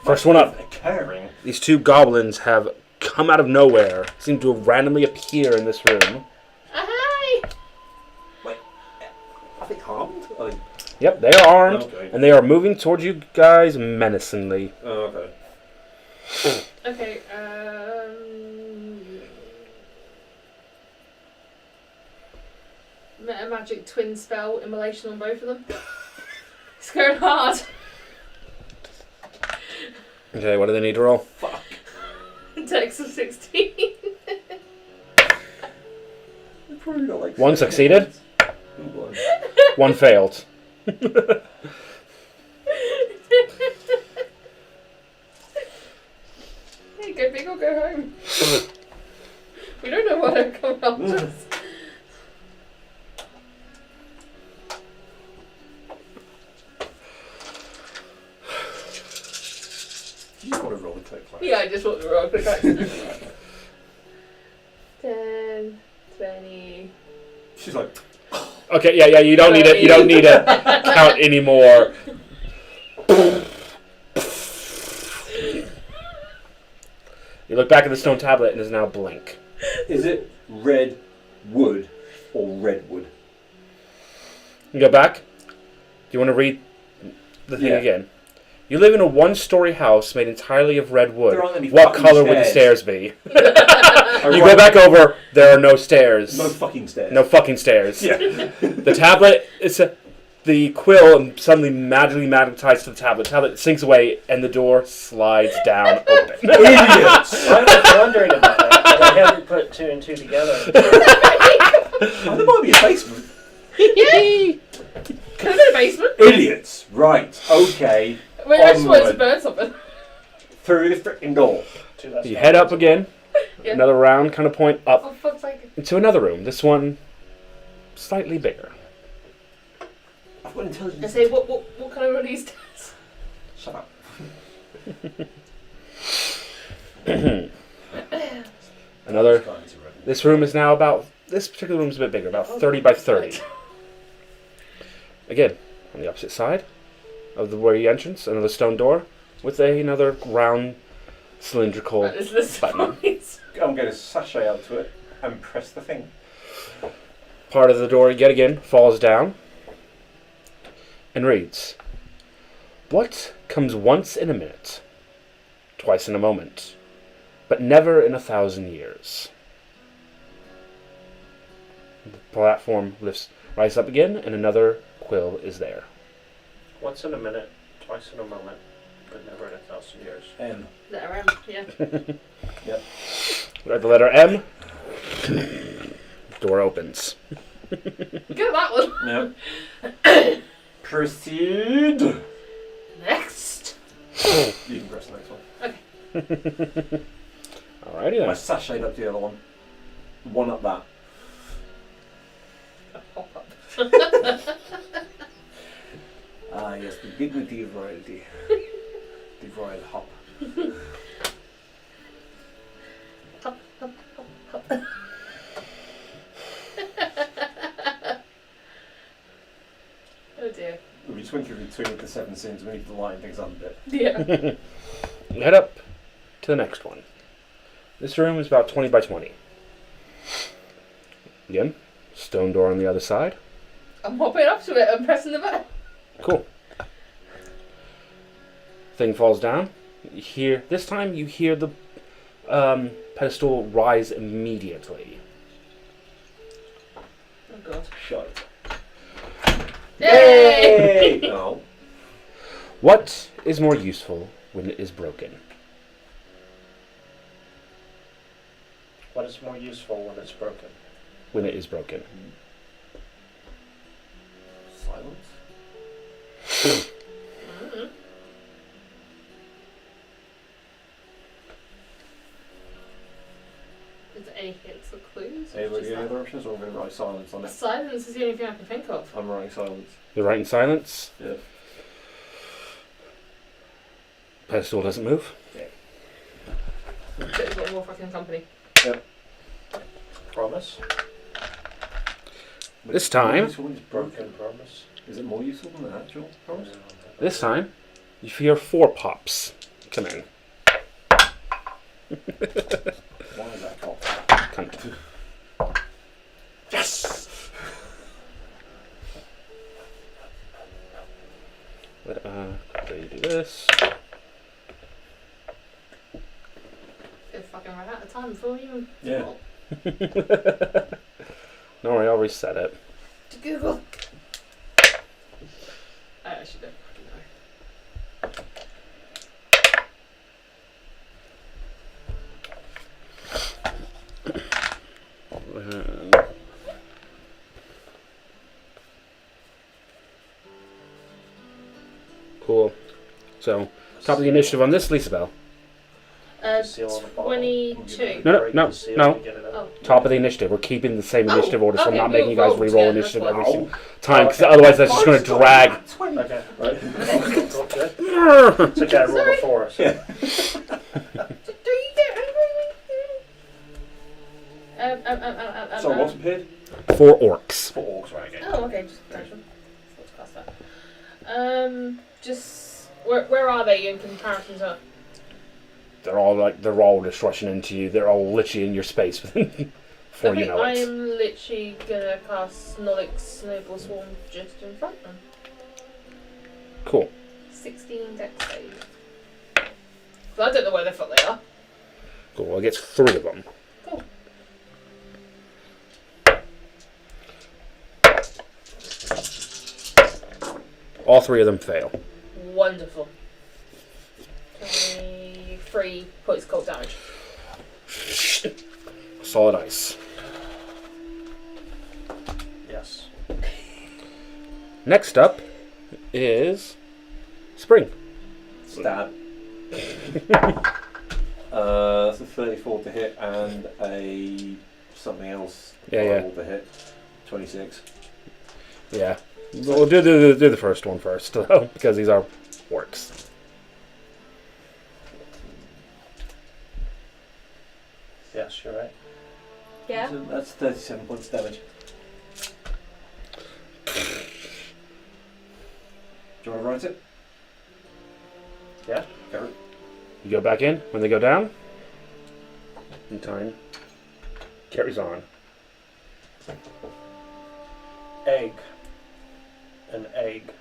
First one up. Occurring. These 2 goblins have come out of nowhere, seem to randomly appear in this room. Hi. Are they harmed? Yep, they are armed, Okay. and they are moving towards you guys menacingly. Oh, okay. Okay. Meta magic twin spell immolation on both of them. It's going hard. Okay, what do they need to roll? Dex of 16. Probably not like 1 succeeded, Oh, boy. 1 failed. Hey, go big or go home. We don't know what will come after us. You just want to roll the click like Yeah, I just want the roll quick. 10, 20. She's like, Okay, yeah, you don't need it. You don't need to count anymore. You look back at the stone tablet and it's now blank. is it red wood or redwood? You go back. Do you want to read the thing Yeah. again? You live in a 1-story house made entirely of red wood. There aren't any What fucking color would the stairs be? I You go write- back over. There are no stairs. No fucking stairs. No fucking stairs. Yeah. The tablet is the quill and suddenly magically magnetized to the tablet. The tablet sinks away and the door slides down open. Idiots! I was wondering about that, but I haven't put 2 and 2 together. Oh, there might be a basement. Yay! Could have been a basement. Idiots! Right, okay. Wait, I just wanted to Onward. burn something. Through the frickin' door. 2 less. You head up again. Yeah. Another round, kind of point up Oh, fuck's sake. into another room. This one slightly bigger. I've got I intelligence. say, what colour are these stairs? Shut up. Another. This room is now about. This particular room is a bit bigger, about 30 by 30. Again, on the opposite side of the way entrance, another stone door with another round cylindrical Right, this button. I'm going to sashay out to it and press the thing. Part of the door yet again falls down and reads, "What comes once in a minute, twice in a moment, but never in 1,000 years?" The platform rises up again, and another quill is there. Once in a minute, twice in a moment, but never in 1,000 years. M. Letter M, yeah. Write the letter M. Door opens. Get that one. No. Proceed. Next. You can press the next one. Alrighty I then. sashayed up to the other one. One up that. Hop up. Ah, yes, the dignity of royalty. The royal hop. Hop, hop, hop, hop. Oh dear. We just went through between the 7 scenes. We need to lighten things up a bit. Yeah. You head up to the next one. This room is about 20 by 20. Again, stone door on the other side. I'm hopping up to it and pressing the button. Cool. Thing falls down. This time you hear the pedestal rise immediately. Oh god. Shut. Yay! No. What is more useful when it is broken? What is more useful when it's broken? When it is broken. Silence. Mm-hmm. Is there any hints or clues? Or Anybody just any that? other options, or I'm going to write silence on it? Silence is the only thing I can think of. I'm writing silence. You're right in silence. Yeah. Pedestal doesn't move. But we've got more fucking company. Promise? This time, Useful when it's broken. Broken promise? Is it more useful than the actual promise? this time, you hear 4 pops come in. Why is that called? Cunt. Yes! Quickly do this. They fucking ran out of time before we even Yeah. thought. Don't worry, I'll reset it. To Google. I actually don't fucking know. Cool. So, top of the initiative on this, Lisa Bell. Seal on the bottle. 22. No, Break no, the seal no. to get it out. Oh. Top of the initiative. We're keeping the same Oh, initiative order, so I'm okay, not making you guys roll, re-roll yeah, initiative that's every fine. single time, because otherwise that's just going to drag. Okay. Right. Good. It's okay, I rolled a 4. So. Yeah. Sorry, what's appeared? 4 orcs. 4 orcs, right, okay. Oh, okay, just casual. Let's pass that. Just where are they in comparison to? They're all just rushing into you. They're all literally in your space before you know I it. am literally gonna cast Nolik's Snowball Swarm just in front of them. Cool. 16 dex save. So I don't know where the fuck they are. Cool. Well, it gets 3 of them. Cool. All 3 of them fail. Wonderful. 23 points cold damage. Solid ice. Yes. Next up is Spring. Stab. That's a 34 to hit and a something else Yeah. to hit. 26. Yeah. We'll do the first one first, though, because these are orcs. Yes, you're right. Yeah. So that's 37 points damage. Do you want to write it? Yeah. Go. You go back in when they go down. In time. Carries on. Egg. An egg.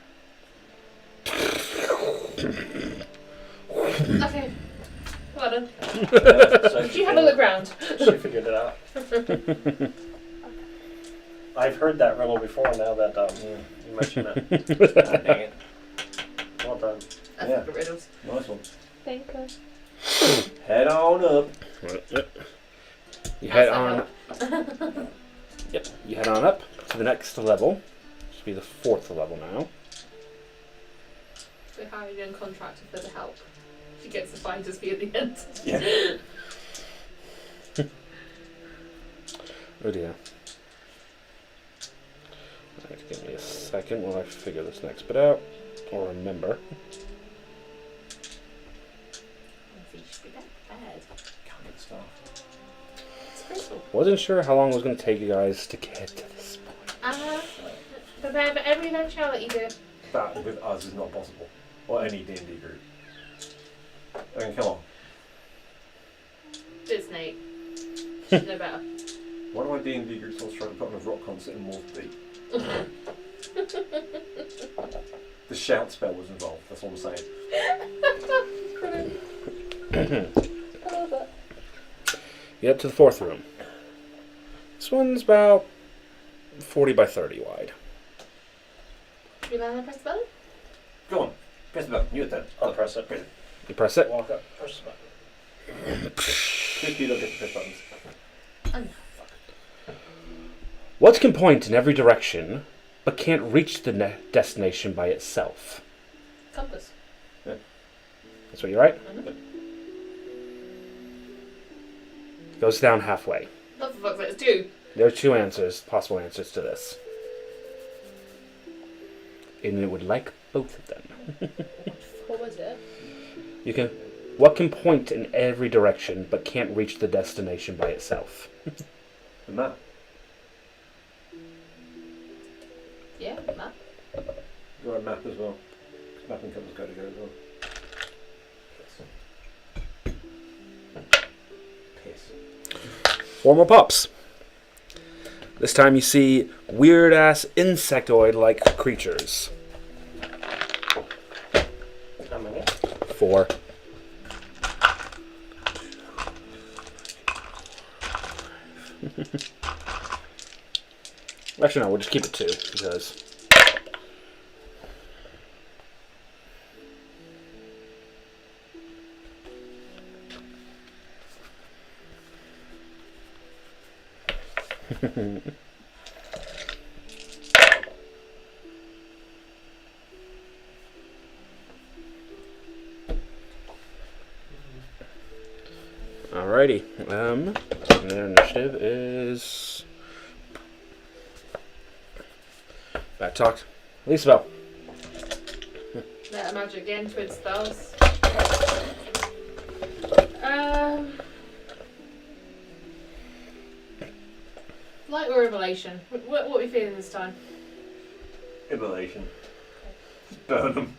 Okay. Well done. So Did you have a look round? She figured it out. I've heard that riddle before now that you mentioned it. Ah, dang it. Well done. I Yeah. think the riddles. Nice one. Thank you. Head on up. You head That's on. Yep. You head on up to the next level. This will be the 4th level now. We hired a young contractor for the help. She gets to find us via the end. Yeah. Oh dear. Alright, give me a second while I figure this next bit out. Or remember. Should be that bad. Can't get stuff. It's crystal. Wasn't sure how long it was going to take you guys to get to this point. Prepare for every eventuality, do. That with us is not possible. Or any D&D group. I mean, come on. It's Nate. Should know better. One of my D&D groups was trying to put on a rock concert in Wolf Deep. The shout spell was involved, that's all I'm saying. Brilliant. I love that. You get to the fourth room. This one's about 40 by 30 wide. You land and press the button? Go on, press the button, you turn. I'll press it. You press it. Walk up, press the button. Quickly look at the press buttons. What can point in every direction, but can't reach the destination by itself? Compass. That's what you write? Mhm. Goes down halfway. What the fuck's that? It's two. There are two possible answers to this. And it would like both of them. What was it? What can point in every direction, but can't reach the destination by itself? The map. Yeah, map. You got a map as well. Map and compass go together as well. Piss. Four more pops. This time you see weird-ass insectoid-like creatures. How many? 4. Actually, no, we'll just keep it 2 because. Alrighty. Their initiative is back talked. Lisa. Meta magic again, twin spells. Light or revelation? What are we feeling this time? Immolation. Just burn them.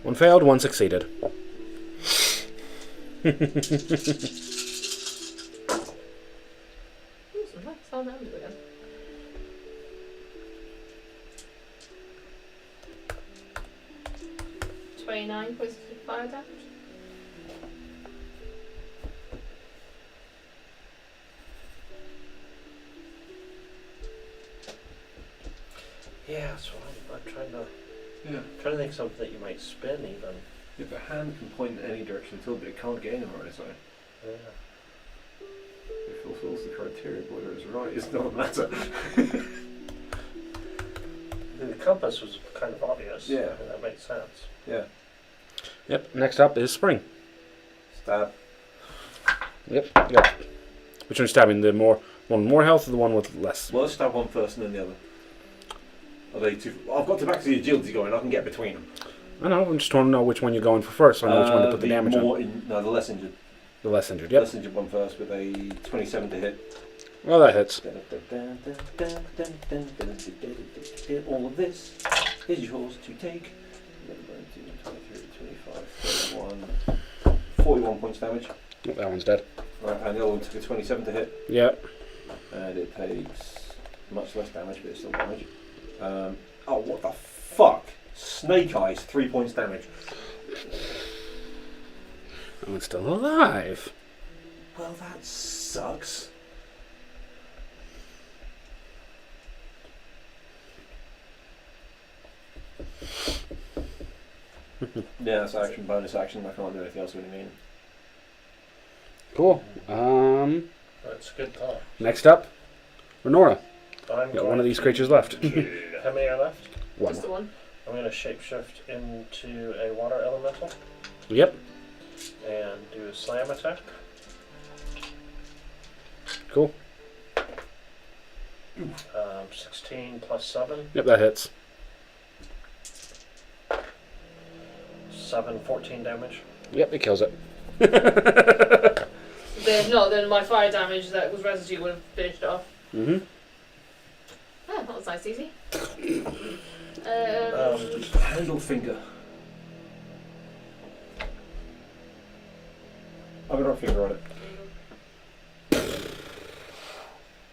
One failed, one succeeded. Some nice sound numbers again. $29 points of fire damage. Yeah, that's what I'm trying to. Yeah. Trying to think of something that you might spin even. If a hand can point in any direction at all, but it can't get anywhere, so Yeah. it fulfills the criteria of whether it's right. It doesn't matter. The compass was kind of obvious. Yeah. And that makes sense. Yeah. Yep, next up is Spring. Stab. Yep, yep. Which one's stabbing? The one with more health or the one with less? Well, let's stab one first and then the other. Are they two? I've got to back to the agility going. I can get between them. I know, I'm just trying to know which one you're going for first, so I know which one to put the damage on. No, the less injured. The less injured, yep. Less injured one first with a 27 to hit. Well, that hits. All of this is yours to take. 23, 25, 31, 41 points damage. That one's dead. Right, and the other one took a 27 to hit. Yep. And it takes much less damage, but it's still damage. Oh, what the fuck? Snake Eyes, 3 points damage. That one's still alive. Well, that sucks. Yeah, that's action, bonus action. I can't do anything else with it. Mean. Cool. That's a good thought. Next up, Renora. I'm Got one going of these creatures left. How many are left? One. Just the one. I'm going to shapeshift into a water elemental. Yep. and do a slam attack. Cool. 16 plus 7. Yep, that hits. 7, 14 damage. Yep, it kills it. Then my fire damage that was residue would have finished it off. Mm-hmm. Oh, that was nice, easy. Handle finger. I've got a finger on it.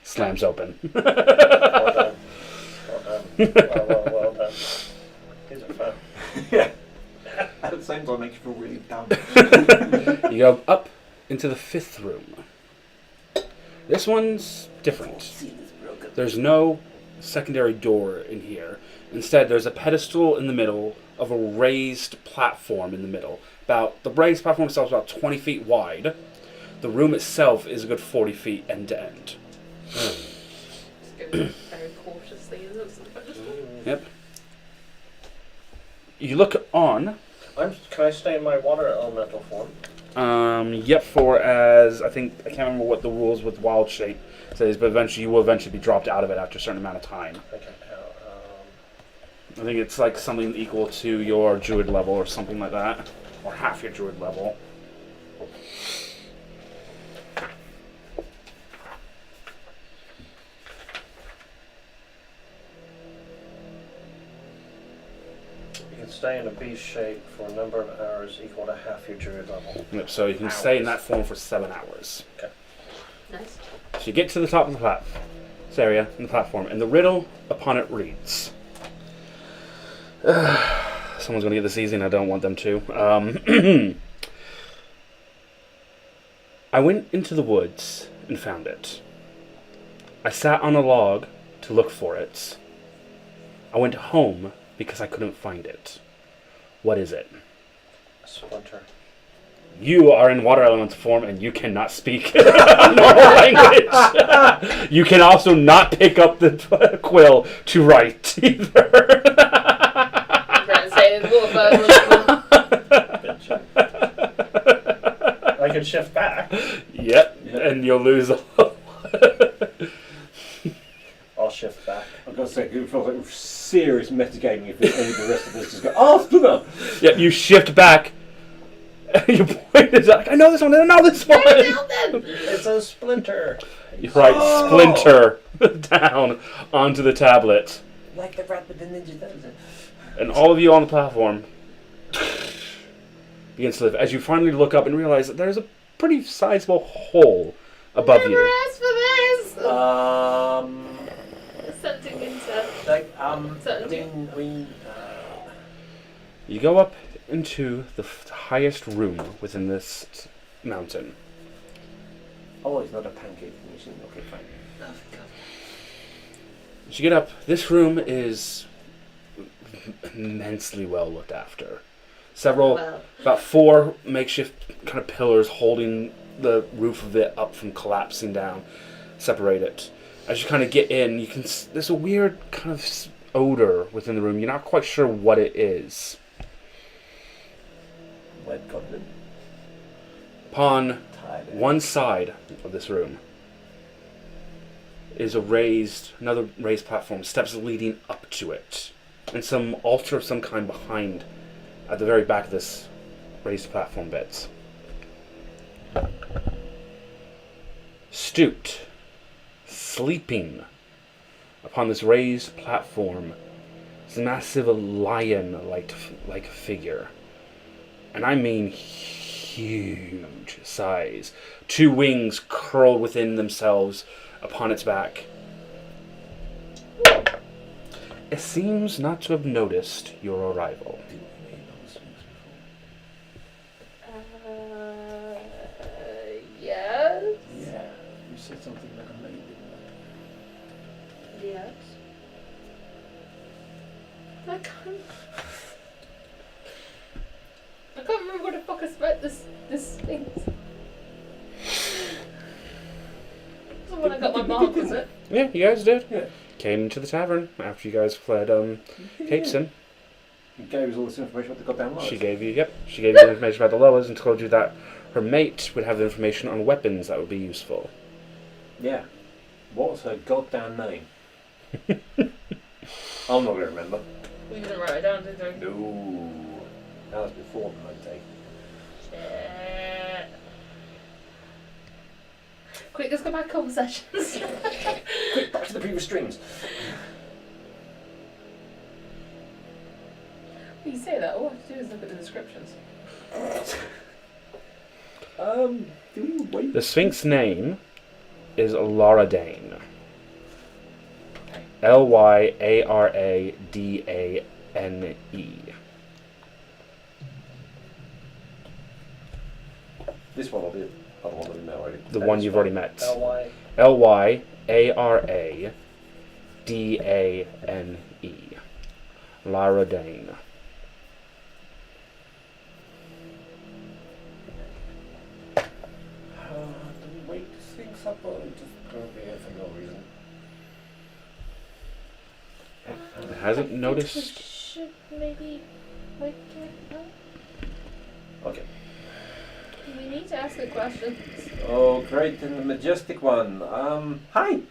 Slams open. Well done. Well done. These are fun. Yeah. At the same time, makes you feel really dumb. You go up into the 5th room. This one's different. There's no secondary door in here. Instead, there's a pedestal in the middle of a raised platform in the middle. The raised platform itself is about 20 feet wide. The room itself is a good 40 feet end to end. Just go very cautiously and look at the pedestal. Yep. You look on. Can I stay in my water elemental form? Yep, I can't remember what the rules with wild shape says, but you will eventually be dropped out of it after a certain amount of time. Okay. I think it's like something equal to your druid level or something like that. Or half your druid level. You can stay in a beast shape for a number of hours equal to half your druid level. Yep, so you can stay in that form for 7 hours. Okay. Nice. So you get to the top of this area in the platform, and the riddle upon it reads. Someone's going to get this easy, and I don't want them to. I went into the woods and found it. I sat on a log to look for it. I went home because I couldn't find it. What is it? A splinter. You are in water elemental form and you cannot speak normal language. You can also not pick up the quill to write either. I'm trying to say I can shift back. Yep, and you'll lose all. I'll shift back. I've got to say, it feels like serious metagaming if any of the rest of us just go, oh, splinter! Yep, you shift back. Your point is like, I know this one, I know this one. It's a splinter. You write splinter down onto the tablet. Like the rat with the ninja dozen. And all of you on the platform begins to live as you finally look up and realize that there's a pretty sizable hole above Never you. asked for this. Something inside. You go up into the highest room within this mountain. Oh, it's not a pancake machine. Okay, fine. As you get up, this room is immensely well looked after. About 4 makeshift kind of pillars holding the roof of it up from collapsing down, separate it. As you kind of get in, there's a weird kind of odor within the room. You're not quite sure what it is. Wet goblin. Upon one side of this room is another raised platform, steps leading up to it, and some altar of some kind behind at the very back of this raised platform bits. Stooped, sleeping upon this raised platform is a massive lion-like figure. And I mean huge size. 2 wings curled within themselves upon its back. It seems not to have noticed your arrival. Yes. Yeah, you said something like a lady, didn't Yes. I can't remember what the fuck I spent this thing. So when I got my mark, was it? Yeah, you guys did. Yeah. Came to the tavern after you guys fled Capeson. You gave us all this information about the goddamn lies. She gave you the information about the Loas and told you that her mate would have the information on weapons that would be useful. Yeah. What was her goddamn name? I'm not going to remember. We didn't write it down, did we? No. That was before the note taking. Shit. Quick, let's go back a couple sessions. Quick, back to the previous streams. You say that, all I have to do is look at the descriptions. Do we wait? The Sphinx name is Laradane. Lyaradane. This one or the other one that we met already? The one you've already met. L-Y. Lyaradane. Laradane. Do we wait to sync up or just go over here for no reason? It hasn't I think noticed. we should maybe wake it up. Okay. We need to ask the questions. Oh, great, and the majestic one. Hi!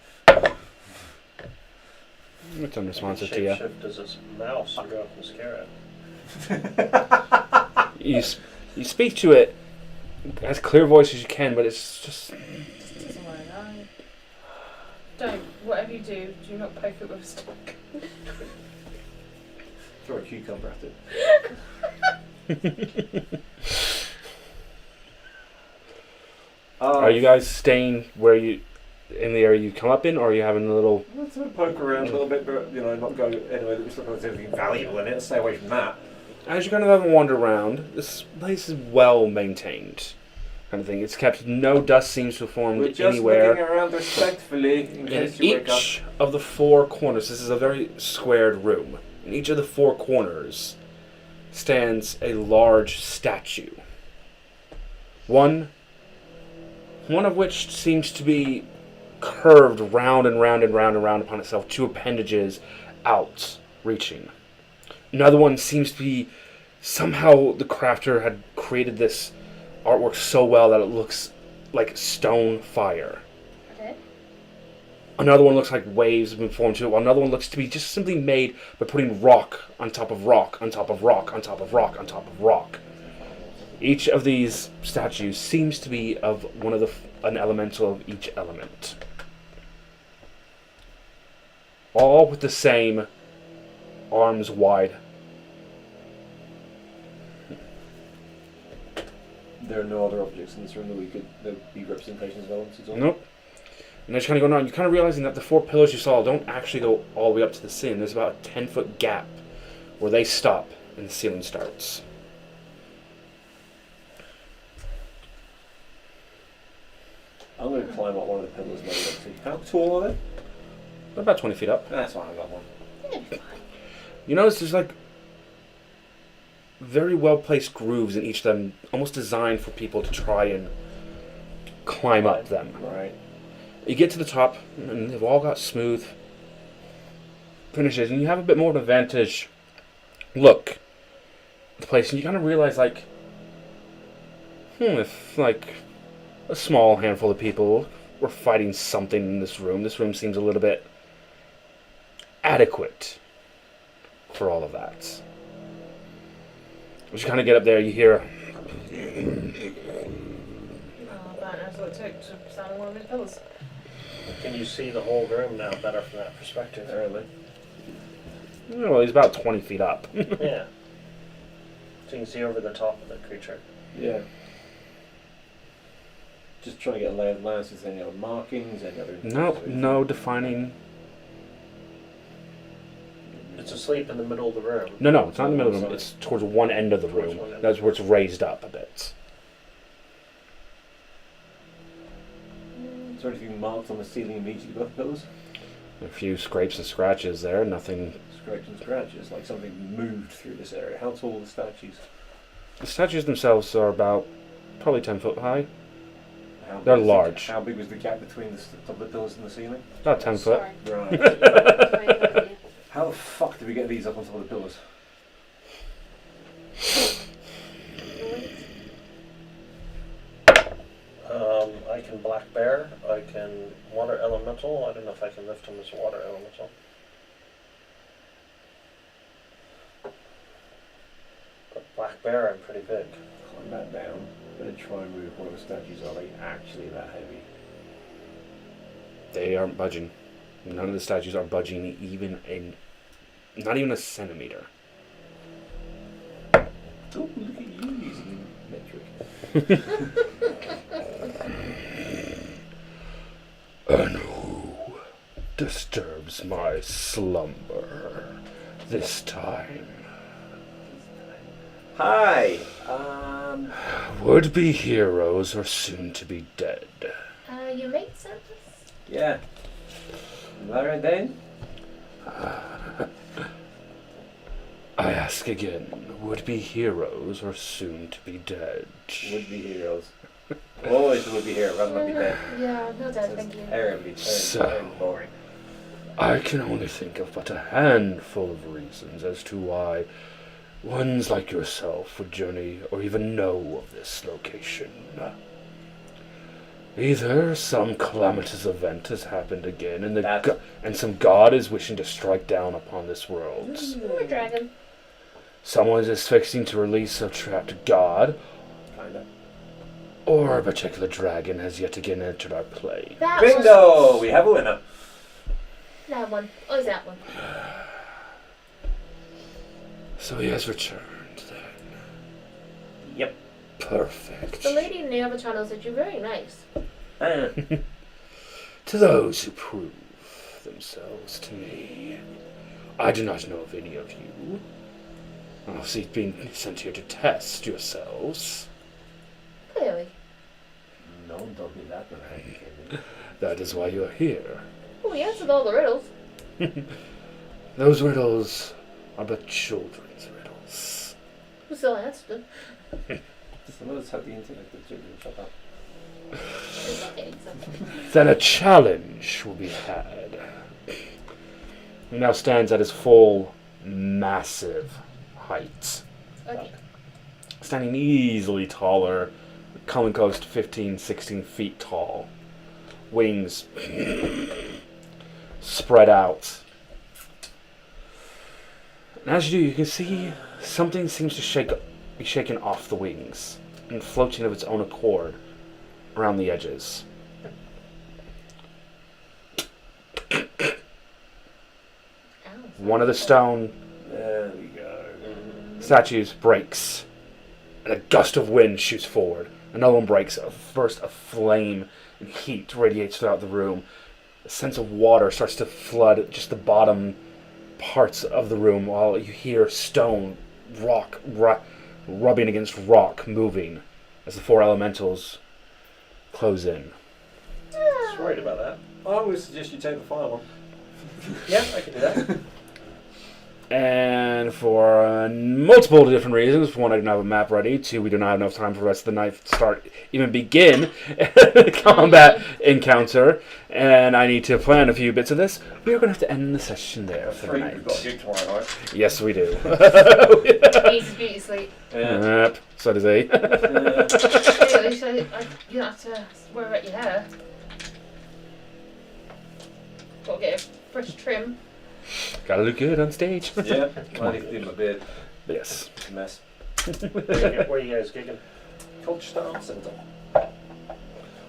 It's unresponsive to you. Shapeshift as a mouse and go up and scare it. You speak to it as clear voice as you can, but it's just. It doesn't want to know. Don't, whatever you do not poke it with a stick. Throw a cucumber at it. Are you guys staying where you, in the area you come up in, or are you having a little? Let's poke around a little bit, but not go anywhere that we suppose there's anything valuable in it. Stay away from that. As you kind of have a wander around, this place is well maintained, kind of thing. It's kept. No dust seems to have formed We're just anywhere. looking around respectfully in In case you wake up. each of the four corners, this is a very squared room. In each of the four corners stands a large statue. One of which seems to be curved round and round and round and round upon itself, two appendages out reaching. Another one seems to be somehow the crafter had created this artwork so well that it looks like stone fire. Okay. Another one looks like waves have been formed to it, while another one looks to be just simply made by putting rock on top of rock on top of rock on top of rock on top of rock. Each of these statues seems to be of an elemental of each element. All with the same arms wide. There are no other objects in this room that be representations of elements at all? Nope. And as you're kind of going on, you're kind of realizing that the four pillars you saw don't actually go all the way up to the ceiling. There's about a 10-foot gap where they stop and the ceiling starts. I'm going to climb up one of the pillars and see. How tall are they? They're about 20 feet up. That's fine, I got one. You notice there's like very well placed grooves in each of them, almost designed for people to try and climb up them. Right. You get to the top, and they've all got smooth finishes, and you have a bit more of an advantage look at the place, and you kind of realize, like, if, like, a small handful of people were fighting something in this room seems a little bit adequate for all of that. As you kind of get up there, you hear... That's what it took to stand on one of his pillars. Can you see the whole room now better from that perspective? Apparently. Well, he's about 20 feet up. Yeah. So you can see over the top of the creature. Yeah. Just trying to get a lay of the land. Is there any other markings? Any other? No defining... It's asleep in the middle of the room. No, it's not in the middle of the room. It's towards one end of the room. That's where it's raised up a bit. Is there anything marked on the ceiling immediately above the pillars? A few scrapes and scratches there, nothing... Scrapes and scratches, like something moved through this area. How tall are the statues? The statues themselves are about probably 10 foot high. How big They're is large. How big was the gap between the top of the pillars and the ceiling? About 10 foot. Sorry. Right. Sorry, How the fuck did we get these up on top of the pillars? I can black bear. I can water elemental. I don't know if I can lift him as water elemental. But black bear, I'm pretty big. Climb that down. I'm going to try and move one of the statues. Are they actually that heavy? They aren't budging. None of the statues are budging not even a centimeter. Oh, look at you using metric. And who disturbs my slumber this time? Hi. Would-be heroes are soon to be dead. You made sense? Yeah. Is that right then? I ask again, would-be heroes are soon to be dead. Would-be heroes. Always would-be heroes. Rather not be dead. Yeah, no doubt, thank you. Terribly boring. I can only think of but a handful of reasons as to why ones like yourself would journey or even know of this location. Either some calamitous event has happened again, and some god is wishing to strike down upon this world. Or a dragon. Someone is fixing to release a trapped god, Kinda. or a particular dragon has yet again entered our play. That Bingo! We have a winner. That one. Oh, is that one? So he has returned then. Yep. Perfect. The lady in the other channel said you're very nice. To those who prove themselves to me, I do not know of any of you. Obviously, being sent here to test yourselves. Clearly. No one told me that when I came in. That is why you're here. Oh, we answered all the riddles. Those riddles are but children's riddles. We still answered them. Just notice how the intellect of children shut up. It's okay, so. Then a challenge will be had. He now stands at his full, massive height. Okay. Standing easily taller, coming close to 15, 16 feet tall. Wings spread out. And as you do, you can see something seems to be shaken off the wings and floating of its own accord around the edges. Ow. One of the stone There we go. statues breaks, and a gust of wind shoots forward. Another one breaks. First, a flame and heat radiates throughout the room. A sense of water starts to flood just the bottom parts of the room, while you hear stone, rock, rubbing against rock, moving as the four elementals close in. Just worried about that. I would suggest you take the fire one. Yeah, I can do that. And for multiple different reasons, for one, I don't have a map ready. Two, we do not have enough time for the rest of the night to even begin combat encounter. And I need to plan a few bits of this. We are going to have to end the session there for the Three, we've got night. you tomorrow night. Yes, we do. Needs beauty sleep. Yeah. Yep, so does he. Anyway, so you don't have to worry about your hair. Gotta get a fresh trim. Gotta look good on stage. Yeah. I need to do my beard. Yes. It's a mess. Where are you guys gigging? Culture Arts Centre.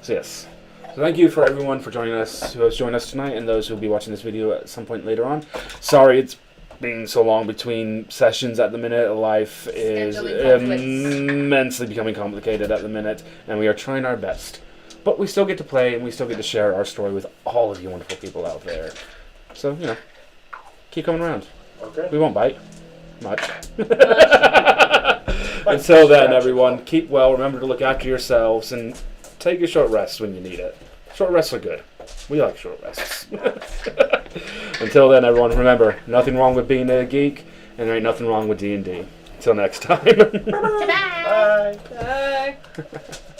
So yes. So thank you for everyone for joining us, who has joined us tonight, and those who will be watching this video at some point later on. Sorry it's been so long between sessions at the minute. Life is Scheduling conflicts. immensely becoming complicated at the minute, and we are trying our best. But we still get to play, and we still get to share our story with all of you wonderful people out there. So, you know, keep coming around. Okay. We won't bite much. Until then, everyone, keep well. Remember to look after yourselves and take a short rest when you need it. Short rests are good. We like short rests. Until then, everyone, remember, nothing wrong with being a geek, and there ain't nothing wrong with D&D. Until next time. Ta-da! Bye. Bye.